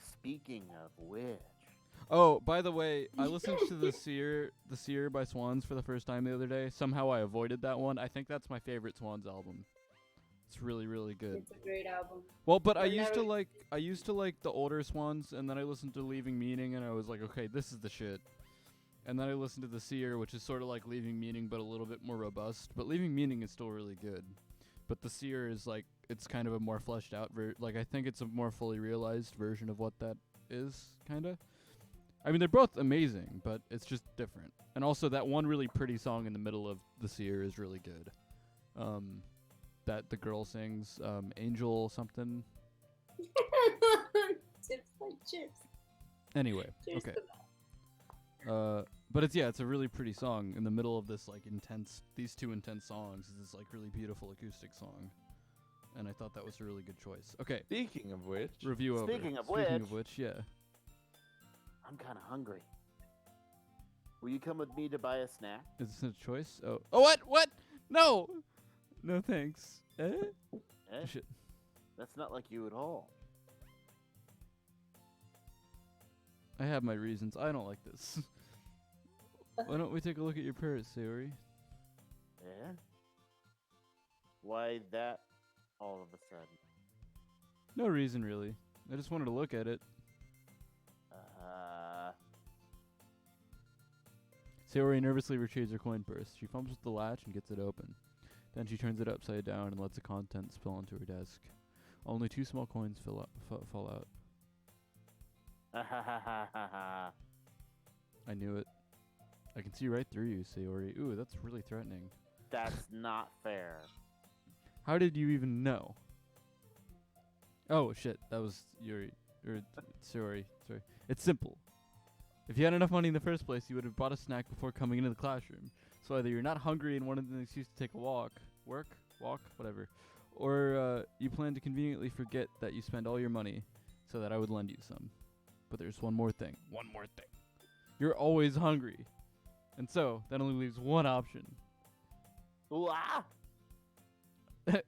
Speaking of which, Oh, by the way, I listened to the Seer by Swans for the first time the other day. Somehow I avoided that one. I think that's my favorite Swans album. It's really, really good. It's a great album. Well, but I I've used to never- like the older Swans, and then I listened to Leaving Meaning, and I was like, okay, this is the shit. And then I listened to the Seer, which is sort of like Leaving Meaning, but a little bit more robust. But Leaving Meaning is still really good. But the Seer is like, it's kind of a more fleshed out like I think it's a more fully realized version of what that is, kind of. I mean, they're both amazing, but it's just different. And also that one really pretty song in the middle of the Seer is really good. That the girl sings, Angel something. Tips like chips. Anyway, Cheers okay. to that. But it's a really pretty song in the middle of this like these two intense songs. Is this like really beautiful acoustic song, and I thought that was a really good choice. Okay, Speaking of which, review over. Speaking of which. Yeah. I'm kind of hungry. Will you come with me to buy a snack? Is this a choice? Oh, what? No, no thanks. Eh? Shit. That's not like you at all. I have my reasons. I don't like this. Why don't we take a look at your parrot, Sayori? Yeah? Why that all of a sudden? No reason really. I just wanted to look at it. Sayori nervously retrieves her coin purse. She fumbles with the latch and gets it open. Then she turns it upside down and lets the contents spill onto her desk. Only 2 small coins fall out. I knew it. I can see right through you, Sayori. Ooh, that's really threatening. That's not fair. How did you even know? Oh, shit. That was Yuri. Sayori. Sorry. It's simple. If you had enough money in the first place, you would have bought a snack before coming into the classroom. So either you're not hungry and wanted an excuse to take a walk, whatever, or you plan to conveniently forget that you spend all your money so that I would lend you some. But there's one more thing. You're always hungry. And so, that only leaves one option. Wah!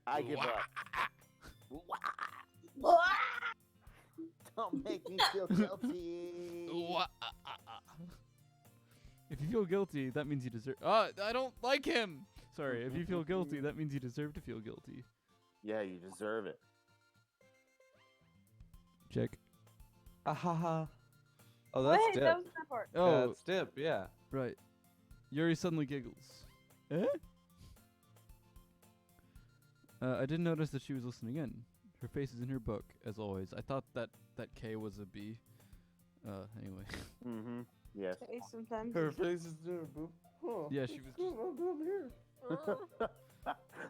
I give up. Wah! Don't make me feel guilty. If you feel guilty, that means you deserve... I don't like him! Sorry, if you feel guilty, that means you deserve to feel guilty. Yeah, you deserve it. Check. Ahaha. Oh, that's Wait, Dip. that was that part. Yeah, Oh, that's Dip, yeah. right. Yuri suddenly giggles. Eh? I didn't notice that she was listening in. Her face is in her book, as always. I thought that K was a B. Anyway. Mm-hmm. Yes. Okay, sometimes. Her face is there, boo. Huh. Yeah, she was just...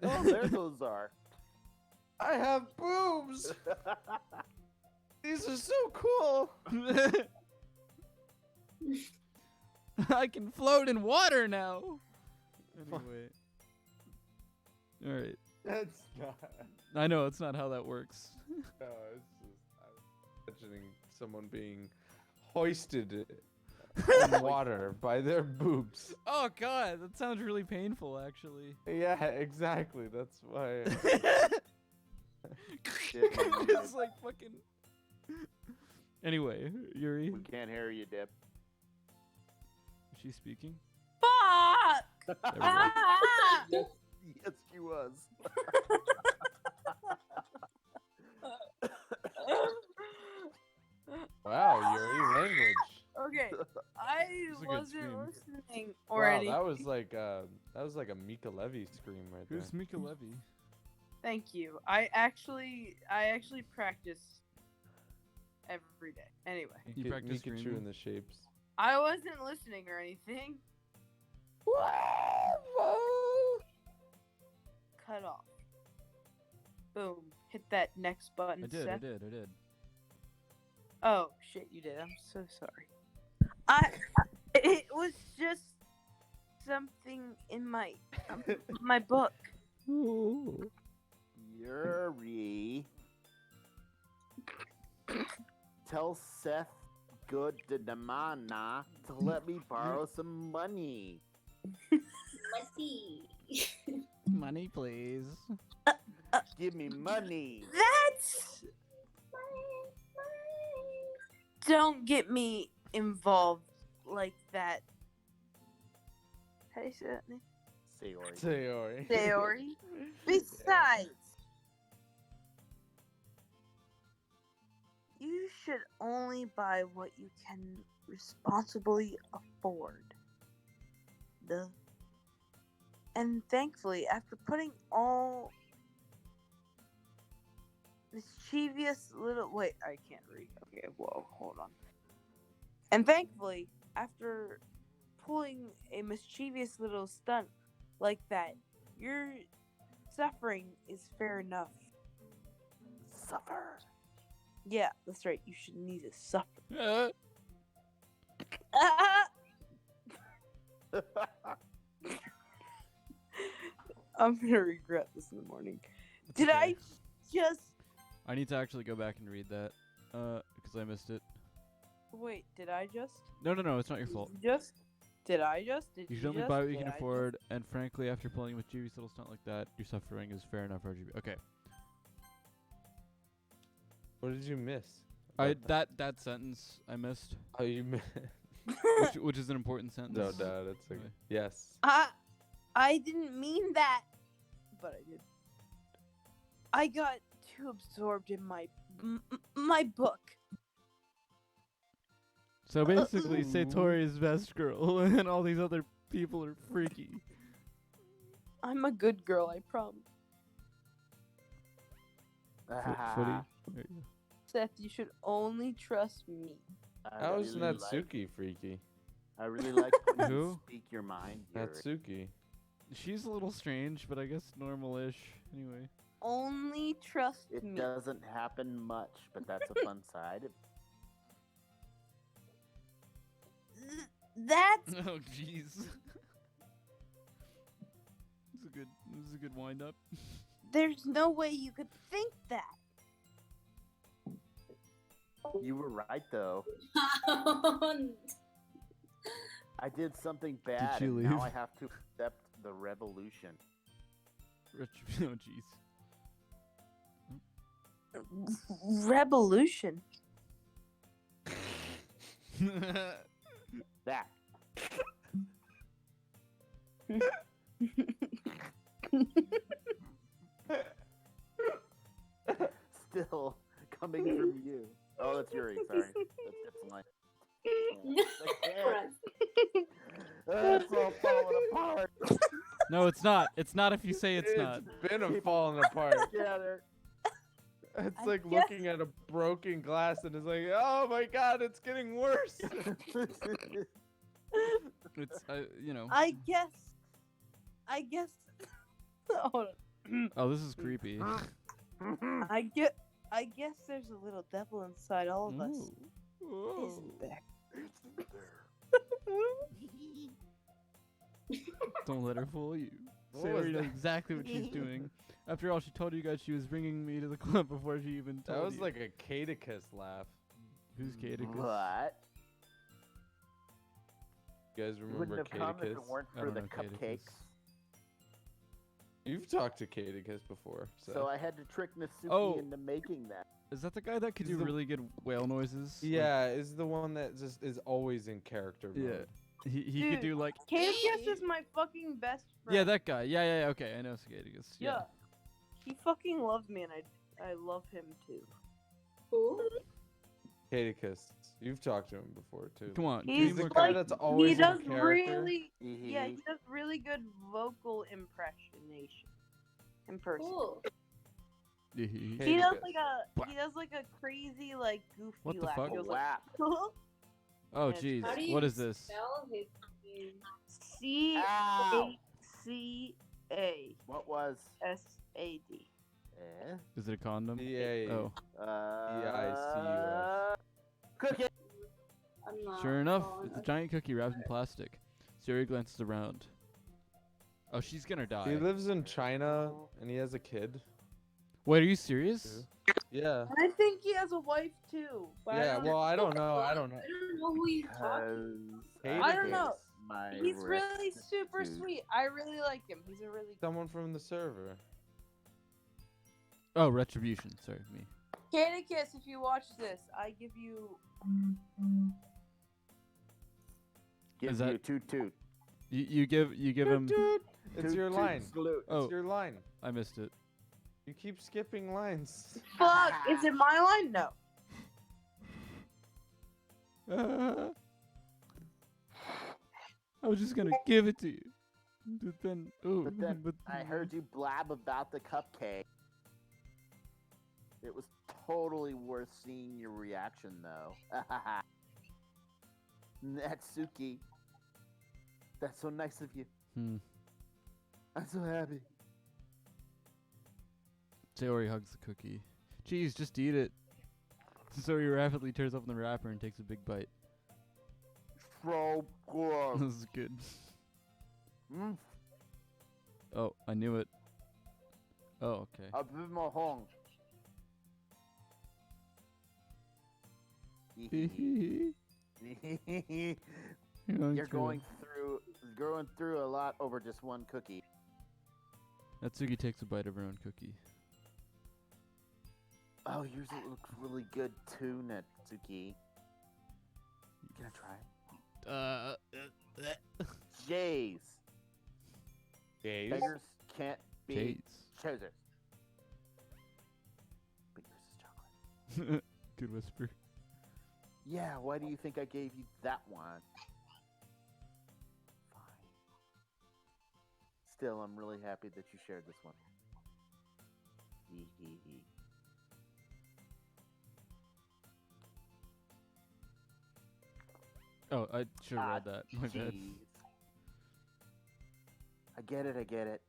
Oh, there those are. I have boobs! These are so cool! I can float in water now! Anyway. Alright. That's not... I know, it's not how that works. No, it's just... I'm imagining someone being hoisted in water by their boobs. Oh god, that sounds really painful, actually. Yeah, exactly. That's why... It's like fucking... Anyway, Yuri, We can't hear you, Dip. is she speaking? Fuck! There we go. Ah! Yes, yes, she was. Wow, Yuri, language. Okay, I This is a good wasn't scream. listening or Wow, anything. that was like a Mika Levy scream right there. Who's Mika Levy? Thank you. I actually practice every day. Anyway, You practice Mikachu screaming? in the shapes. I wasn't listening or anything. Cut off. Boom. Hit that next button. I did. Seth. Oh shit, you did. I'm so sorry. It was just something in my my book. Yuri. Tell Seth good to Damana to let me borrow some money. Letty. Money, please. Give me money. That's don't get me involved like that. How do you say that name? Sayori. Sayori. Sayori. Besides, you should only buy what you can responsibly afford. And thankfully, after putting all mischievous little wait, I can't read. Okay, whoa, hold on. And thankfully, after pulling a mischievous little stunt like that, your suffering is fair enough. Suffer. Yeah, that's right. You should need to suffer. I'm gonna regret this in the morning. Did I just I need to actually go back and read that, because I missed it. wait? Did I just? No, it's not your fault. Just? Did I just? Did You you should only just? buy what you Did can I afford, and frankly, after pulling with Jimmy's little stunt like that, your suffering is fair enough RGB. Okay. What did you miss? I about that sentence I missed, Oh, you missed. which is an important sentence. No doubt. It's okay. Anyway. Yes. I didn't mean that, but I did. I got too absorbed in my book. So basically, Satori's best girl, and all these other people are freaky. I'm a good girl, I promise. Footy. There you go. Seth, you should only trust me. How is really Natsuki freaky? I really like when you Who? speak your mind. Yuri. Natsuki. She's a little strange, but I guess normal-ish. Anyway. Only trust It me. doesn't happen much, but that's a fun side. That's Oh jeez. This is a good wind up. there's no way you could think that. You were right, though. I did something bad, she and now leave? I have to accept the revolution. Oh jeez. Revolution. That. Still coming from you. Oh, that's Yuri. Sorry, that's line. It's all falling apart. No, it's not. It's not if you say it's not. been falling apart. Together. It's I like guess- looking at a broken glass and it's like, oh my god, it's getting worse. It's you know. I guess. Hold on. Oh, this is creepy. I guess there's a little devil inside all of us. Ooh. Isn't there? Don't let her fool you. What Sarah was knows that? exactly what she's doing. After all, she told you guys she was bringing me to the club before she even told That was you. like a Cadicus laugh. Who's Cadicus? What? You guys You remember wouldn't have come if Cadicus? it weren't I for don't the know Cadicus. cupcakes. You've talked to Cadicus before, So I had to trick Nasuki Oh. into making that. Is that the guy that could do The- really good whale noises? Like, Yeah, is the one that just is always in character Yeah. mode. he could Dude, do like. Cadicus is my fucking best friend. Yeah, that guy. Yeah. Okay, I know Cadicus. Yeah. Yeah. He fucking loves me, and I love him too. Who? Cadicus. You've talked to him before too. Come on. He's He's the teamwork. guy like- that's always He in does character. really, yeah, he does really good vocal impersonation. Cool. He Cadicus. does like a crazy like goofy What the laugh. fuck? He goes Whap. like, Oh, Yeah, jeez. How do you What is this? spell his name? Ow. CACASAD. What was? Eh? Is it a condom? Yeah. Oh. EICUS. Cookie. I'm not. Sure enough, following. it's a giant cookie wrapped in plastic. Siri glances around. Oh, she's gonna die. He lives in China and he has a kid. Wait, are you serious? Yeah. And I think he has a wife too. But Yeah, well, I don't know. I don't know. I don't know who you're talking. I don't know. My He's really super rectitude. sweet. I really like him. He's a really Someone from the server. Oh, retribution. Sorry, me. Cadicus, if you watch this, I give you Give Is you that- toot toot. You give him. Dude, it's Toot, your toot, line. salute. Oh, It's your line. I missed it. You keep skipping lines. fuck. Is it my line? No. I was just gonna give it to you, but then, ooh, But then I heard you blab about the cupcake. It was totally worth seeing your reaction, though. Natsuki. That's so nice of you. Hmm. I'm so happy. Sayori hugs the cookie. Jeez, just eat it. Sayori rapidly tears open the wrapper and takes a big bite. So good. This is good. Mm, Oh, I knew it. Oh, okay. a bit more hung. You're going through a lot over just one cookie. Natsuki takes a bite of her own cookie. Oh, yours looks really good too, Natsuki. Can I try it? Jays. Gays. Beggars can't be Jays. choosers. But yours is chocolate. Good whisper. Yeah, why do you think I gave you that one? Fine. Still, I'm really happy that you shared this one. Hee hee hee. Oh, I should have read that. My bad. Jeez. I get it, I get it.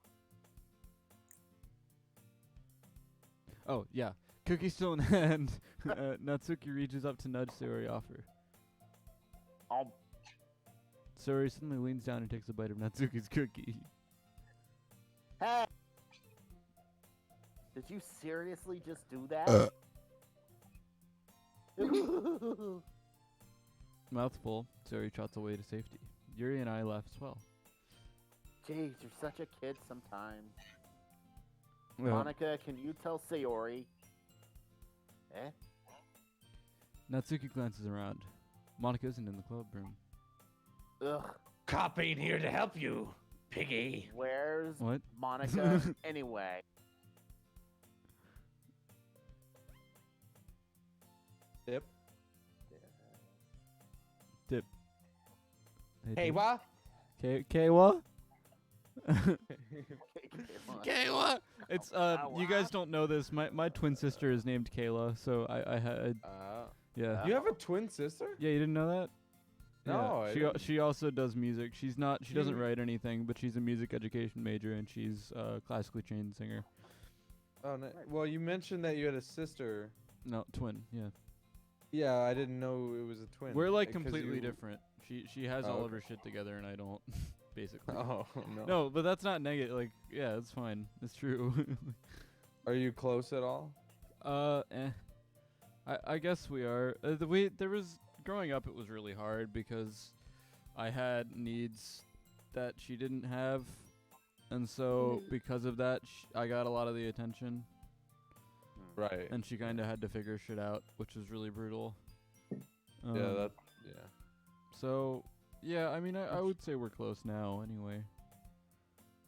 Oh, yeah. Cookie still in hand. Natsuki reaches up to nudge Sayori off her. Um, Sayori suddenly leans down and takes a bite of Natsuki's cookie. hey! Did you seriously just do that? Mouthful, Sayori trots away to safety. Yuri and I laugh as well. Jeez, you're such a kid sometimes. Well, Monica, can you tell Sayori? Eh? Natsuki glances around. Monica isn't in the club room. Ugh. Cop ain't here to help you. Piggy. Where's What? Monica anyway? Yep. Dip. Hey, Dip. what? K what? Kayla. Kayla. It's you guys don't know this. My twin sister is named Kayla, so I had yeah. You have a twin sister? Yeah, you didn't know that? No, I yeah. didn't. She also does music. She doesn't You- write anything, but she's a music education major and she's a classically trained singer. Oh, no. Well, you mentioned that you had a sister. No, twin. Yeah. Yeah, I didn't know it was a twin. We're like 'cause completely you- different. She has Oh, all of okay. her shit together and I don't, basically. Oh no. No, but that's not negative. Like, yeah, it's fine. It's true. Are you close at all? I guess we are. There was growing up. It was really hard because I had needs that she didn't have, and so because of that, I got a lot of the attention, Right. and she kind of had to figure shit out, which was really brutal. Yeah. So, yeah, I mean, I would say we're close now, anyway.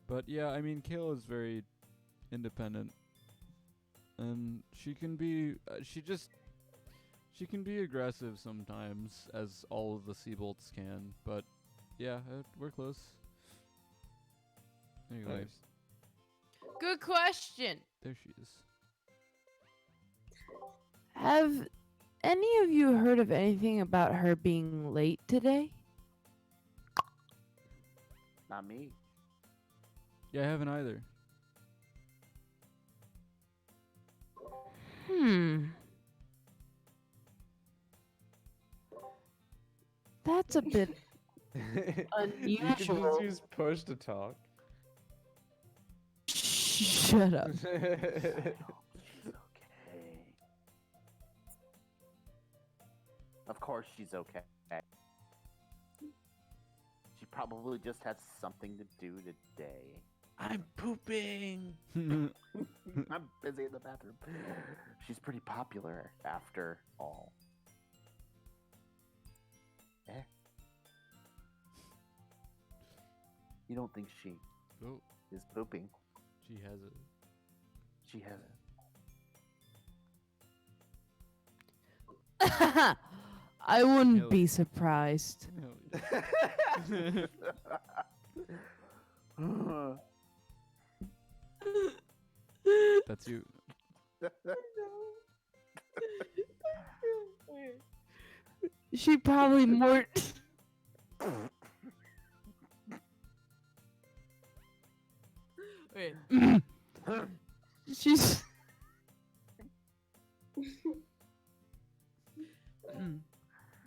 But yeah, I mean, Kayla's very independent, and she can be. She can be aggressive sometimes, as all of the Seabolts can. But yeah, we're close. Anyway, Nice. Good question. there she is. Have any of you heard of anything about her being late today? Not me. Yeah, I haven't either. That's a bit You can just unusual. use push to talk. Shut up. She's okay. Of course she's okay. She probably just has something to do today. I'm pooping. I'm busy in the bathroom. She's pretty popular after all. Eh? You don't think she Oh, is pooping? she has it. She has it. I wouldn't Hell be yeah. surprised. That's you. She probably more. Wait. She's.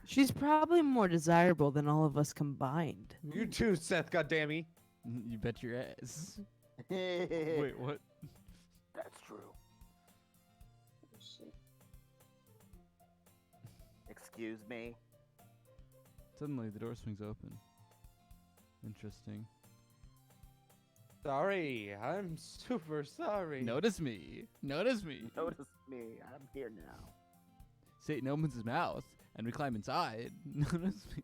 She's probably more desirable than all of us combined. You too, Seth. Goddamn. You bet your ass. Wait, Wait, what? that's true. Oh, shit. Excuse me. Suddenly the door swings open. Interesting. Sorry, I'm super sorry. Notice me. Notice me. Notice me. I'm here now. Satan opens his mouth and we climb inside. Notice me.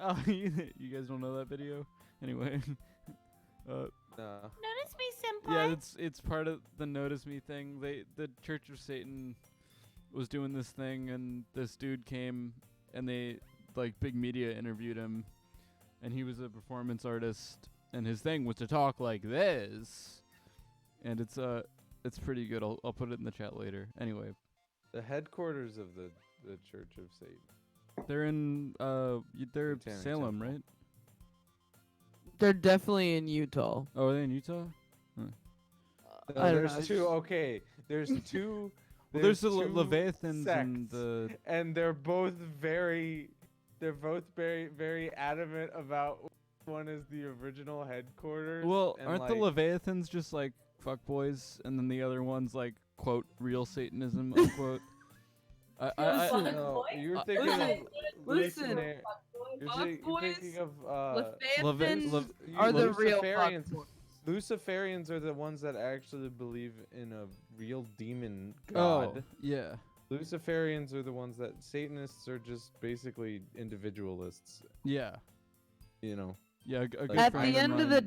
Oh, you guys don't know that video? Anyway. No. Notice me, senpai. Yeah, it's part of the Notice Me thing. The Church of Satan was doing this thing, and this dude came, and they big media interviewed him, and he was a performance artist, and his thing was to talk like this, and it's pretty good. I'll put it in the chat later. Anyway, The headquarters of the Church of Satan. they're in they're Satanic Salem, Temple. right? They're definitely in Utah. Oh, are they in Utah? I don't There's know. two. Okay, there's two. Well, there's the two Leviathans and sects, the and they're both very very adamant about which one is the original headquarters. Well, and, aren't the like, Leviathans just like fuckboys, and then the other one's like quote real Satanism unquote? I Fuck No, boy? you're Uh, thinking listen, of listen. missionary- You're Fuckboys? thinking of Leviathans Lev- are the Luciferians. real fuckboys. Luciferians are the ones that actually believe in a real demon oh god. yeah. Luciferians are the ones that Satanists are just basically individualists. Yeah. You know. Yeah, a good At friend the of end of the mine-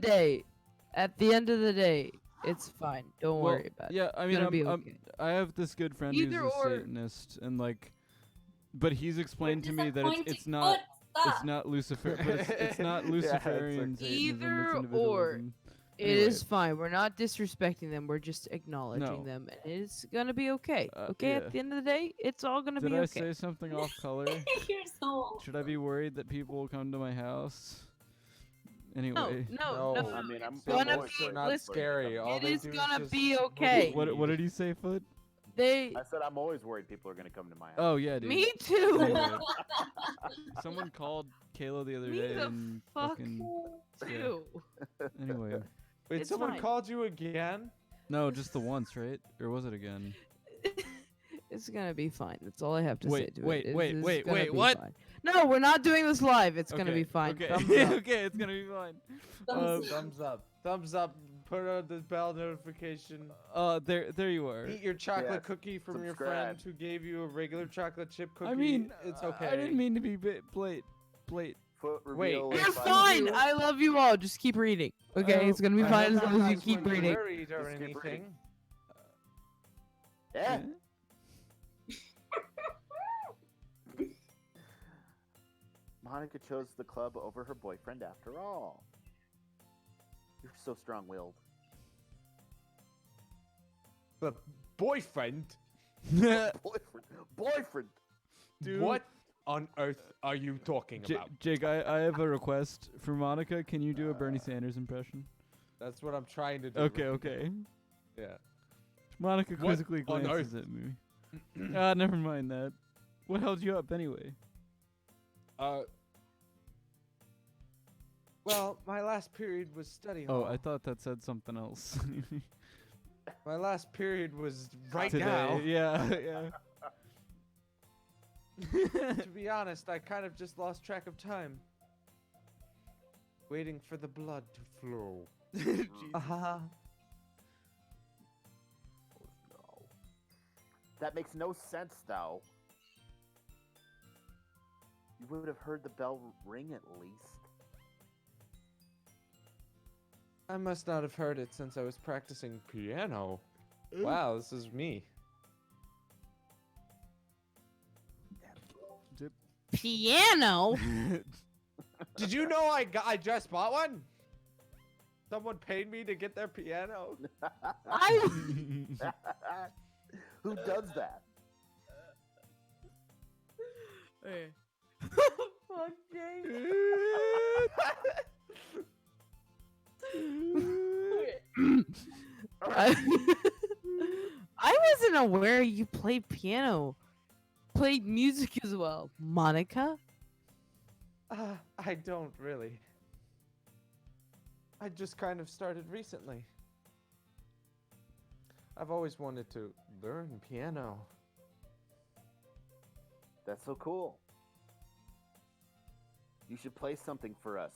day, it's fine. Don't Well, worry about it. yeah, I It's mean, gonna be okay. I have this good friend Either who's a or. Satanist, and like, but he's explained to me that it's Disappointing. not Good, stop. it's not Lucifer, but it's not Yeah, it's Luciferian okay. Satanism. Either it's or. individualism. It Anyway. is fine. We're not disrespecting them. We're just acknowledging No. them, and it's gonna be okay. Okay, yeah. at the end of the day, it's all gonna Did be I okay. say something off color? You're so. Should I be worried that people will come to my house? No, Anyway, no, no. I mean, I'm It's gonna always be. worried not Listen, scary. All it they is do is gonna just be bully okay. what did he say, Foot? They. I said I'm always worried people are gonna come to my house. Oh yeah, dude. Me too. Anyway, someone called Kayla the other Me day the and fuck fucking yeah. too. Anyway, Wait, It's someone fine. called you again? no, just the once, right? Or was it again? It's gonna be fine. That's all I have to say Wait, to wait, it. wait, It's wait, gonna wait, be what? fine. No, we're not doing this live. It's gonna Okay, be fine. Okay, Thumbs up. okay, it's gonna be fine. Thumbs up. Thumbs up. Put on the bell notification. There you are. Eat your chocolate Yes, cookie from your friend subscribe. who gave you a regular chocolate chip cookie. I mean, it's okay. I didn't mean to be plate. Foot Wait, reveal You're is fine. you. I love you all. Just keep reading. Okay, it's gonna be I fine hope as you long as you guys keep weren't reading. worried or Just keep reading. anything. Yeah. Monica chose the club over her boyfriend after all. You're so strong-willed. The boyfriend? Boyfriend. Dude. What on earth are you talking about? Jake, I have a request for Monica. Can you do a Bernie Sanders impression? That's what I'm trying to do. Okay, right okay. Yeah. Monica What quizzically on glances at me. Never mind that. What held you up anyway? Well, my last period was study Oh, hall. I thought that said something else. My last period was right Today. now. Yeah, yeah. To be honest, I kind of just lost track of time. Waiting for the blood to flow. Oh, no. That makes no sense, though. You would have heard the bell ring at least. I must not have heard it since I was practicing piano. Wow, this is me. Piano. Did you know I just bought one? Someone paid me to get their piano. I. Who does that? Fuck Jake. I wasn't aware you played piano. Played music as well, Monica. I don't really. I just kind of started recently. I've always wanted to learn piano. That's so cool. You should play something for us.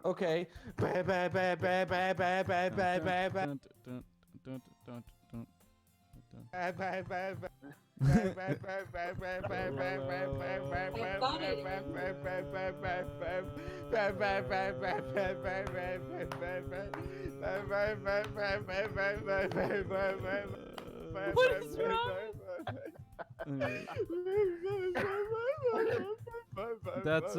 Okay. What is wrong? That's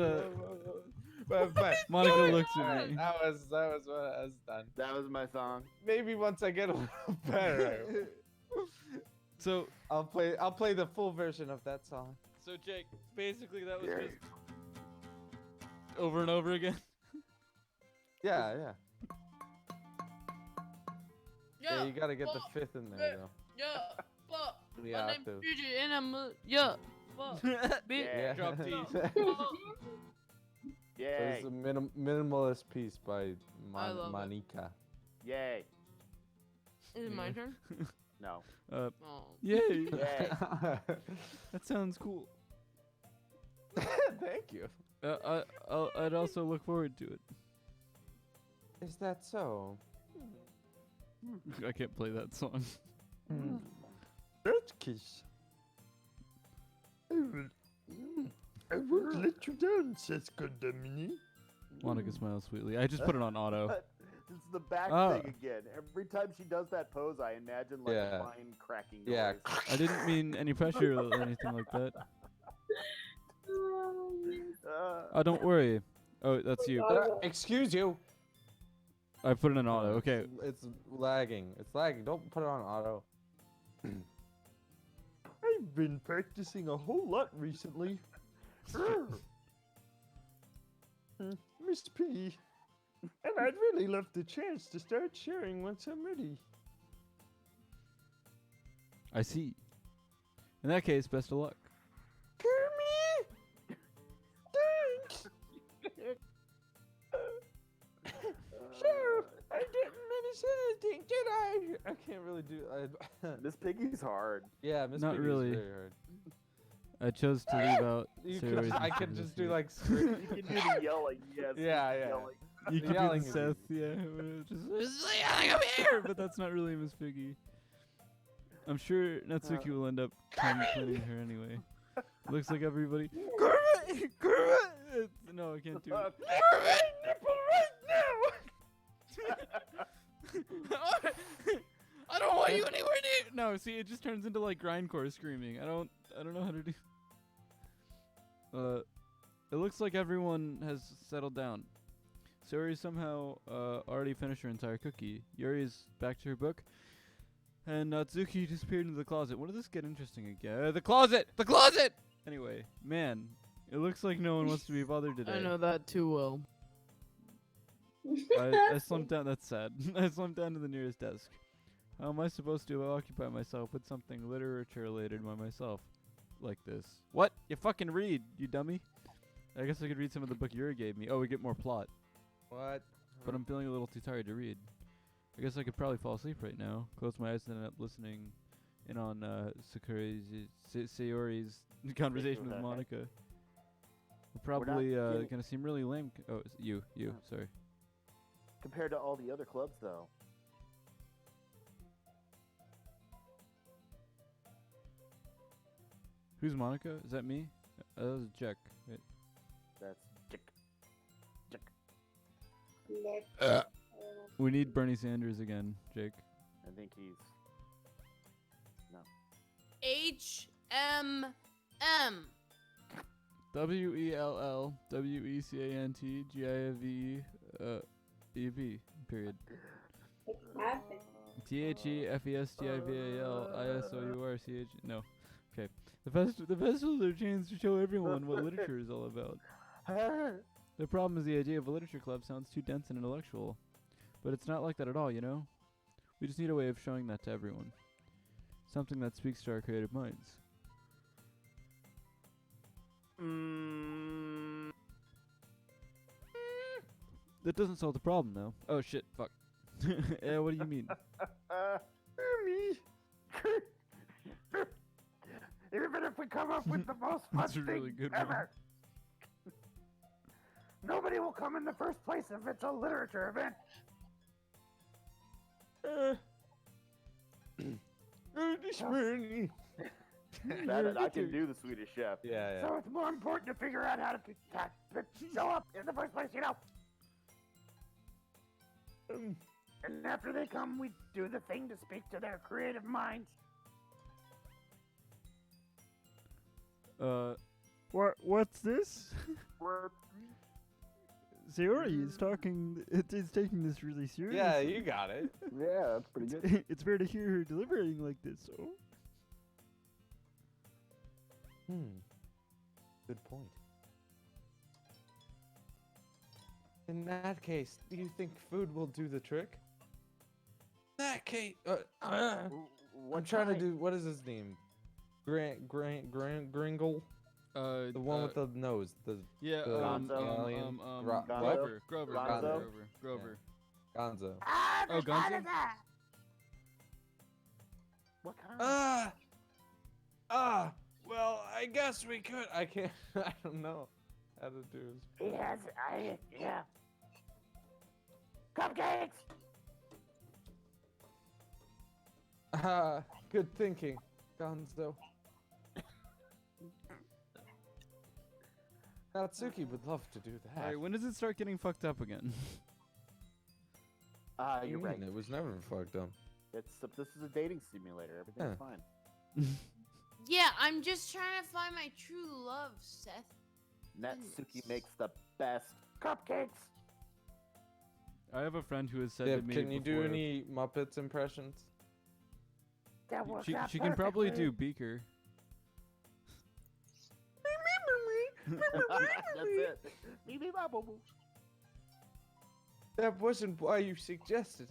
Monica looks at me. That was what I was done. That was my song. Maybe once I get a little better, So I'll play the full version of that song. So Jake, basically that was Yeah. just over and over again. Yeah. Yeah, you gotta get the fifth in there though. Yeah, fuck. We My have name's to. Bridget and I'm fuck. Bitch. Yeah. Drop T's. Yay. It's a minimalist piece by I love it. Monica. Yay. Is it my turn? No. Oh. Yay! Yay. That sounds cool. Thank you. I'd also look forward to it. Is that so? I can't play that song. Bird kiss. I won't let you down, says Condamini. Monica smiles sweetly. I just put it on auto. It's the back Ah. thing again. Every time she does that pose, I imagine like Yeah. a fine cracking Yeah. noise. I didn't mean any pressure or anything like that. Oh, yes. Oh, don't worry. Oh, that's you. Excuse you. I put it on auto. Okay. It's lagging. It's lagging. Don't put it on auto. I've been practicing a whole lot recently. Miss P. And I'd really love the chance to start sharing once I'm ready. I see. In that case, best of luck. Kermit! Thanks! So, I didn't miss anything, did I? I can't really do. Miss Piggy's hard. Yeah, Miss Not Piggy's really. very hard. I chose to leave out. You Sayori's could, I and could Piggy's just do here. like. You can do the yelling, yes. Yeah, the yeah. Yelling. You The could do yelling the is Seth, yeah. Just yelling up here, but that's not really Miss Piggy. I'm sure Natsuki will end up complaining her anyway. Looks like everybody. Kermit! Kermit! No, I can't do it. Kermit! Nipple right now! I don't want you anywhere near. No, see, it just turns into like grindcore screaming. I don't know how to do. It looks like everyone has settled down. Sayori somehow already finished her entire cookie. Yuri's back to her book. And Natsuki disappeared into the closet. When did this get interesting again? The closet! The closet! Anyway, man, it looks like no one wants to be bothered today. I know that too well. I slumped down. That's sad. I slumped down to the nearest desk. How am I supposed to occupy myself with something literature related by myself? Like this. What? You fucking read, you dummy. I guess I could read some of the book Yuri gave me. Oh, we get more plot. What? But I'm feeling a little too tired to read. I guess I could probably fall asleep right now. Close my eyes and end up listening in on Sayori's conversation with Monica. We're probably getting- gonna seem really lame. Oh, it's you. Sorry. Compared to all the other clubs, though. Who's Monica? Is that me? That was Jack. Right. That's Jick. Left. We need Bernie Sanders again, Jake. I think he's. No. HMM. WELLWECANTGIVEEB. Period. What happened? THEFESTIVALISOURCH. No. Okay. The festivals are a chance to show everyone what literature is all about. The problem is the idea of a literature club sounds too dense and intellectual. But it's not like that at all, you know? We just need a way of showing that to everyone. Something that speaks to our creative minds. That doesn't solve the problem, though. Oh, shit. Fuck. Yeah, what do you mean? Kermit! Even if we come up with the most fun That's a really thing good one. ever, nobody will come in the first place if it's a literature event. This Bernie. I can do the Swedish Chef. Yeah, So it's more important to figure out how to show up in the first place, you know. And after they come, we do the thing to speak to their creative minds. What's this? We're Sayori is talking. It's taking this really seriously. Yeah, you got it. yeah, that's pretty good. It's rare to hear her deliberating like this. So. Good point. In that case, do you think food will do the trick? In that case, I'm trying to do. What is his name? Gringle. The one with the nose. The Yeah, Gonzo. Alien. Grover. Gonzo? Grover. Gonzo. Oh, Gonzo? What kind? Well, I guess we could. I can't. I don't know how to do this. He has, yeah. Cupcakes! Good thinking, Gonzo. Natsuki would love to do that. Alright, when does it start getting fucked up again? What do You're you right. mean? It was never fucked up. This is a dating simulator. Everything's Yeah. fine. Yeah, I'm just trying to find my true love, Seth. Natsuki makes the best cupcakes. I have a friend who has said Deb, to me can you do before- any Muppets impressions? That works She out can probably perfectly. do Beaker. That's it. Me, me, ma, boo, boo. That wasn't why you suggested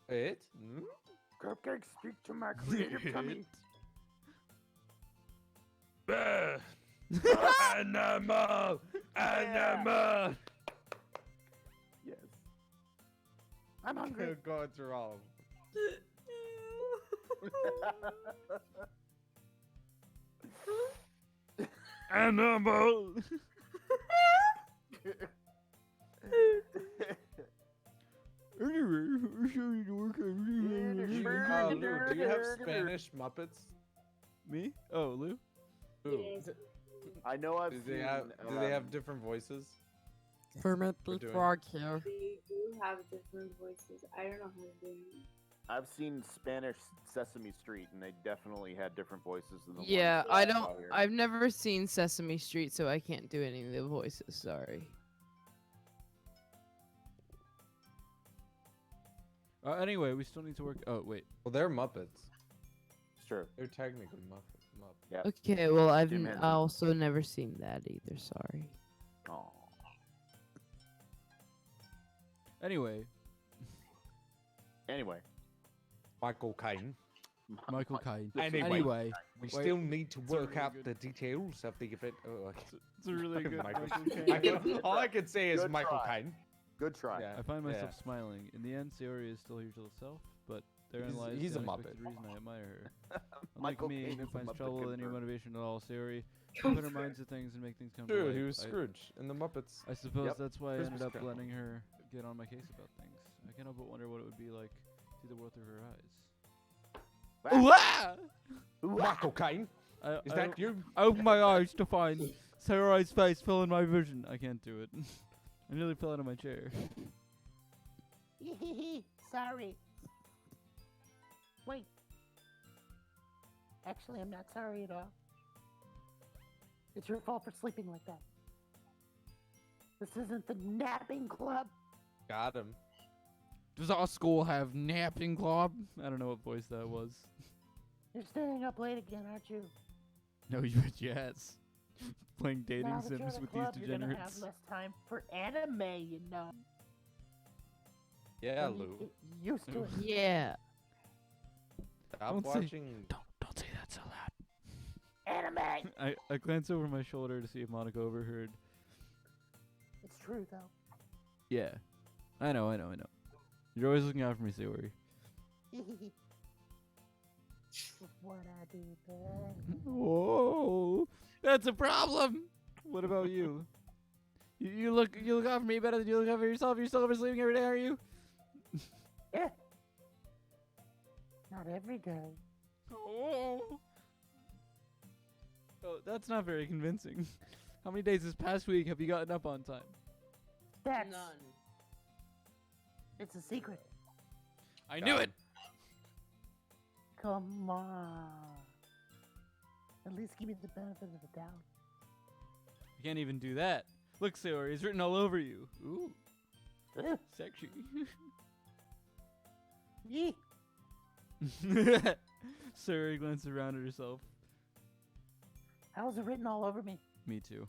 it. It? Hmm? Cupcakes speak to my creative tummy. Animal! Animal! Yes. I'm hungry. God's wrong. Animal! Anyway, we're showing to work on Lou, do you have Spanish Muppets? Me? Oh, Lou? Ooh. Yes. I know I've Do seen. they have different voices? Kermit We're the doing- Frog here. They do have different voices. I don't know how to do it. I've seen Spanish Sesame Street, and they definitely had different voices than the Yeah, ones I that don't. saw here. I've never seen Sesame Street, so I can't do any of the voices. Sorry. Anyway, we still need to work. Oh, wait. Well, they're Muppets. It's true. They're technically Muppets. Yeah. Okay, well, I've Jim Henson. also never seen that either. Sorry. Aw. Anyway, Anyway. Michael Caine. Michael Caine. Anyway. Anyway, We Wait, still need to it's a work really out good- the details of the event. Oh, okay. it's a really good Michael Michael I Caine. can, all I can say is Good Michael try. Caine. Good try. Yeah. I find myself Yeah. smiling. In the end, Sayori is still here to herself, but therein lies He's the a Muppet. unexpected reason I admire her. Unlike Michael me, Caine who is a finds Muppet trouble with any confirmed. motivation at all, Sayori put her minds to things and make things come to True, life. he was Scrooge in the Muppets. I suppose Yep. that's why I Christmas ended up Carol. letting her get on my case about things. I can't help but wonder what it would be like to see the world through her eyes. Ah! Michael Caine, I, is I that op- you? I opened my eyes to find Sayori's face filling my vision. I can't do it. I nearly fell out of my chair. Sorry. Wait. Actually, I'm not sorry at all. It's your fault for sleeping like that. This isn't the napping club. Got him. Does our school have napping club? I don't know what voice that was. You're staying up late again, aren't you? No, you yes. Playing dating now that you're sims in with the club, these you're gonna degenerates. have less time for anime, you know. Yeah, When you Lou. get used to it. Yeah. Stop Don't say- watching. Don't say that so loud. Anime. I glance over my shoulder to see if Monica overheard. It's true though. Yeah. I know. You're always looking out for me, Sayori. What I do best. Whoa. That's a problem. What about you? You look out for me better than you look out for yourself. You're still oversleeping every day, are you? Yeah. Not every day. Oh. Oh, that's not very convincing. How many days this past week have you gotten up on time? That's None. it's a secret. I knew it. Come on. At least give me the benefit of the doubt. You can't even do that. Look, Sayori, it's written all over you. Ooh, Ugh. sexy. Yee. Sayori glances around at herself. How's it written all over me? Me too.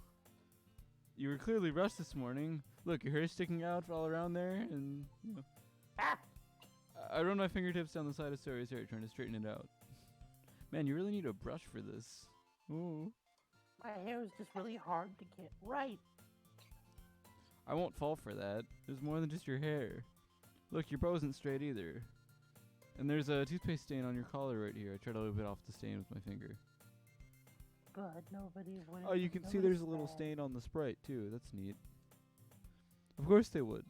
You were clearly rushed this morning. Look, your hair's sticking out all around there, and you know. Ah! I run my fingertips down the side of Sayori's hair, trying to straighten it out. Man, you really need a brush for this. Ooh. My hair is just really hard to get right. I won't fall for that. There's more than just your hair. Look, your bow isn't straight either. And there's a toothpaste stain on your collar right here. I tried to wipe it off the stain with my finger. But nobody would. Oh, you can see there's a little stain on the Sprite, too. That's neat. Of course they would.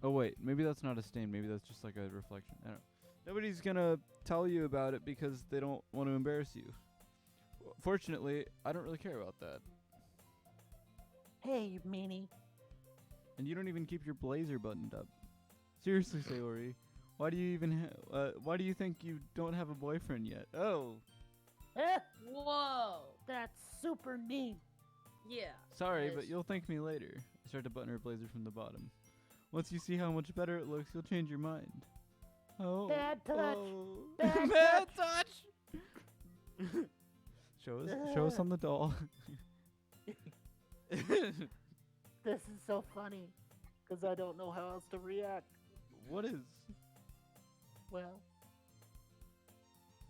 Oh, wait. Maybe that's not a stain. Maybe that's just like a reflection. I don't know. Nobody's gonna tell you about it because they don't want to embarrass you. fortunately, I don't really care about that. Hey, you meanie. And you don't even keep your blazer buttoned up. Seriously, Sayori, why do you even why do you think you don't have a boyfriend yet? Oh, Eh, Whoa. that's super mean. Yeah. sorry, it but is. you'll thank me later. I start to button her blazer from the bottom. Once you see how much better it looks, you'll change your mind. Oh, Bad touch. oh. Bad Bad touch. Show us on the doll. This is so funny, because I don't know how else to react. What is? Well,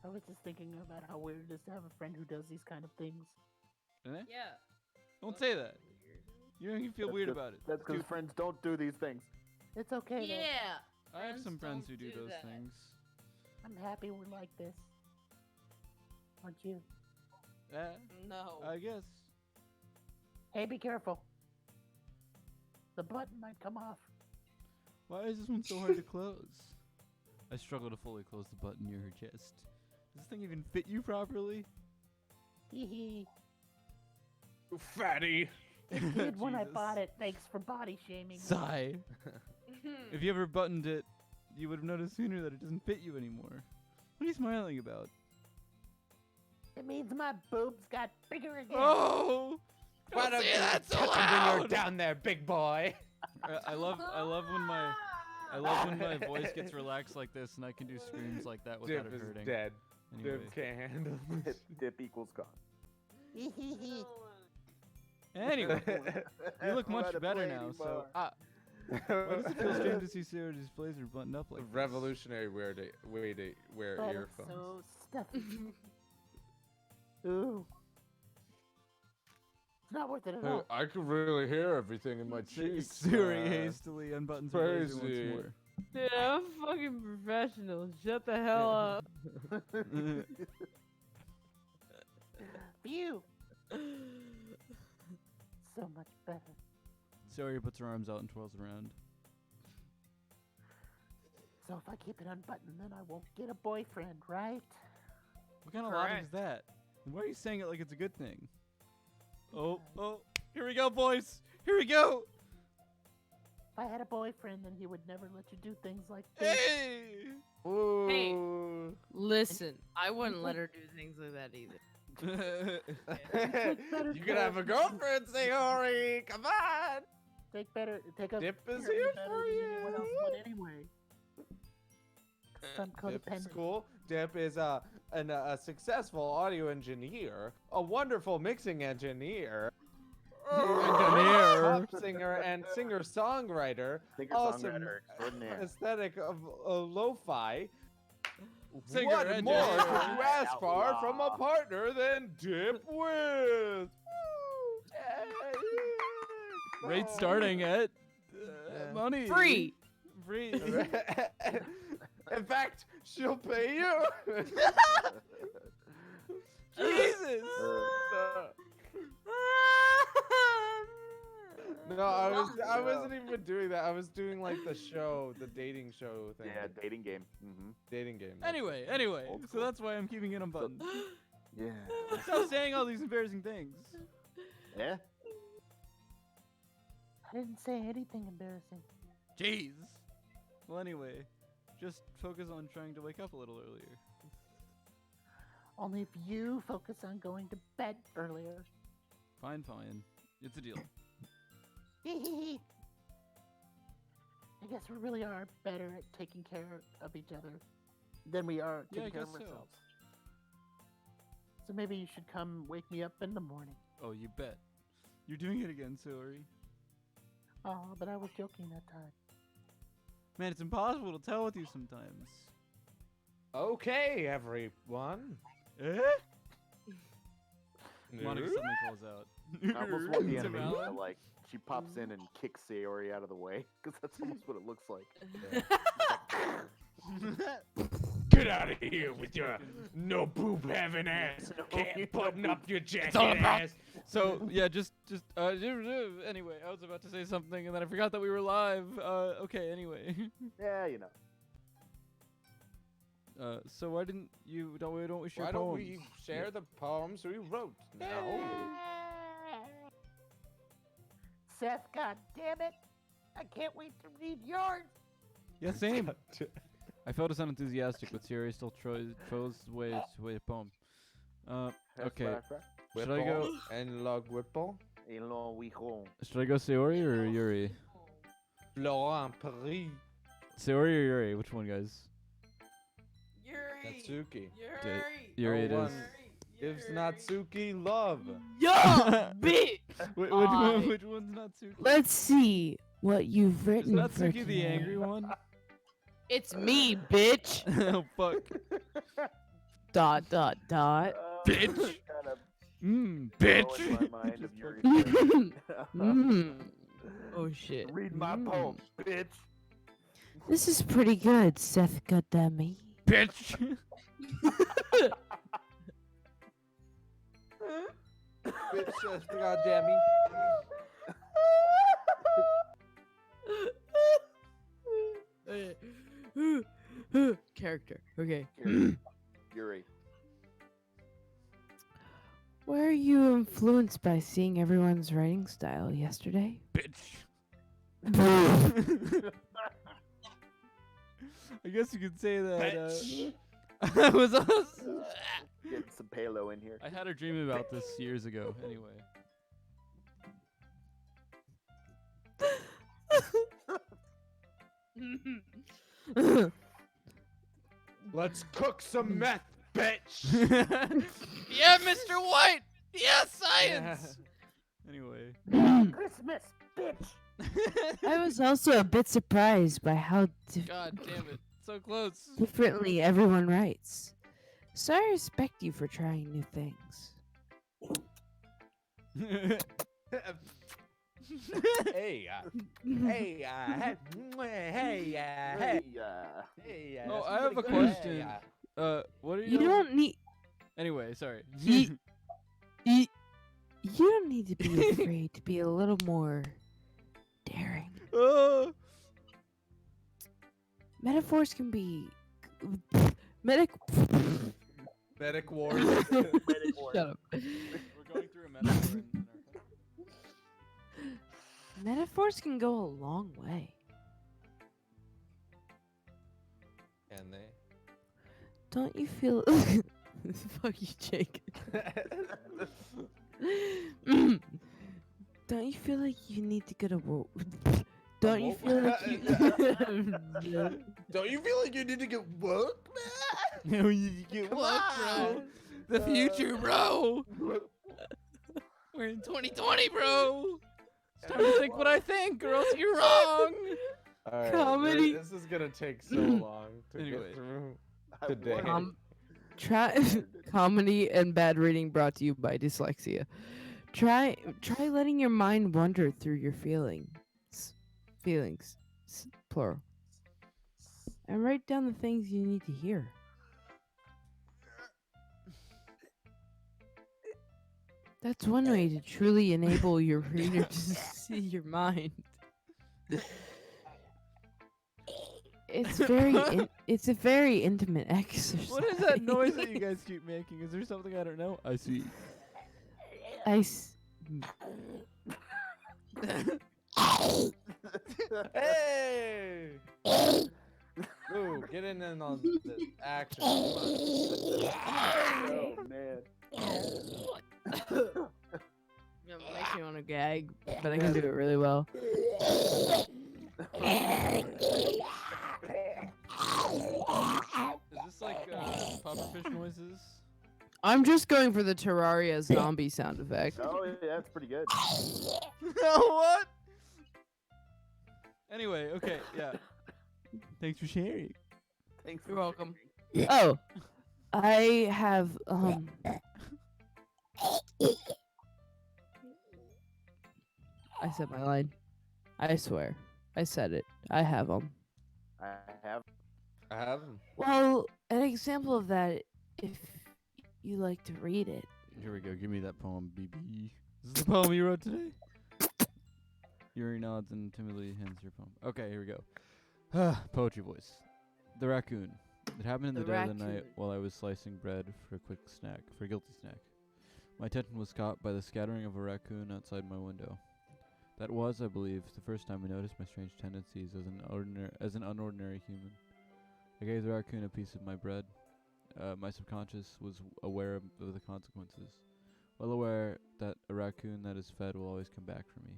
I was just thinking about how weird it is to have a friend who does these kind of things. Eh? Yeah. Don't say that. You don't even feel weird about it. That's because Dude, friends don't do these things. It's okay, though. Yeah. I have some friends who don't do those that. things. I'm happy we're like this. Aren't you? No. I guess. Hey, be careful. The button might come off. Why is this one so hard to close? I struggle to fully close the button near her chest. Does this thing even fit you properly? Hee hee. Fatty. It did when I Jesus. bought it. Thanks for body shaming. Sigh. If you ever buttoned it, you would have noticed sooner that it doesn't fit you anymore. What are you smiling about? It means my boobs got bigger again. Oh! Why Don't don't say you that so touch 'em when you're loud! down there, big boy? I love when my voice gets relaxed like this and I can do screams like that without Dip it is hurting. dead. Anyway. Dip can't handle this. Dip equals gone. Hee hee hee. Anyway, you look We're much at a better Blaney now. bar. So, why does it feel strange to see Sarah's blazer buttoned up like this? Revolutionary way to wear But it's earphones. so stuffy. Ooh. It's not worth it at all. I could really hear everything in my cheeks. Suri hastily unbuttons her blazer once Crazy. more. Dude, I'm fucking professional. Shut the hell up. Phew. So much better. Suri puts her arms out and twirls around. So if I keep it unbuttoned, then I won't get a boyfriend, right? What kind of logic is that? And why are you saying it like it's a good thing? Oh, here we go, boys. Here we go. If I had a boyfriend, then he would never let you do things like this. Hey! Ooh. Hey. Listen, I wouldn't let her do things like that either. You could have a girlfriend, Sayori. Come on. Take a Dip is care of me here better for than you. anyone else would anyway. 'Cause I'm Dip is codependent. cool. Dip is a successful audio engineer, a wonderful mixing engineer, pop singer and singer-songwriter, awesome Singer-songwriter extraordinaire. aesthetic of lo-fi. Singer What and more dancer. could you ask for Outlaw. from a partner than Dip with? Rate starting at money. Free. Free. In fact, she'll pay you. Jesus. No, I wasn't even doing that. I was doing like the show, the dating show thing. Yeah, dating game. Mm-hmm. Dating game. Anyway, Old so school. that's why I'm keeping it unbuttoned. Yeah. Stop saying all these embarrassing things. Yeah. I didn't say anything embarrassing. Jeez. Well, anyway, just focus on trying to wake up a little earlier. Only if you focus on going to bed earlier. Fine. It's a deal. I guess we really are better at taking care of each other than we are at Yeah, I taking care of guess so. ourselves. So maybe you should come wake me up in the morning. Oh, you bet. You're doing it again, Suri. Oh, but I was joking that time. Man, it's impossible to tell with you sometimes. Okay, everyone. Eh? Monica suddenly calls out. I almost want the It's animation Alan. to, like, she pops in and kicks Sayori out of the way, because that's almost what it looks like. Get out of here with your no boob having ass. Can't button up your jacket all about- ass. So yeah, just anyway, I was about to say something and then I forgot that we were live. Okay, anyway. Yeah, you know. So why didn't you? Don't we share Why don't poems? we share the poems we wrote now? Seth, god damn it! I can't wait to read yours. Yeah, same. I felt as unenthusiastic, but Sierra still chose way a poem. Okay. Should I go? And log whipple. Should I go Sayori or Yuri? Florent Paris. Sayori or Yuri? Which one, guys? Yuri. Natsuki. Yuri it No is. one gives Natsuki love. Yo, bitch. Which one's Natsuki? Let's see what you've Is written for Natsuki the today. angry one? It's me, bitch. Oh fuck. Dot. Bitch. Bitch. Oh shit. Read my poem, bitch. This is pretty good, Seth. Goddamn. Bitch. Bitch says, goddamn me. Character. Okay. Yuri. Were you influenced by seeing everyone's writing style yesterday? Bitch. I guess you could say that. I was also Getting some palo in here. I had a dream about this years ago. Anyway. Let's cook some meth, bitch. Yeah, Mr. White. Yeah, science. Anyway. Christmas, bitch. I was also a bit surprised by how God damn it. So close. differently everyone writes. So I respect you for trying new things. Hey, Oh, I have a question. What are You you? don't need Anyway, sorry. you don't need to be afraid to be a little more daring. Metaphors can be medic Medic ward. Shut up. We're going through a metaphor. Metaphors can go a long way. Can they? Don't you feel fuck you, Jake. Don't you feel like you need to get a Don't you feel like you Don't you feel like you need to get woke, man? No, you get what, bro? The future, bro. We're in 2020, bro. It's time to think what I think, or else you're wrong. All right, Comedy. This is gonna take so long to Anyway. get through today. Try comedy and bad reading brought to you by dyslexia. Try letting your mind wander through your feelings, plural, and write down the things you need to hear. That's one way to truly enable your reader to see your mind. It's it's a very intimate exercise. What is that noise that you guys keep making? Is there something I don't know? I see. Hey! Ooh, get in on the action. Oh man. It makes me want to gag, but I can do it really well. Is this like pufferfish noises? I'm just going for the Terraria zombie sound effect. Oh yeah, that's pretty good. What? Anyway, okay, yeah. Thanks for sharing. Thanks. You're welcome. Oh, I have I said my line. I swear, I said it. I have them. I have. I have them. Well, an example of that, if you like to read it. Here we go. Give me that poem, BB. Is this the poem you wrote today? Yuri nods and timidly hands your poem. Okay, here we go. Poetry voice. The raccoon. It happened in the The dead of the night raccoon. while I was slicing bread for a guilty snack. My attention was caught by the scattering of a raccoon outside my window. That was, I believe, the first time I noticed my strange tendencies as an unordinary human. I gave the raccoon a piece of my bread. My subconscious was aware of the consequences, well aware that a raccoon that is fed will always come back for me.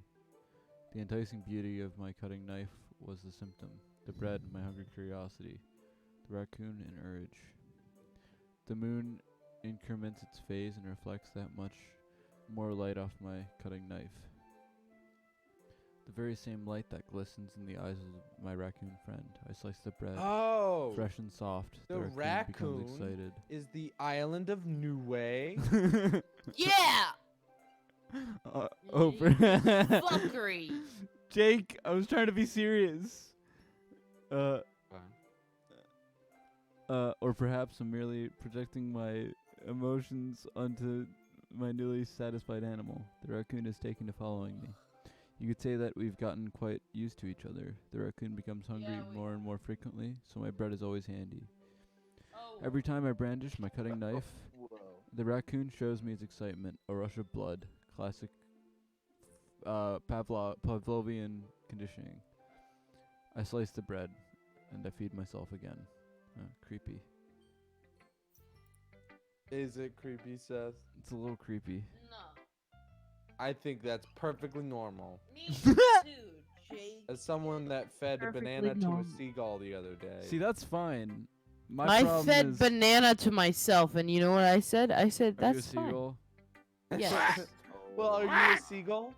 The enticing beauty of my cutting knife was the symptom, the bread my hungry curiosity, the raccoon an urge. The moon increments its phase and reflects that much more light off my cutting knife. The very same light that glistens in the eyes of my raccoon friend. I slice the bread, Oh, fresh and soft. the becomes raccoon excited. is the island of Niue. Yeah. Over. Fuckery. Jake, I was trying to be serious. Or perhaps I'm merely projecting my emotions onto my newly satisfied animal. The raccoon has taken to following me. You could say that we've gotten quite used to each other. The raccoon becomes hungry more and more frequently, so my bread is always handy. Every time I brandish my cutting knife, the raccoon shows me its excitement, a rush of blood, classic Pavlovian conditioning. I slice the bread, and I feed myself again. Creepy. Is it creepy, Seth? It's a little creepy. No. I think that's perfectly normal. Me too, Jake. As someone that fed a Perfectly banana to normal. a seagull the other day. See, that's fine. My I problem fed is, banana to myself, and you know what I said? I said are you a that's fine. seagull? Yes. Well, are you a seagull?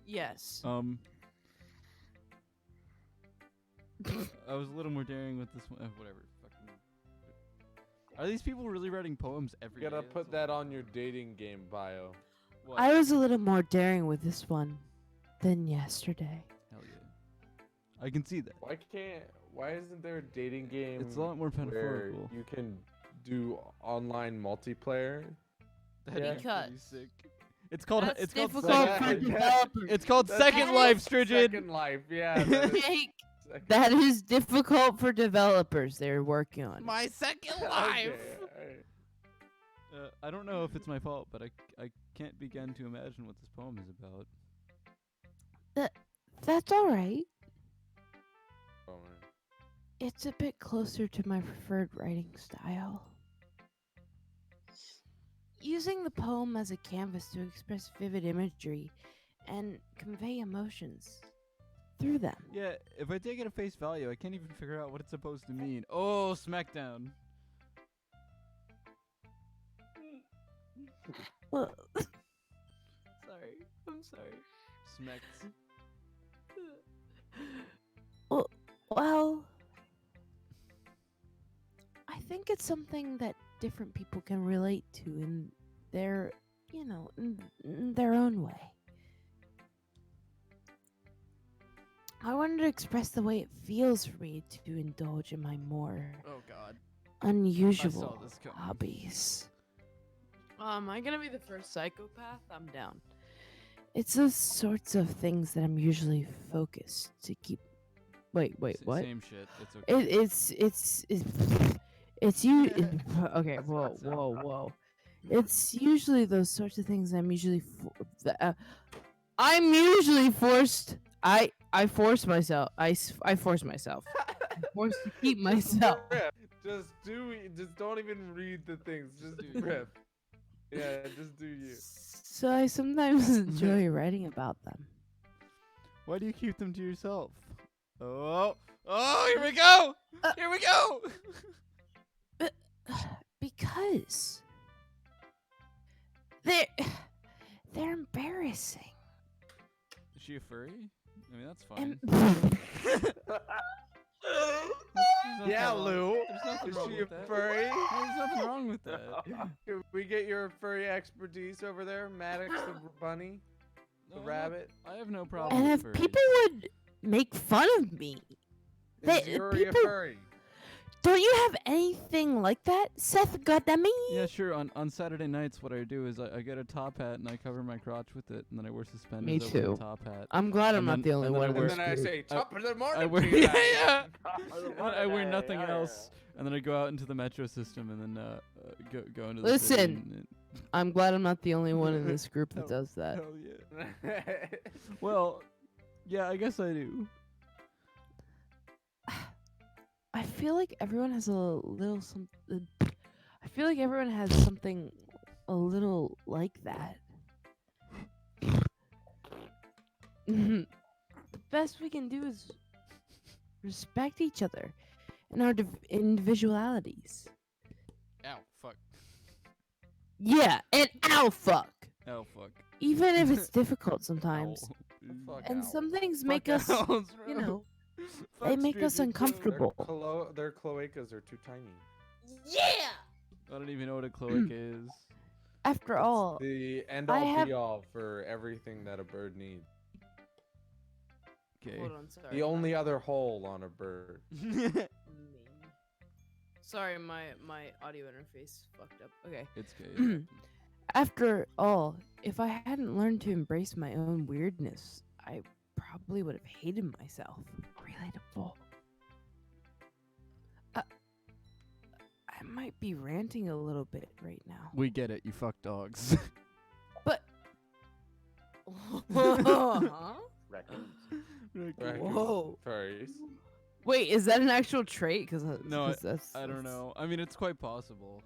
Yes. I was a little more daring with this one. Whatever. Fucking. Are these people really writing poems every You day? gotta put that on your dating game bio. What? I was a little more daring with this one than yesterday. Hell yeah. I can see that. Why isn't there a dating game? It's a lot more where metaphorical. you can do online multiplayer. That'd Yeah. be pretty sick. It's called. That's It's called. difficult Second, for developers. it's called That's Second called Life, Strigid. Second Life, yeah. that is Jake, Second that Life. is difficult for developers. They're working on it. My second Okay, life. alright. I don't know if it's my fault, but I can't begin to imagine what this poem is about. That's all right. Oh, man. It's a bit closer to my preferred writing style. Using the poem as a canvas to express vivid imagery and convey emotions through them. Yeah, if I take it at face value, I can't even figure out what it's supposed to mean. Oh, Smackdown. Well, Sorry. I'm sorry. Smacked. well, I think it's something that different people can relate to in their, in their own way. I wanted to express the way it feels for me to indulge in my more Oh God. unusual this coming. hobbies. Am I gonna be the first psychopath? I'm down. It's those sorts of things that I'm usually focused to keep. Wait, what? Same shit. It's okay. It's you. Okay, whoa. It's usually those sorts of things I'm usually. I'm usually forced. I force myself. I force myself. I'm forced to keep myself. Just don't even read the things. Just do you. rip. Yeah, just do you. So I sometimes enjoy writing about them. Why do you keep them to yourself? Oh, here we go! Here we go! Because they're embarrassing. Is she a furry? I mean, that's fine. Yeah, Lou. There's nothing Is wrong she a with that. furry? No, there's nothing wrong with that. Can we get your furry expertise over there, Maddox the bunny, the No, rabbit? I have no problem And with if furries. people would make fun of me, Is Yuri a people- furry? Don't you have anything like that, Seth? Goddamn me! Yeah, sure. On Saturday nights, what I do is I get a top hat and I cover my crotch with it, and then I wear suspenders Me over the too. top hat. I'm glad I'm And not then- the only and then I one. in wear- this And then I group. say, top of the I morning wear, to you yeah, guys." yeah. Top of the And I wear morning, nothing oh, else, and then I go out into the metro system, and then go into the Listen, city and- I'm glad I'm not the only one in this group that Hell- does that. Hell yeah. Well, yeah, I guess I do. I feel like everyone has a little something. I feel like everyone has something a little like that. The best we can do is respect each other and our individualities. Ow, fuck. Yeah, and ow fuck. Oh, fuck. Even if it's difficult sometimes. Ow. Fuck And ow. some things Fuck make us, owls, you bro. know, Fuck they make us Stranger Things. uncomfortable. Their cloacas are too tiny. Yeah. I don't even know what a cloaca is. After all, The end I all have- be all for everything that a bird needs. Okay. Hold on, sorry. The only other hole on a bird. Sorry, my audio interface fucked up. Okay. It's gay. after all, if I hadn't learned to embrace my own weirdness, I probably would have hated myself. Relatable. I might be ranting a little bit right now. We get it, you fuck dogs. But Huh? Raccoons. Raccoons, Whoa. Furries. Wait, is that an actual trait? Because No, that's I don't know. I mean, it's quite possible.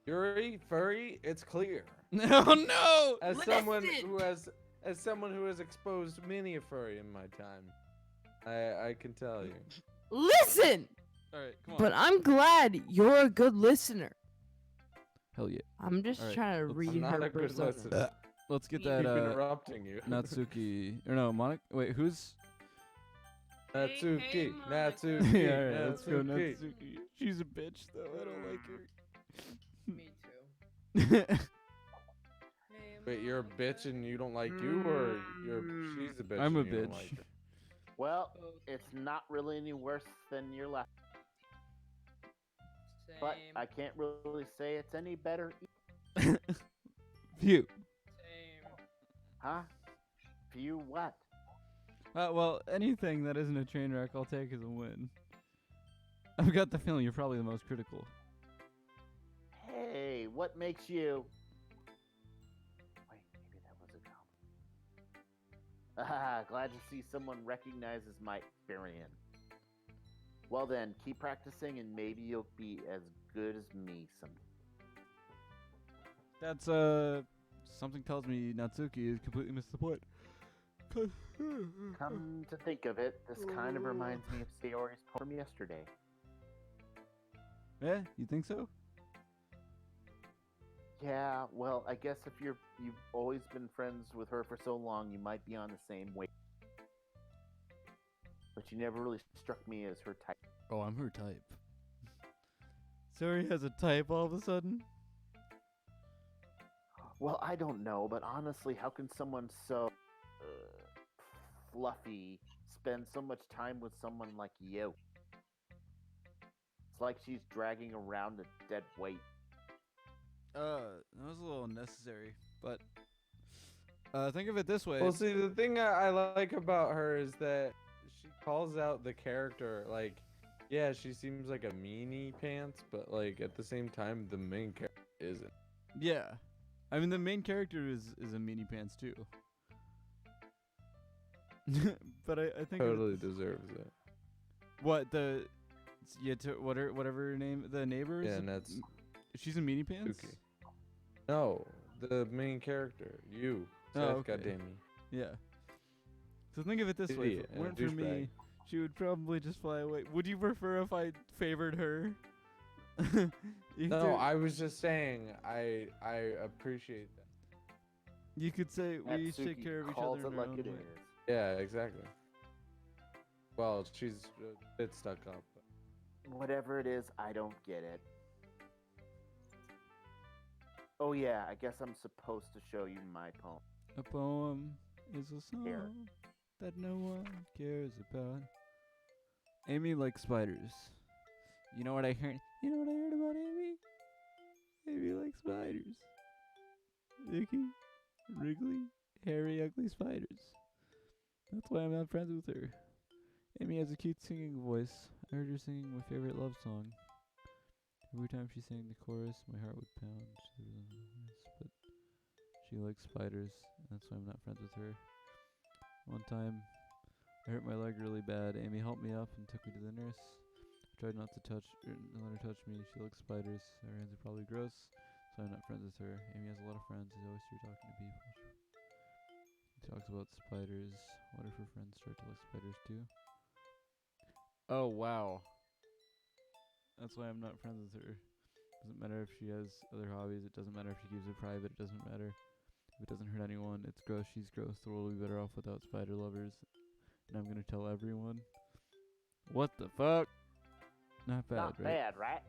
Furry, it's clear. No, no! As someone who has exposed many a furry in my time, I can tell you. Listen. Alright, come on. But I'm glad you're a good listener. Hell yeah. I'm just Alright, trying to let's- read I'm not her a good persona. listener. Let's get Keep that, interrupting you. Natsuki. Or no, Monica. Wait, who's. Natsuki, Hey, Natsuki, Yeah, alright, let's go Natsuki. Natsuki. She's a bitch, though. I don't like her. Me too. Hey, Wait, you're a bitch and you don't like you, or she's a bitch? I'm a and you don't bitch. like her? Well, it's not really any worse than your last, Same. but I can't really say it's any better. Phew. Same. Huh? View what? Well, anything that isn't a train wreck, I'll take as a win. I've got the feeling you're probably the most critical. Hey, what makes you? Wait, maybe that was a compliment. Ah, glad to see someone recognizes my experience. Well then, keep practicing and maybe you'll be as good as me someday. That's, something tells me Natsuki has completely missed the point. Come to think of it, this kind of reminds me of Sayori's poem from yesterday. Yeah, you think so? Yeah, well, I guess if you've always been friends with her for so long, you might be on the same way. But you never really struck me as her type. Oh, I'm her type. Sorry, has a type all of a sudden? Well, I don't know, but honestly, how can someone so fluffy spend so much time with someone like you? It's like she's dragging around a dead weight. That was a little unnecessary, but think of it this way. Well, see, the thing I like about her is that she calls out the character. Like, yeah, she seems like a meanie pants, but like at the same time, the main character isn't. Yeah, I mean the main character is a meanie pants too. But I think Totally deserves it. what the whatever her name, the neighbors. Yeah, and that's she's a meanie pants. Suki. No, the main character, you. Oh, Seth, okay. goddamn me. Yeah. So think of it this way: if Idiot it and a weren't for me, douchebag. she would probably just fly away. Would you prefer if I favored her? No, I was just saying I appreciate that. You could say we each take Natsuki care of each calls other. it in our like own it way. is. Yeah, exactly. Well, she's a bit stuck up. But Whatever it is, I don't get it. Oh yeah, I guess I'm supposed to show you my poem. A poem is a song Here. that no one cares about. Amy likes spiders. You know what I heard? You know what I heard about Amy? Amy likes spiders. Icky, wriggly, hairy, ugly spiders. That's why I'm not friends with her. Amy has a cute singing voice. I heard her singing my favorite love song. Every time she sang the chorus, my heart would pound. But she likes spiders, and that's why I'm not friends with her. One time, I hurt my leg really bad. Amy helped me up and took me to the nurse. I tried not to let her touch me. She likes spiders. Her hands are probably gross, so I'm not friends with her. Amy has a lot of friends. She's always here talking to people. She talks about spiders. What if her friends start to like spiders too? Oh, wow. That's why I'm not friends with her. Doesn't matter if she has other hobbies. It doesn't matter if she keeps it private. It doesn't matter if it doesn't hurt anyone. It's gross. She's gross. The world will be better off without spider lovers. And I'm gonna tell everyone. What the fuck? Not bad, Not right? bad, right?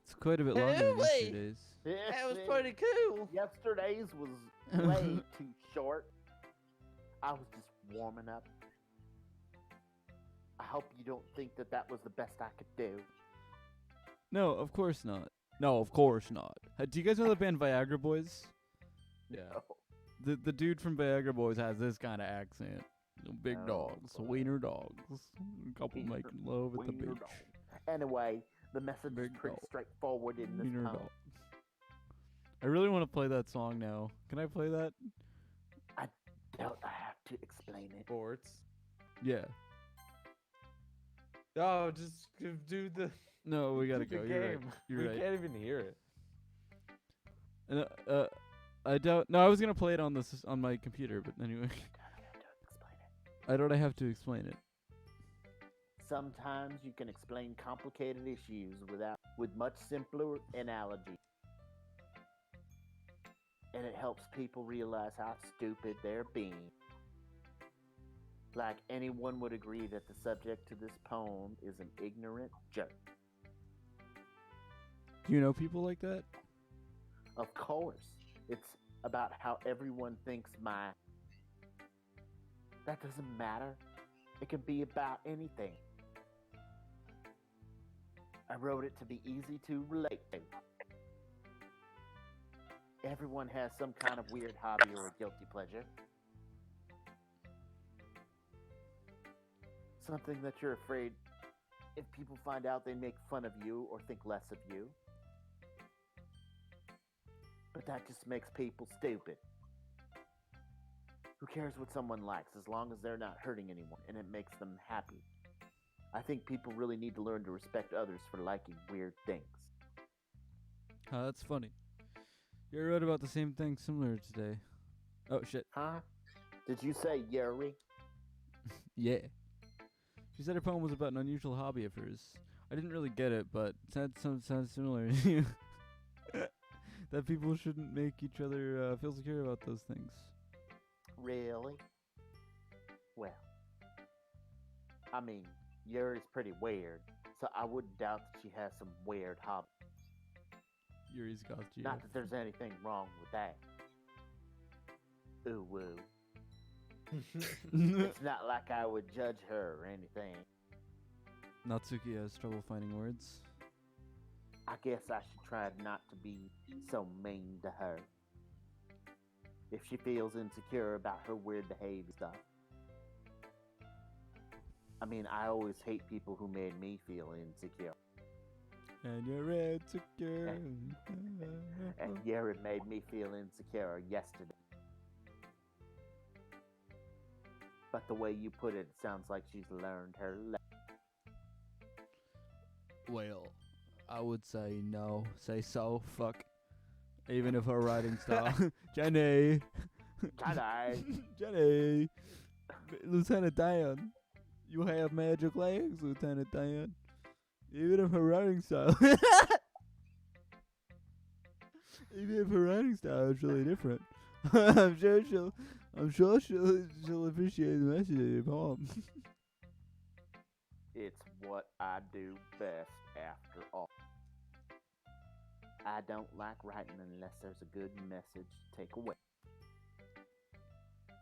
It's quite a bit longer than Hey! yesterday's. That was pretty cool. Yesterday's was way too short. I was just warming up. I hope you don't think that that was the best I could do. No, of course not. No, of course not. Do you guys know the band Viagra Boys? Yeah. No. The dude from Viagra Boys has this kind of accent. Big Oh, dogs, boy. wiener dogs, a couple Wiener- making love at the wiener beach. dog. Anyway, the message Big is pretty dog. straightforward in this Wiener poem. dogs. I really want to play that song now. Can I play that? I doubt I have to explain it. Sports. Yeah. Oh, just do the. No, we gotta do go. the You're right. game. You're we right. can't even hear it. I doubt. No, I was gonna play it on this on my computer, but anyway. I don't have to explain it. Sometimes you can explain complicated issues with much simpler analogy. And it helps people realize how stupid they're being. Like anyone would agree that the subject to this poem is an ignorant jerk. Do you know people like that? Of course, it's about how everyone thinks my... That doesn't matter. It can be about anything. I wrote it to be easy to relate to. Everyone has some kind of weird hobby or a guilty pleasure. Something that you're afraid if people find out they make fun of you or think less of you. But that just makes people stupid. Who cares what someone likes as long as they're not hurting anyone and it makes them happy? I think people really need to learn to respect others for liking weird things. That's funny. You wrote about the same thing similar today. Oh shit. Huh? Did you say Yuri? Yeah. She said her poem was about an unusual hobby of hers. I didn't really get it, but it sounds similar to you. That people shouldn't make each other feel secure about those things. Really? Well, I mean, Yuri's pretty weird, so I wouldn't doubt that she has some weird hobby. Yuri's got you. Not that there's anything wrong with that. Ooh woo. It's not like I would judge her or anything. Natsuki has trouble finding words. I guess I should try not to be so mean to her. If she feels insecure about her weird behavior stuff. I mean, I always hate people who made me feel insecure. And you're insecure. And Yuri made me feel insecure yesterday. But the way you put it, it sounds like she's learned her lesson. Well, I would say no. Say so. Fuck. Even if her writing style. Jenny. Jenny. Jenny. Lieutenant Dan. You have magic legs, Lieutenant Dan. Even if her writing style. Even if her writing style is really different. I'm sure she'll appreciate the message of your poem. It's what I do best after all. I don't like writing unless there's a good message to take away.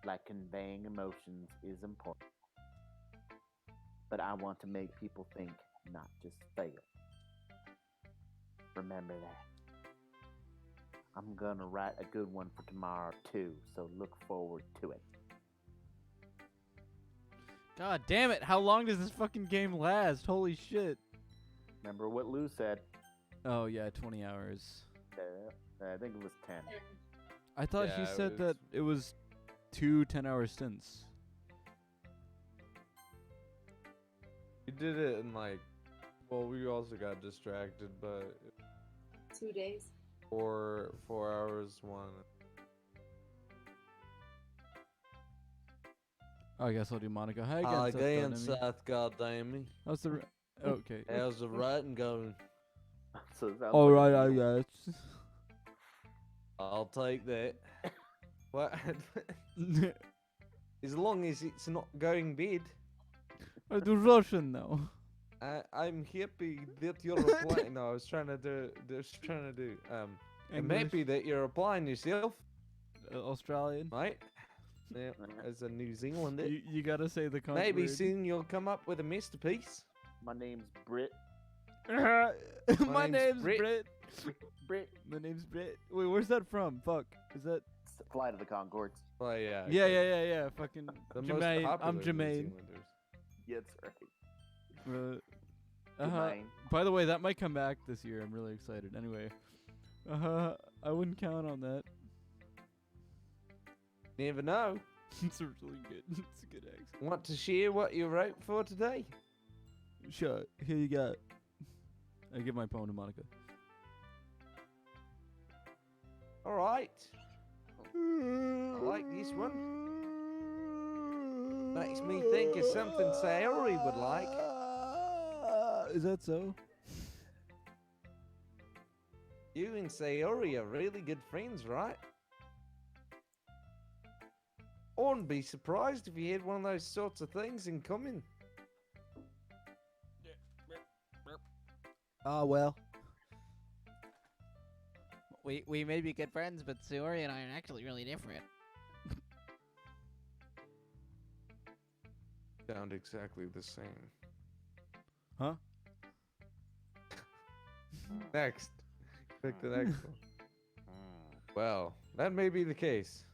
Like conveying emotions is important. But I want to make people think not just fail. Remember that. I'm gonna write a good one for tomorrow too, so look forward to it. God damn it! How long does this fucking game last? Holy shit! Remember what Lou said? Oh yeah, 20 hours. I think it was 10. I thought Yeah, she it said was- that it was 2 10-hour stints. We did it in like, well, we also got distracted, but 2 days. 4 hours one. Oh, I guess I'll do Monica. Hi Hi again, again, Seth. Seth. Goddamn me. How's the? Okay. How's the writing going? So it sounds All like right, a I deal. guess. I'll take that. What? As long as it's not going bad. I do Russian now. I'm happy that you're applying. No, I was trying to do. It may English. be that you're applying yourself, Australian. mate. Yeah, as a New Zealander. You gotta say the cunt Maybe word. soon you'll come up with a masterpiece. My name's Britt. My name's Brit. Britt. Britt. My name's Britt. Wait, where's that from? Fuck. Is that? Flight of the Concords. Oh yeah. Yeah. Fucking The most Jermaine. popular I'm New Jermaine. Zealanders. Yeah, that's right. Uh-huh. By the way, that might come back this year. I'm really excited. Anyway, I wouldn't count on that. Never know. It's a really good. It's a good accent. Want to share what you wrote for today? Sure. Here you go. I give my poem to Monica. All right. I like this one. Makes me think of something Sayori would like. Is that so? You and Sayori are really good friends, right? I wouldn't be surprised if you had one of those sorts of things in common. Oh, well. We may be good friends, but Sayori and I are actually really different. Sound exactly the same. Huh? Next. Pick the next one. Well, that may be the case.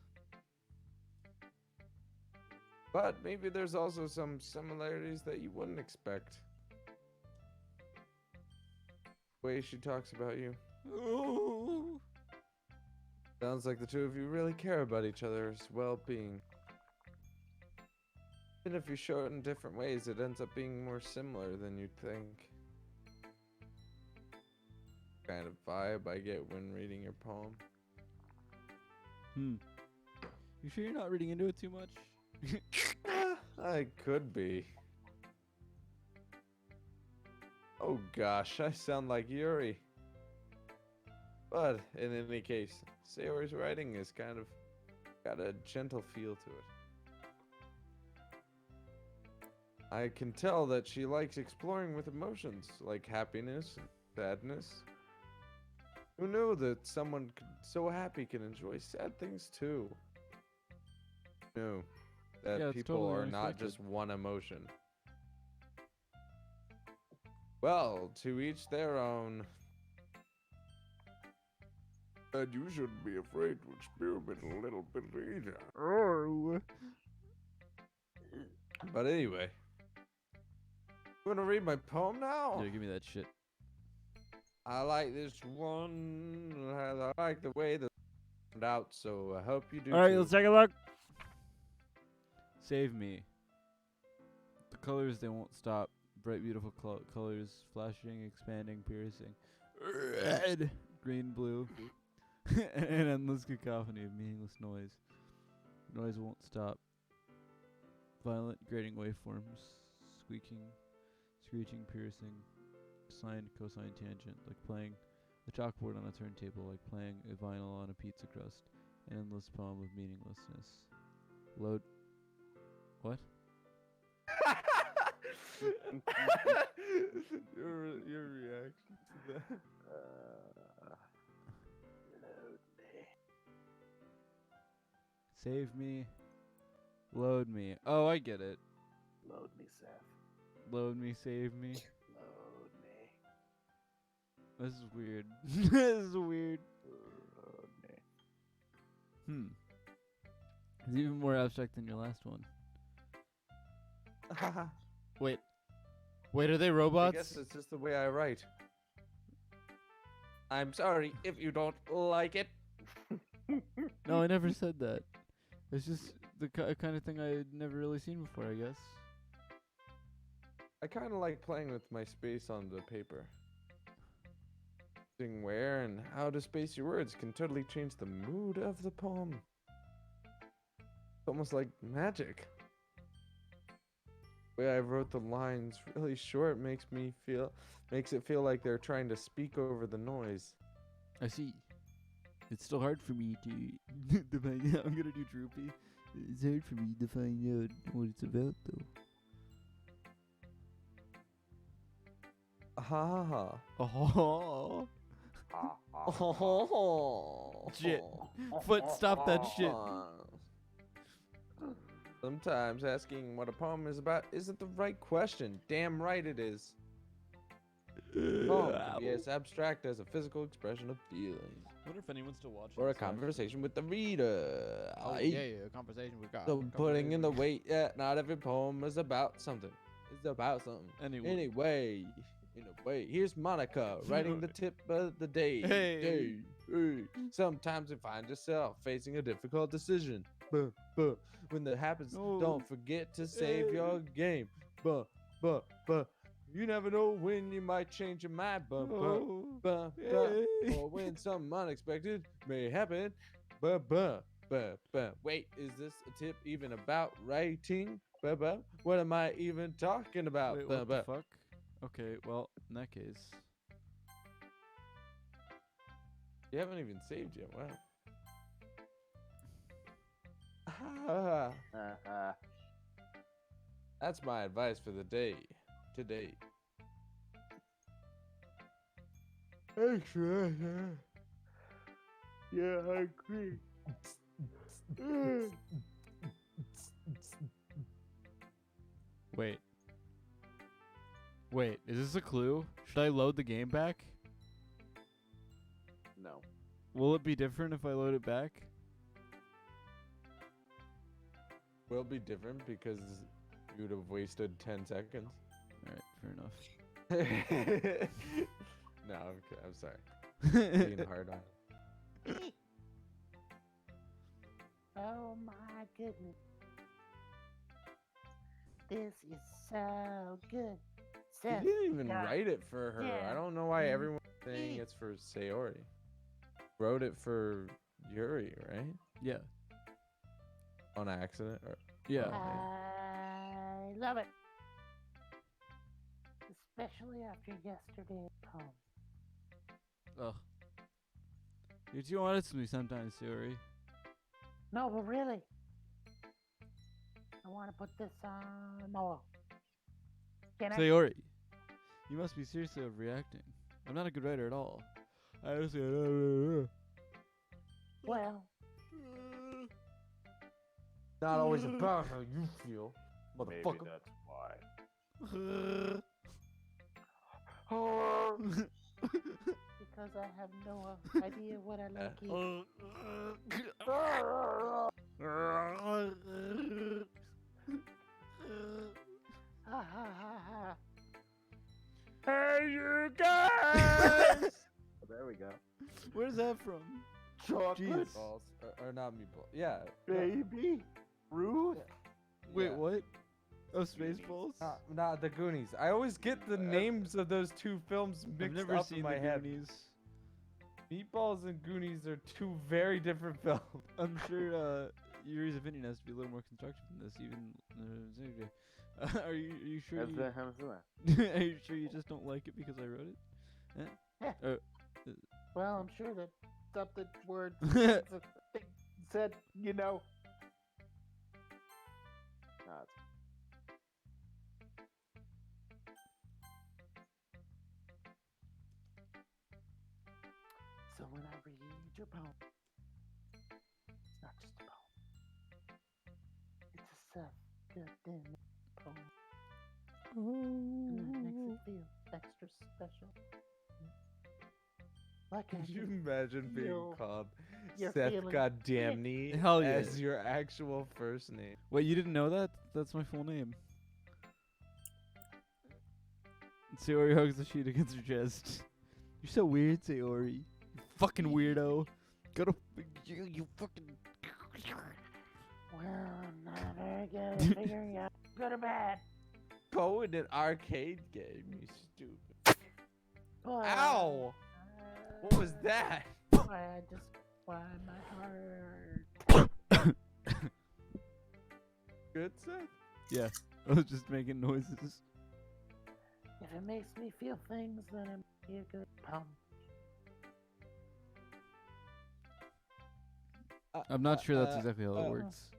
But maybe there's also some similarities that you wouldn't expect. The way she talks about you. Ooh. Sounds like the two of you really care about each other's well-being. Even if you show it in different ways, it ends up being more similar than you'd think. Kind of vibe I get when reading your poem. You sure you're not reading into it too much? I could be. Oh gosh, I sound like Yuri. But in any case, Sayori's writing is kind of got a gentle feel to it. I can tell that she likes exploring with emotions like happiness and sadness. Who knew that someone so happy can enjoy sad things too? Knew that Yeah, it's people totally are not unexpected. just one emotion. Well, to each their own. And you shouldn't be afraid to experiment a little bit either. Oh. But anyway, you want to read my poem now? Yeah, give me that shit. I like this one. I like the way that turned out, so I hope you do All right, too. let's take a look. Save me. The colors, they won't stop. Bright, beautiful colors, flashing, expanding, piercing. Red, green, blue. An endless cacophony of meaningless noise. Noise won't stop. Violent, grating waveforms. Squeaking, screeching, piercing. Sine, cosine, tangent. Like playing a chalkboard on a turntable. Like playing a vinyl on a pizza crust. An endless poem of meaninglessness. Load. What? your reaction to that. Load me. Save me. Load me. Oh, I get it. Load me, Seth. Load me, save me. Load This is weird. This is weird. It's even more abstract than your last one. Wait. Wait, are they I robots? guess it's just the way I write. I'm sorry if you don't like it. No, I never said that. It's just the kind of thing I had never really seen before, I guess. I kind of like playing with my space on the paper. Seeing where and how to space your words can totally change the mood of the poem. It's almost like magic. The way I wrote the lines really short makes it feel like they're trying to speak over the noise. I see. It's still hard for me to define. I'm gonna do droopy. It's hard for me to find out what it's about, though. Ha Oh. ha. Shit. Foot, stop that shit. Sometimes asking what a poem is about isn't the right question. Damn right it is. Poem can be as abstract as a physical expression of feeling. I wonder if anyone's still watching. Or a this, actually. conversation with the reader. Oh, yeah, a conversation with God. So putting in the weight, yeah, not every poem is about something. It's about something. Anyway, in a way, here's Monica writing the tip of the day. Hey. Hey. Sometimes you find yourself facing a difficult decision. When that happens, don't forget to save your game. You never know when you might change your mind. Or when something unexpected may happen. Wait, is this a tip even about writing? What am I even talking about? Wait, what the fuck? Okay, well, in that case. You haven't even saved yet. Wow. That's my advice for the day. Today. Actually, yeah, I agree. Wait, is this a clue? Should I load the game back? No. Will it be different if I load it back? Will be different because you would have wasted 10 seconds. Alright, fair enough. No, I'm sorry. Being hard on. Oh my goodness. This is so good. Seth, You didn't even God write it for her. I damn. don't know why everyone's saying it's for Sayori. Wrote it for Yuri, right? Yeah. On accident? Or, Yeah. I love it. Especially after yesterday's poem. Ugh. You're too honest with me sometimes, Siri. No, but really. I want to put this on more. Can I? Sayori, you must be seriously overreacting. I'm not a good writer at all. I just Well, not always about how you feel, motherfucker. Maybe that's why. because I have no idea what I like eating. Ha ha ha ha. Hey, you guys! There we go. Where's that from? Chocolate, Meatballs. Or not meatballs. Yeah. baby, Ruth. Wait, yeah. what? Oh, Spaceballs? Not the Goonies. I always get the names of those two films I've mixed never up seen in my the head. Goonies. Meatballs and Goonies are two very different films. I'm sure Yuri's opinion has to be a little more constructive than this. Even are you sure? Are you sure you just don't like it because I wrote it? Well, I'm sure that something word Said, you know. So when I read your poem, it's not just a poem. It's a self-goddamn poem. And that makes it feel extra special. Like I Could you can imagine being feel called your Seth feelings. Goddamney Hell yeah. as your actual first name? Wait, you didn't know that? That's my full name. Sayori hugs the sheet against her chest. You're so weird, Sayori. You fucking weirdo. Go to you fucking. Well, I'm not very good at figuring out good or bad. Go in an arcade game, you stupid. But, Ow! What was that? I just why my heart. Good, Seth? Yeah, I was just making noises. If it makes me feel things, then it might be a good poem. I'm not sure that's exactly how it works.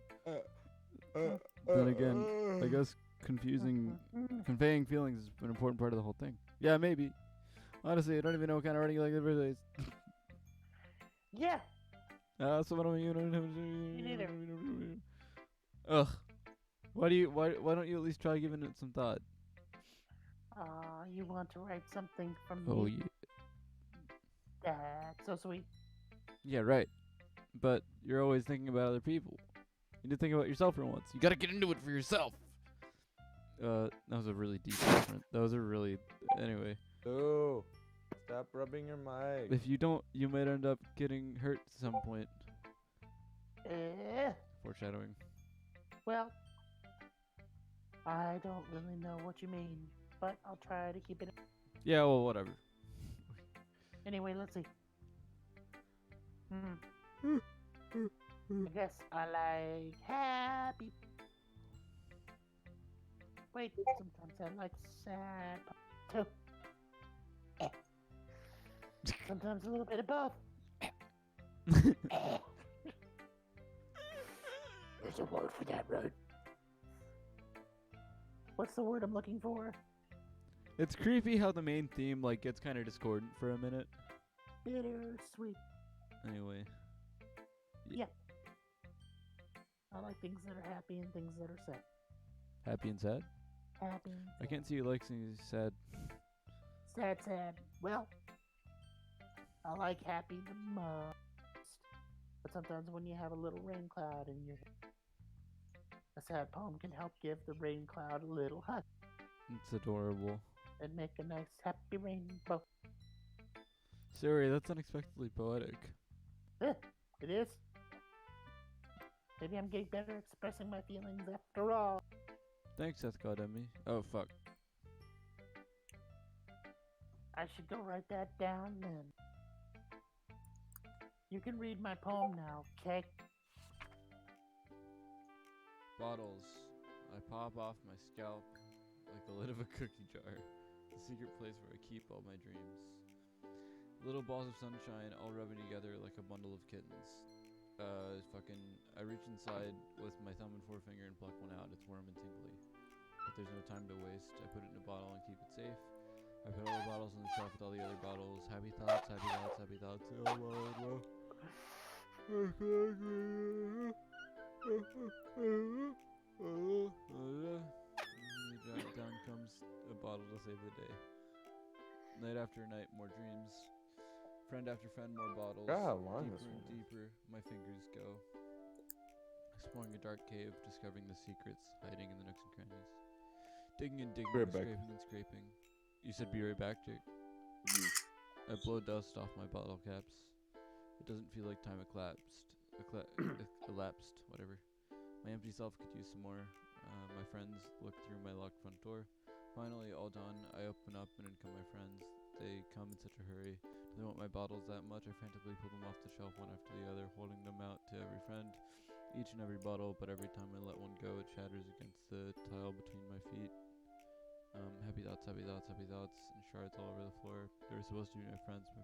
Then again, I guess conveying feelings is an important part of the whole thing. Yeah, maybe. Honestly, I don't even know what kind of writing you like in the first place. Yeah. So what do you Me neither. Ugh. Why don't you at least try giving it some thought? You want to write something from Oh me? yeah. That's so sweet. Yeah, right. But you're always thinking about other people. You need to think about yourself for once. You gotta get into it for yourself. That was a really deep reference. That was a really... Anyway. Oh, stop rubbing your mic. If you don't, you might end up getting hurt at some point. Foreshadowing. Well, I don't really know what you mean, but I'll try to keep it. Yeah, well, whatever. Anyway, let's see. I guess I like happy. Wait, sometimes I like sad too. Sometimes a little bit of both. There's a word for that, right? What's the word I'm looking for? It's creepy how the main theme like gets kind of discordant for a minute. Bittersweet. Anyway. Yeah. I like things that are happy and things that are sad. Happy and sad? Happy and I can't see you like seeing sad. sad. Well, I like happy the most. But sometimes when you have a little rain cloud in your head, a sad poem can help give the rain cloud a little hug It's adorable. and make a nice happy rainbow. Sorry, that's unexpectedly poetic. It is. Maybe I'm getting better at expressing my feelings after all. Thanks, Seth Godemi. Oh, fuck. I should go write that down then. You can read my poem now, okay? Bottles. I pop off my scalp like the lid of a cookie jar. The secret place where I keep all my dreams. Little balls of sunshine all rubbing together like a bundle of kittens. I reach inside with my thumb and forefinger and pluck one out. It's warm and tingly. But there's no time to waste. I put it in a bottle and keep it safe. I put all the bottles on the shelf with all the other bottles. Happy thoughts, happy thoughts, happy thoughts. Oh, well. Down comes a bottle to save the day. Night after night, more dreams. Friend after friend, more bottles. God, how long deeper this and one is. deeper, my fingers go. Exploring a dark cave, discovering the secrets hiding in the nooks and crannies. Digging and digging, Be right back. scraping and scraping. You said be right back, Jake? I blow dust off my bottle caps. It doesn't feel like time elapsed, whatever. My empty self could use some more. My friends look through my locked front door. Finally, all done, I open up and in come my friends. They come in such a hurry. They want my bottles that much, I frantically pull them off the shelf one after the other, holding them out to every friend. Each and every bottle, but every time I let one go, it shatters against the tile between my feet. Happy thoughts, happy thoughts, happy thoughts, and shards all over the floor. They were supposed to be my friends who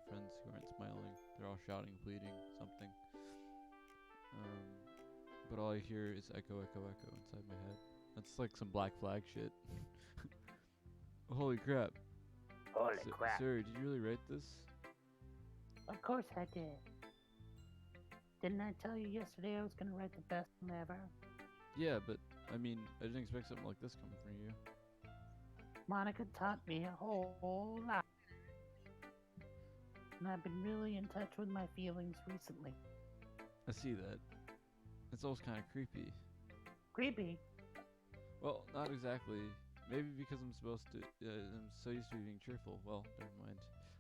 aren't smiling. They're all shouting, pleading, something. But all I hear is echo, echo, echo inside my head. That's like some Black Flag shit. Holy crap. Holy crap. Sir, did you really write this? Of course I did. Didn't I tell you yesterday I was going to write the best one ever? Yeah, but, I mean, I didn't expect something like this coming from you. Monica taught me a whole lot. And I've been really in touch with my feelings recently. I see that. It's always kind of creepy. Creepy. Well, not exactly. Maybe because I'm so used to being cheerful. Well, never mind.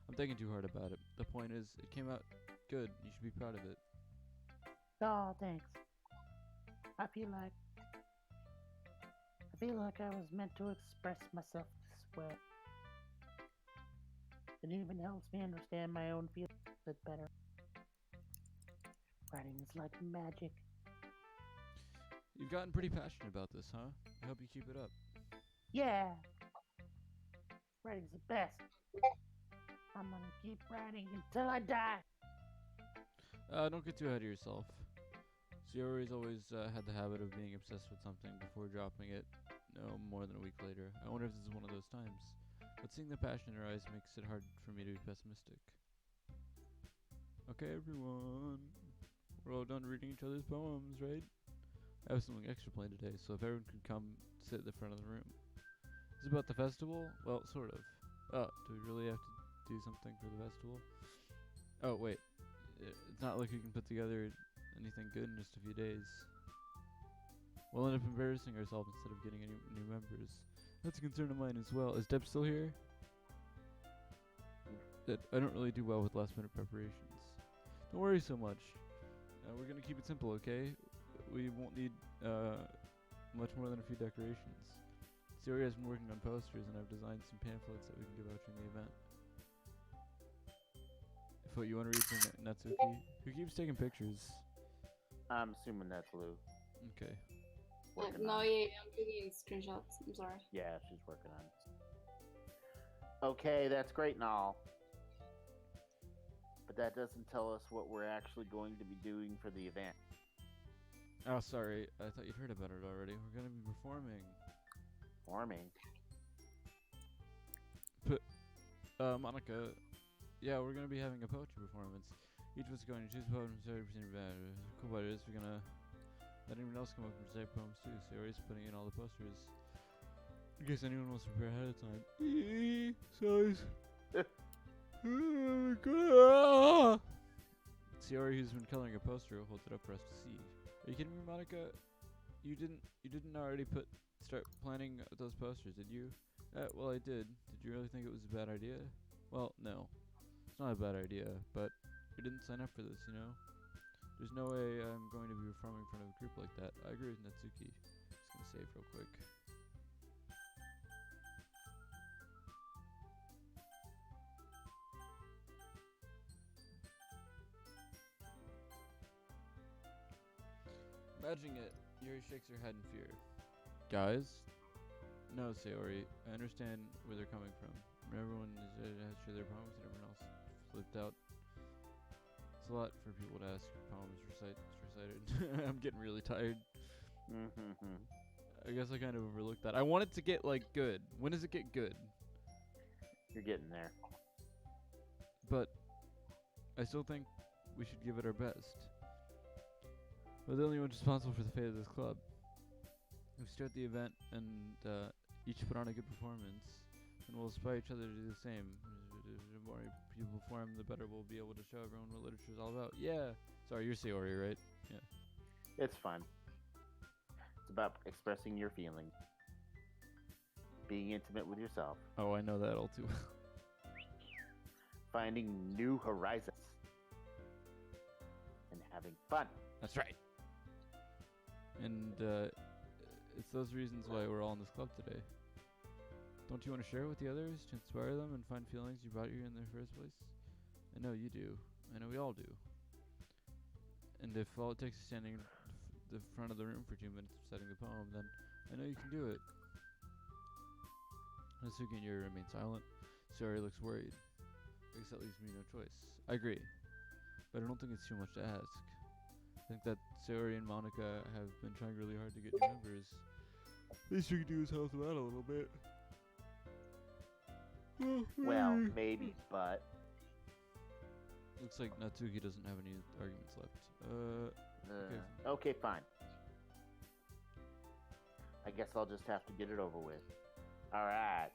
I'm thinking too hard about it. The point is, it came out good. You should be proud of it. Oh, thanks. I feel like I was meant to express myself this way. It even helps me understand my own feelings a bit better. Writing is like magic. You've gotten pretty passionate about this, huh? I hope you keep it up. Yeah. Writing's the best. I'm gonna keep writing until I die. Don't get too ahead of yourself. Sayori's always had the habit of being obsessed with something before dropping it no more than a week later. I wonder if this is one of those times. But seeing the passion in her eyes makes it hard for me to be pessimistic. Okay, everyone. We're all done reading each other's poems, right? I have something extra planned today, so if everyone could come sit at the front of the room. Is it about the festival? Well, sort of. Oh, do we really have to do something for the festival? Oh, wait. It's not like we can put together anything good in just a few days. We'll end up embarrassing ourselves instead of getting any new members. That's a concern of mine as well. Is Deb still here? I don't really do well with last minute preparations. Don't worry so much. We're gonna keep it simple, okay? We won't need much more than a few decorations. Sayori has been working on posters, and I've designed some pamphlets that we can give out during the event. If what you want to read from Natsuki, who keeps taking pictures. I'm assuming that's Lou. Okay. No, yeah, I'm taking screenshots. I'm sorry. Yeah, she's working on it. Okay, that's great and all. But that doesn't tell us what we're actually going to be doing for the event. Oh, sorry. I thought you'd heard about it already. We're going to be performing. Performing? Monica. Yeah, we're going to be having a poetry performance. Each of us is going to choose a poem and say everything about it. The cool part is we're going to let anyone else come up and recite poems too. Sayori's putting in all the posters. In case anyone wants to prepare ahead of time. Size. Oh my god. Sayori, who's been coloring a poster, holds it up for us to see. Are you kidding me, Monica? You didn't already start planning those posters, did you? Well, I did. Did you really think it was a bad idea? Well, no. It's not a bad idea, but you didn't sign up for this, you know? There's no way I'm going to be performing in front of a group like that. I agree with Natsuki. Just gonna save real quick. Imagining it, Yuri shakes her head in fear. Guys? No, Sayori. I understand where they're coming from. Everyone has shared their poems and everyone else flipped out. It's a lot for people to ask poems recited. I'm getting really tired. I guess I kind of overlooked that. I want it to get, like, good. When does it get good? You're getting there. But I still think we should give it our best. We're the only ones responsible for the fate of this club. We start the event and each put on a good performance, and we'll inspire each other to do the same. The more people perform, the better we'll be able to show everyone what literature is all about. Yeah. Sorry, you're Sayori, right? Yeah. It's fun. It's about expressing your feelings. Being intimate with yourself. Oh, I know that all too well. Finding new horizons. And having fun. That's right. And it's those reasons why we're all in this club today. Don't you want to share it with the others to inspire them and find feelings you brought here in the first place? I know you do. I know we all do. And if all it takes is standing the front of the room for 2 minutes reciting the poem, then I know you can do it. Natsuki and Yuri remain silent. Sayori looks worried. I guess that leaves me no choice. I agree. But I don't think it's too much to ask. I think that Sayori and Monica have been trying really hard to get new members. Least we can do is help them out a little bit. Well, maybe, but... Looks like Natsuki doesn't have any arguments left. Okay, fine. I guess I'll just have to get it over with. Alright.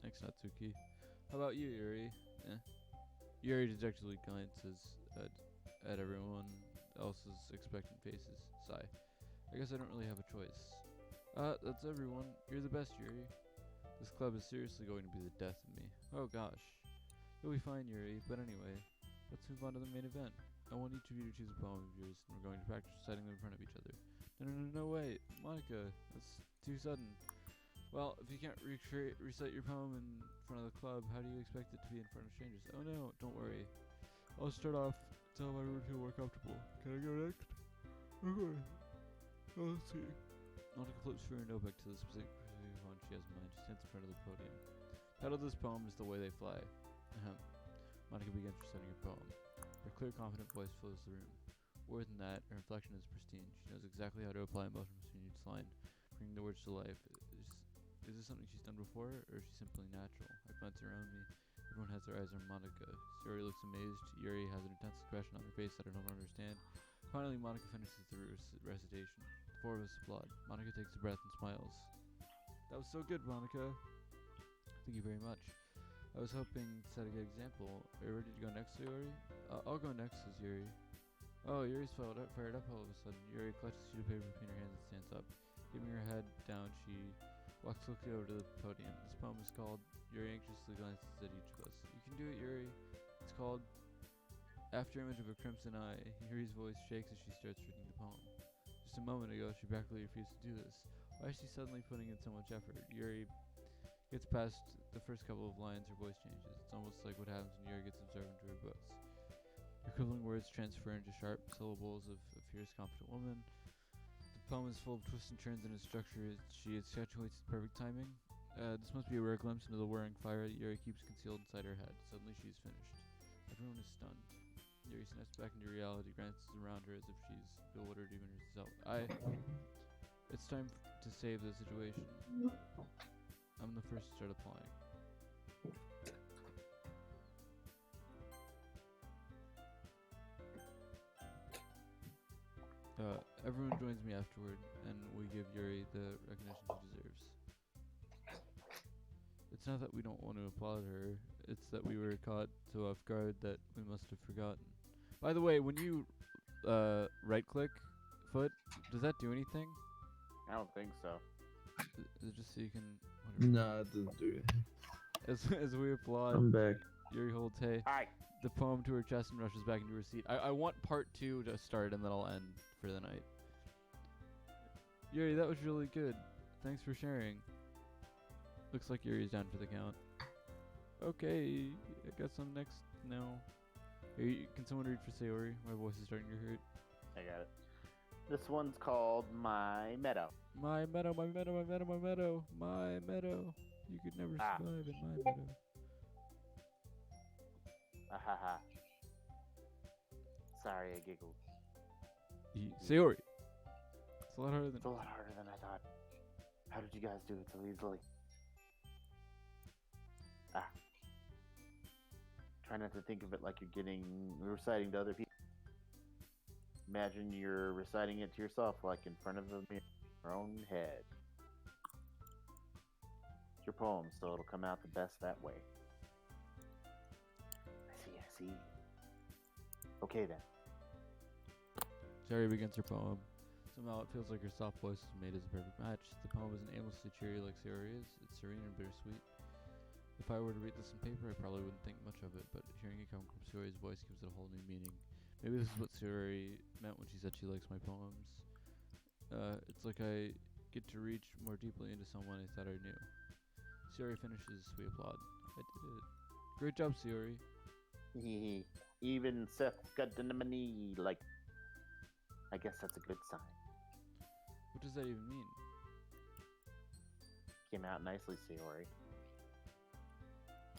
Thanks, Natsuki. How about you, Yuri? Yuri dejectedly glances at everyone else's expectant faces. Sigh. I guess I don't really have a choice. That's everyone. You're the best, Yuri. This club is seriously going to be the death of me. Oh gosh. You'll be fine, Yuri, but anyway, let's move on to the main event. I want each of you to choose a poem of yours, and we're going to practice reciting them in front of each other. No, wait. Monica, that's too sudden. Well, if you can't recite your poem in front of the club, how do you expect it to be in front of strangers? Oh no, don't worry. I'll start off until everyone feel more comfortable. Can I go next? Okay. Let's see. Monica flips through her notebook to the specific poem she has in mind. She stands in front of the podium. The title of this poem is The Way They Fly. Monica begins reciting her poem. Her clear, confident voice fills the room. More than that, her inflection is pristine. She knows exactly how to apply emotion between each line, bringing the words to life. Is this something she's done before, or is she simply natural? I glance around me. Everyone has their eyes on Monica. Sayori looks amazed. Yuri has an intense expression on her face that I don't understand. Finally, Monica finishes the recitation. The four of us applaud. Monica takes a breath and smiles. That was so good, Monica. Thank you very much. I was hoping to set a good example. Are you ready to go next, Sayori? I'll go next, says Yuri. Oh, Yuri's fired up all of a sudden. Yuri clutches a sheet of paper between her hands and stands up. Giving her head down, she walks quickly over to the podium. This poem is called Yuri anxiously glances at each of us. You can do it, Yuri. It's called After Image of a Crimson Eye. Yuri's voice shakes as she starts reading the poem. Just a moment ago, she practically refused to do this. Why is she suddenly putting in so much effort? Yuri gets past the first couple of lines, her voice changes. It's almost like what happens when Yuri gets absorbed into her books. Her quibbling words transfer into sharp syllables of a fierce, confident woman. The poem is full of twists and turns in its structure. She accentuates the perfect timing. This must be a rare glimpse into the whirring fire that Yuri keeps concealed inside her head. Suddenly she is finished. Everyone is stunned. Yuri snaps back into reality, glances around her as if she's bewildered even herself. It's time to save the situation. I'm the first to start applying. Everyone joins me afterward, and we give Yuri the recognition she deserves. It's not that we don't want to applaud her, it's that we were caught so off guard that we must have forgotten. By the way, when you right-click foot, does that do anything? I don't think so. Is it just so you can... No, it doesn't do it. As we applaud, I'm back. Yuri holds the poem to her chest and rushes back into her seat. I want part 2 to start, and then I'll end for the night. Yuri, that was really good. Thanks for sharing. Looks like Yuri's down for the count. Okay, I guess I'm next now. Can someone read for Sayori? My voice is starting to hurt. I got it. This one's called My Meadow. My meadow, my meadow, my meadow, my meadow, my meadow. You could never survive in my meadow. Ahaha. Sorry, I giggled. Sayori. It's a lot harder than I thought. How did you guys do it so easily? Try not to think of it like you're reciting to other people. Imagine you're reciting it to yourself, like in front of your own head. It's your poem, so it'll come out the best that way. I see. Okay then. Sayori begins her poem. Somehow it feels like her soft voice is made as a perfect match. The poem isn't aimlessly cheery like Sayori is. It's serene and bittersweet. If I were to read this on paper, I probably wouldn't think much of it, but hearing it come from Sayori's voice gives it a whole new meaning. Maybe this is what Sayori meant when she said she likes my poems. It's like I get to reach more deeply into someone I thought I knew. Sayori finishes, we applaud. I did it. Great job, Sayori. Even Seth got the knee, like, I guess that's a good sign. What does that even mean? Came out nicely, Sayori.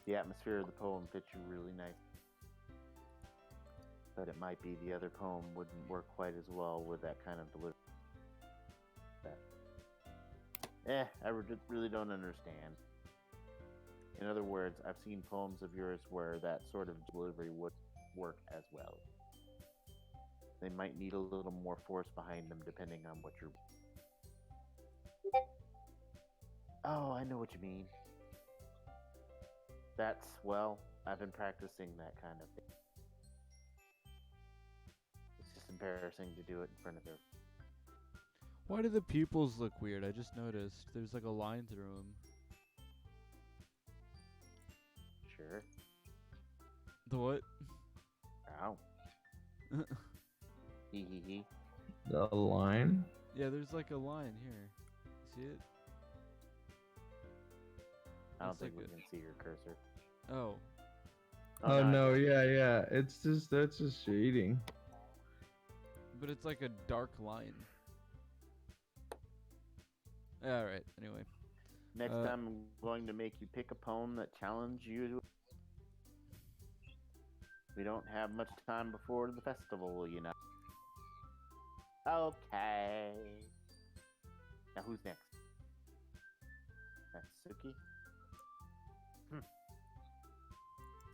The atmosphere of the poem fits you really nice. But it might be the other poem wouldn't work quite as well with that kind of delivery. I really don't understand. In other words, I've seen poems of yours where that sort of delivery would work as well. They might need a little more force behind them depending on what you're... Oh, I know what you mean. That's, well, I've been practicing that kind of thing. It's just embarrassing to do it in front of everyone. Why do the pupils look weird? I just noticed. There's like a line through them. Sure. The what? Ow. Hee hee hee. The line? Yeah, there's like a line here. See it? I don't Looks think like we it. can see your cursor. Oh. Oh no, I guess- yeah. It's just that's just shading. But it's like a dark line. Alright, anyway. Next time I'm going to make you pick a poem that challenges you. We don't have much time before the festival, you know. Okay. Now who's next? That's Suki.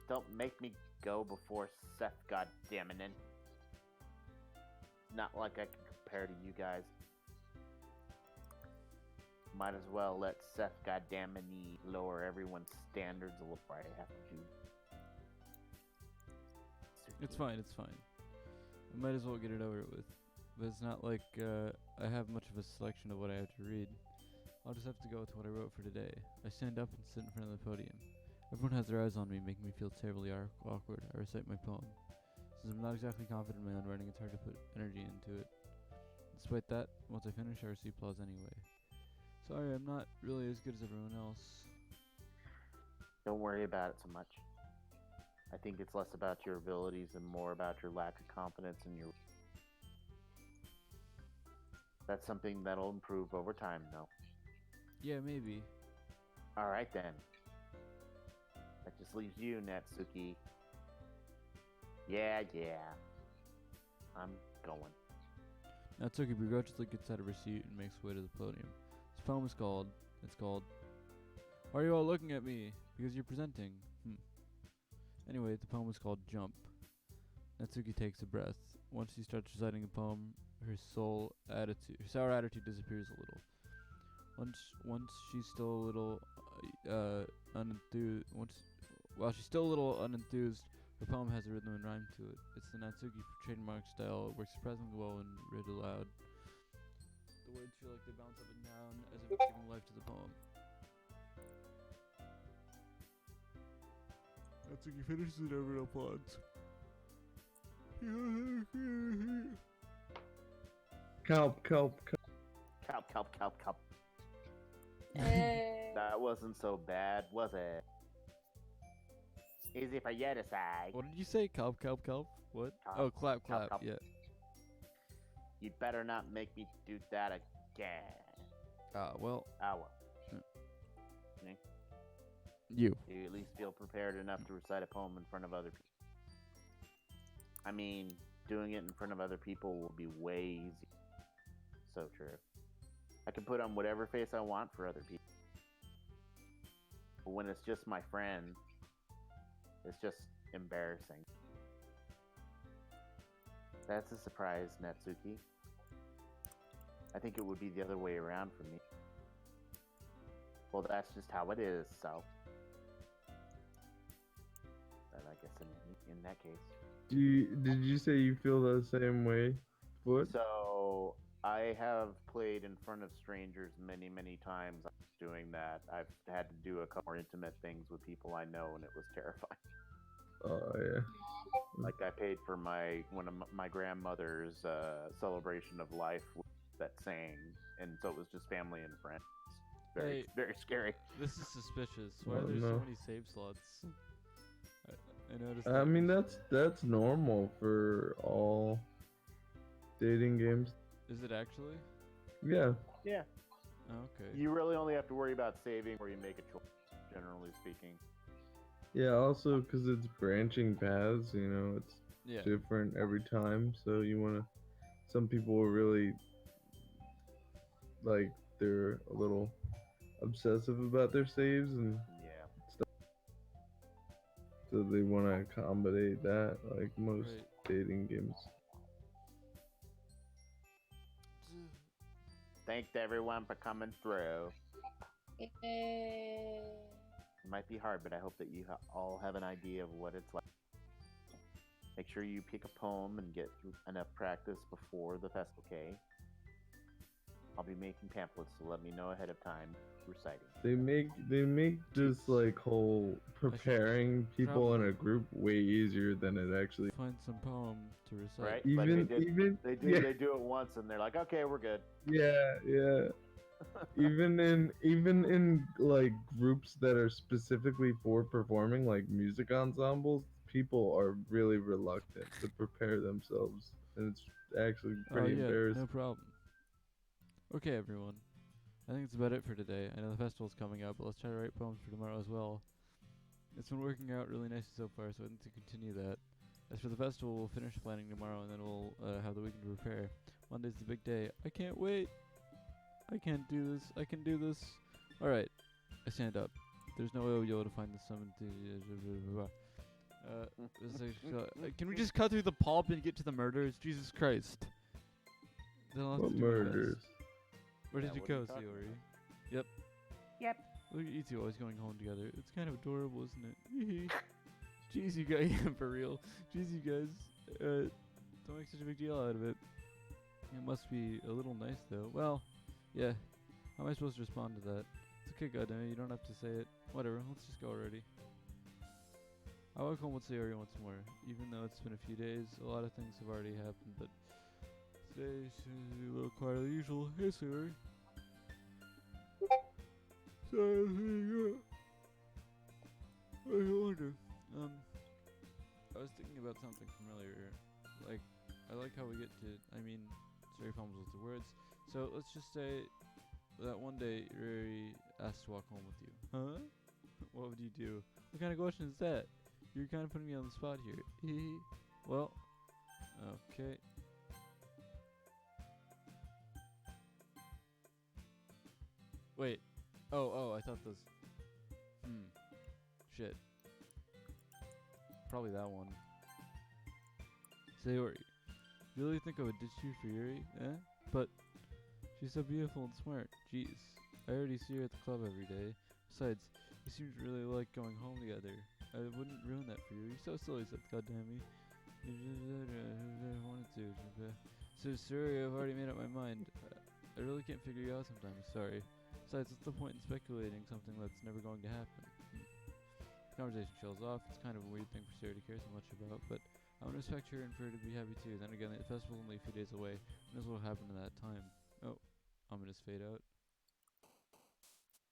Don't make me go before Seth, goddammit. Not like I can compare to you guys. Might as well let Seth, goddammit, lower everyone's standards a little. I have to do. It's fine, it's fine. I might as well get it over with. But it's not like I have much of a selection of what I have to read. I'll just have to go with what I wrote for today. I stand up and sit in front of the podium. Everyone has their eyes on me, making me feel terribly awkward. I recite my poem. Since I'm not exactly confident in my own writing, it's hard to put energy into it. Despite that, once I finish, I receive applause anyway. Sorry, I'm not really as good as everyone else. Don't worry about it so much. I think it's less about your abilities and more about your lack of confidence in your... That's something that'll improve over time, though. Yeah, maybe. Alright then. That just leaves you, Natsuki. Yeah. I'm going. Natsuki begrudgingly gets out of her seat and makes her way to the podium. This poem is called... Why are you all looking at me? Because you're presenting. Anyway, the poem is called Jump. Natsuki takes a breath. Once she starts reciting the poem, her sour attitude disappears a little. Once she's still a little while she's still a little unenthused, her poem has a rhythm and rhyme to it. It's the Natsuki trademark style. It works surprisingly well when read aloud. The words feel like they bounce up and down as if it's giving life to the poem. Natsuki finishes it over and applauds. Kelp. Kelp. That wasn't so bad, was it? Easy for you to say. What did you say? Kelp? What? Kelp. Oh, clap. Kelp. Yeah. You better not make me do that again. Well. You at least feel prepared enough to recite a poem in front of other people. I mean, doing it in front of other people will be way easier. So true. I can put on whatever face I want for other people. But when it's just my friend, it's just embarrassing. That's a surprise, Natsuki. I think it would be the other way around for me. Well, that's just how it is, so... But I guess in that case... Did you say you feel the same way? What? So, I have played in front of strangers many, many times doing that. I've had to do a couple more intimate things with people I know, and it was terrifying. Oh, yeah. Like, I paid for one of my grandmother's celebration of life that sang, and so it was just family and friends. Very scary. This is suspicious. Why are there so many save slots? I noticed. I mean, that's normal for all dating games. Is it actually? Yeah. Yeah. Okay. You really only have to worry about saving where you make a choice, generally speaking. Yeah, also because it's branching paths, it's different every time. So you want to. Some people are really like they're a little obsessive about their saves and stuff. So they want to accommodate that, like most dating games. Thanks everyone for coming through. It might be hard, but I hope that you all have an idea of what it's like. Make sure you pick a poem and get through enough practice before the festival, okay? I'll be making pamphlets, so let me know ahead of time reciting. They make this like whole preparing people in a group way easier than it actually. Find some poem to recite. Right? They do it once and they're like, okay, we're good. Yeah. even in like groups that are specifically for performing, like music ensembles, people are really reluctant to prepare themselves, and it's actually pretty embarrassing. No problem. Okay, everyone. I think that's about it for today. I know the festival's coming up, but let's try to write poems for tomorrow as well. It's been working out really nicely so far, so I think to continue that. As for the festival, we'll finish planning tomorrow, and then we'll have the weekend to prepare. Monday's the big day. I can't wait! I can't do this. I can do this. Alright. I stand up. There's no way we'll be able to find the summon can we just cut through the pulp and get to the murders? Jesus Christ. What murders? Where did you go, Siori? Yep. Yep. Look at you two always going home together. It's kind of adorable, isn't it? Jeez, you guys. Yeah, for real. Jeez, you guys. Don't make such a big deal out of it. It must be a little nice, though. Well, yeah. How am I supposed to respond to that? It's okay, goddammit. You don't have to say it. Whatever. Let's just go already. I will come with Siori once more. Even though it's been a few days, a lot of things have already happened, but today seems to be a little quieter than usual. Hey, Siori. So, I wonder. I was thinking about something from earlier. Like, I like how we get to, it's very fumbles with the words. So, let's just say that one day Riri asked to walk home with you. Huh? What would you do? What kind of question is that? You're kind of putting me on the spot here. Well, okay. Wait. Oh, I thought those. Shit. Probably that one. Sayori, you really think I would ditch you for Yuri? Eh? But she's so beautiful and smart. Jeez. I already see her at the club every day. Besides, you seem to really like going home together. I wouldn't ruin that for you. You're so silly, Seth, goddamn me. I wanted to. So, sorry, I've already made up my mind. I really can't figure you out sometimes. Sorry. Besides, what's the point in speculating something that's never going to happen? The conversation chills off. It's kind of a weird thing for Sarah to care so much about, but I want to respect her and for her to be happy too. Then again, the festival's only a few days away. Who knows what will happen in that time? Oh, ominous fade out.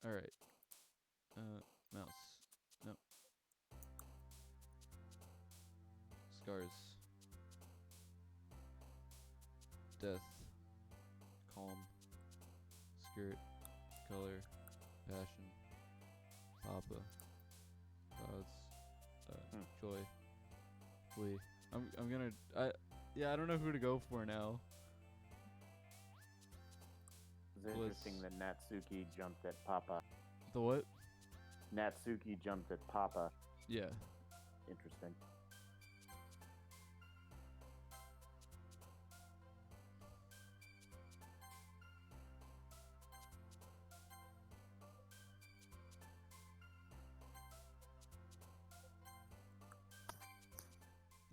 Alright. Mouse. No. Scars. Death. Calm. Skirt. Color. Passion. Papa. Clouds. Joy. Glee. I'm gonna. I don't know who to go for now. It's interesting that Natsuki jumped at Papa. The what? Natsuki jumped at Papa. Yeah. Interesting.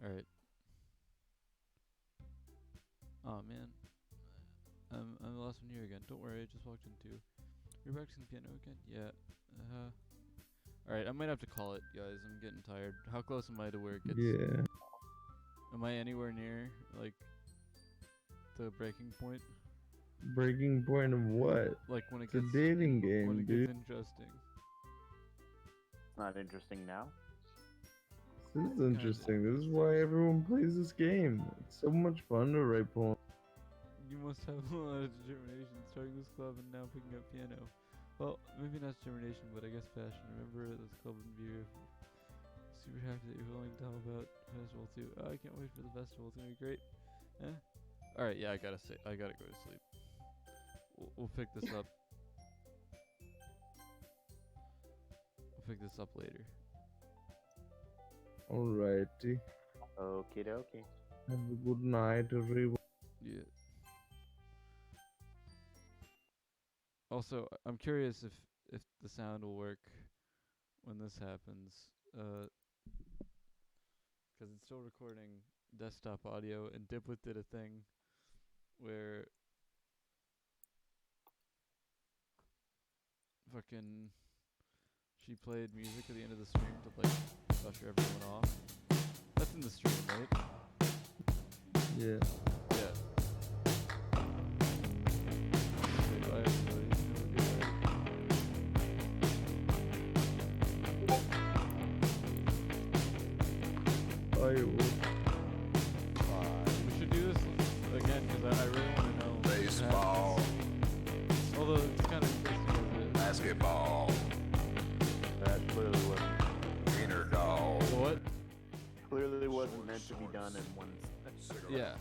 Alright. Oh man. I'm the last one here again. Don't worry, I just walked in too. You're practicing piano again? Yeah. Alright, I might have to call it, guys. I'm getting tired. How close am I to where it gets? Yeah. Am I anywhere near, like, the breaking point? Breaking point of what? Like when it it's gets a dating game, when it dude. gets interesting. It's not interesting now. This is interesting. This is why everyone plays this game. It's so much fun to write poems. You must have a lot of determination starting this club and now picking up piano. Well, maybe not determination, but I guess passion. Remember this club and be super happy that you're willing to tell about the festival too. Oh, I can't wait for the festival. It's gonna be great. Eh? Alright, yeah, I gotta go to sleep. We'll pick this up. We'll pick this up later. Alrighty. Okie dokie. Have a good night, everyone. Yeah. Also, I'm curious if the sound will work when this happens. Because it's still recording desktop audio, and Diplet did a thing where fucking she played music at the end of the stream to like usher everyone off. That's in the stream, right? Yeah. Yeah. Say bye, everybody. Have a good night. I will. We should do this again because I really want to know. Baseball. Although it's kind of interesting, isn't it? Basketball. That clearly wasn't. Wiener dog. What? Clearly wasn't meant to be done in one. Yeah.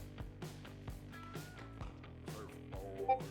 Surfboard.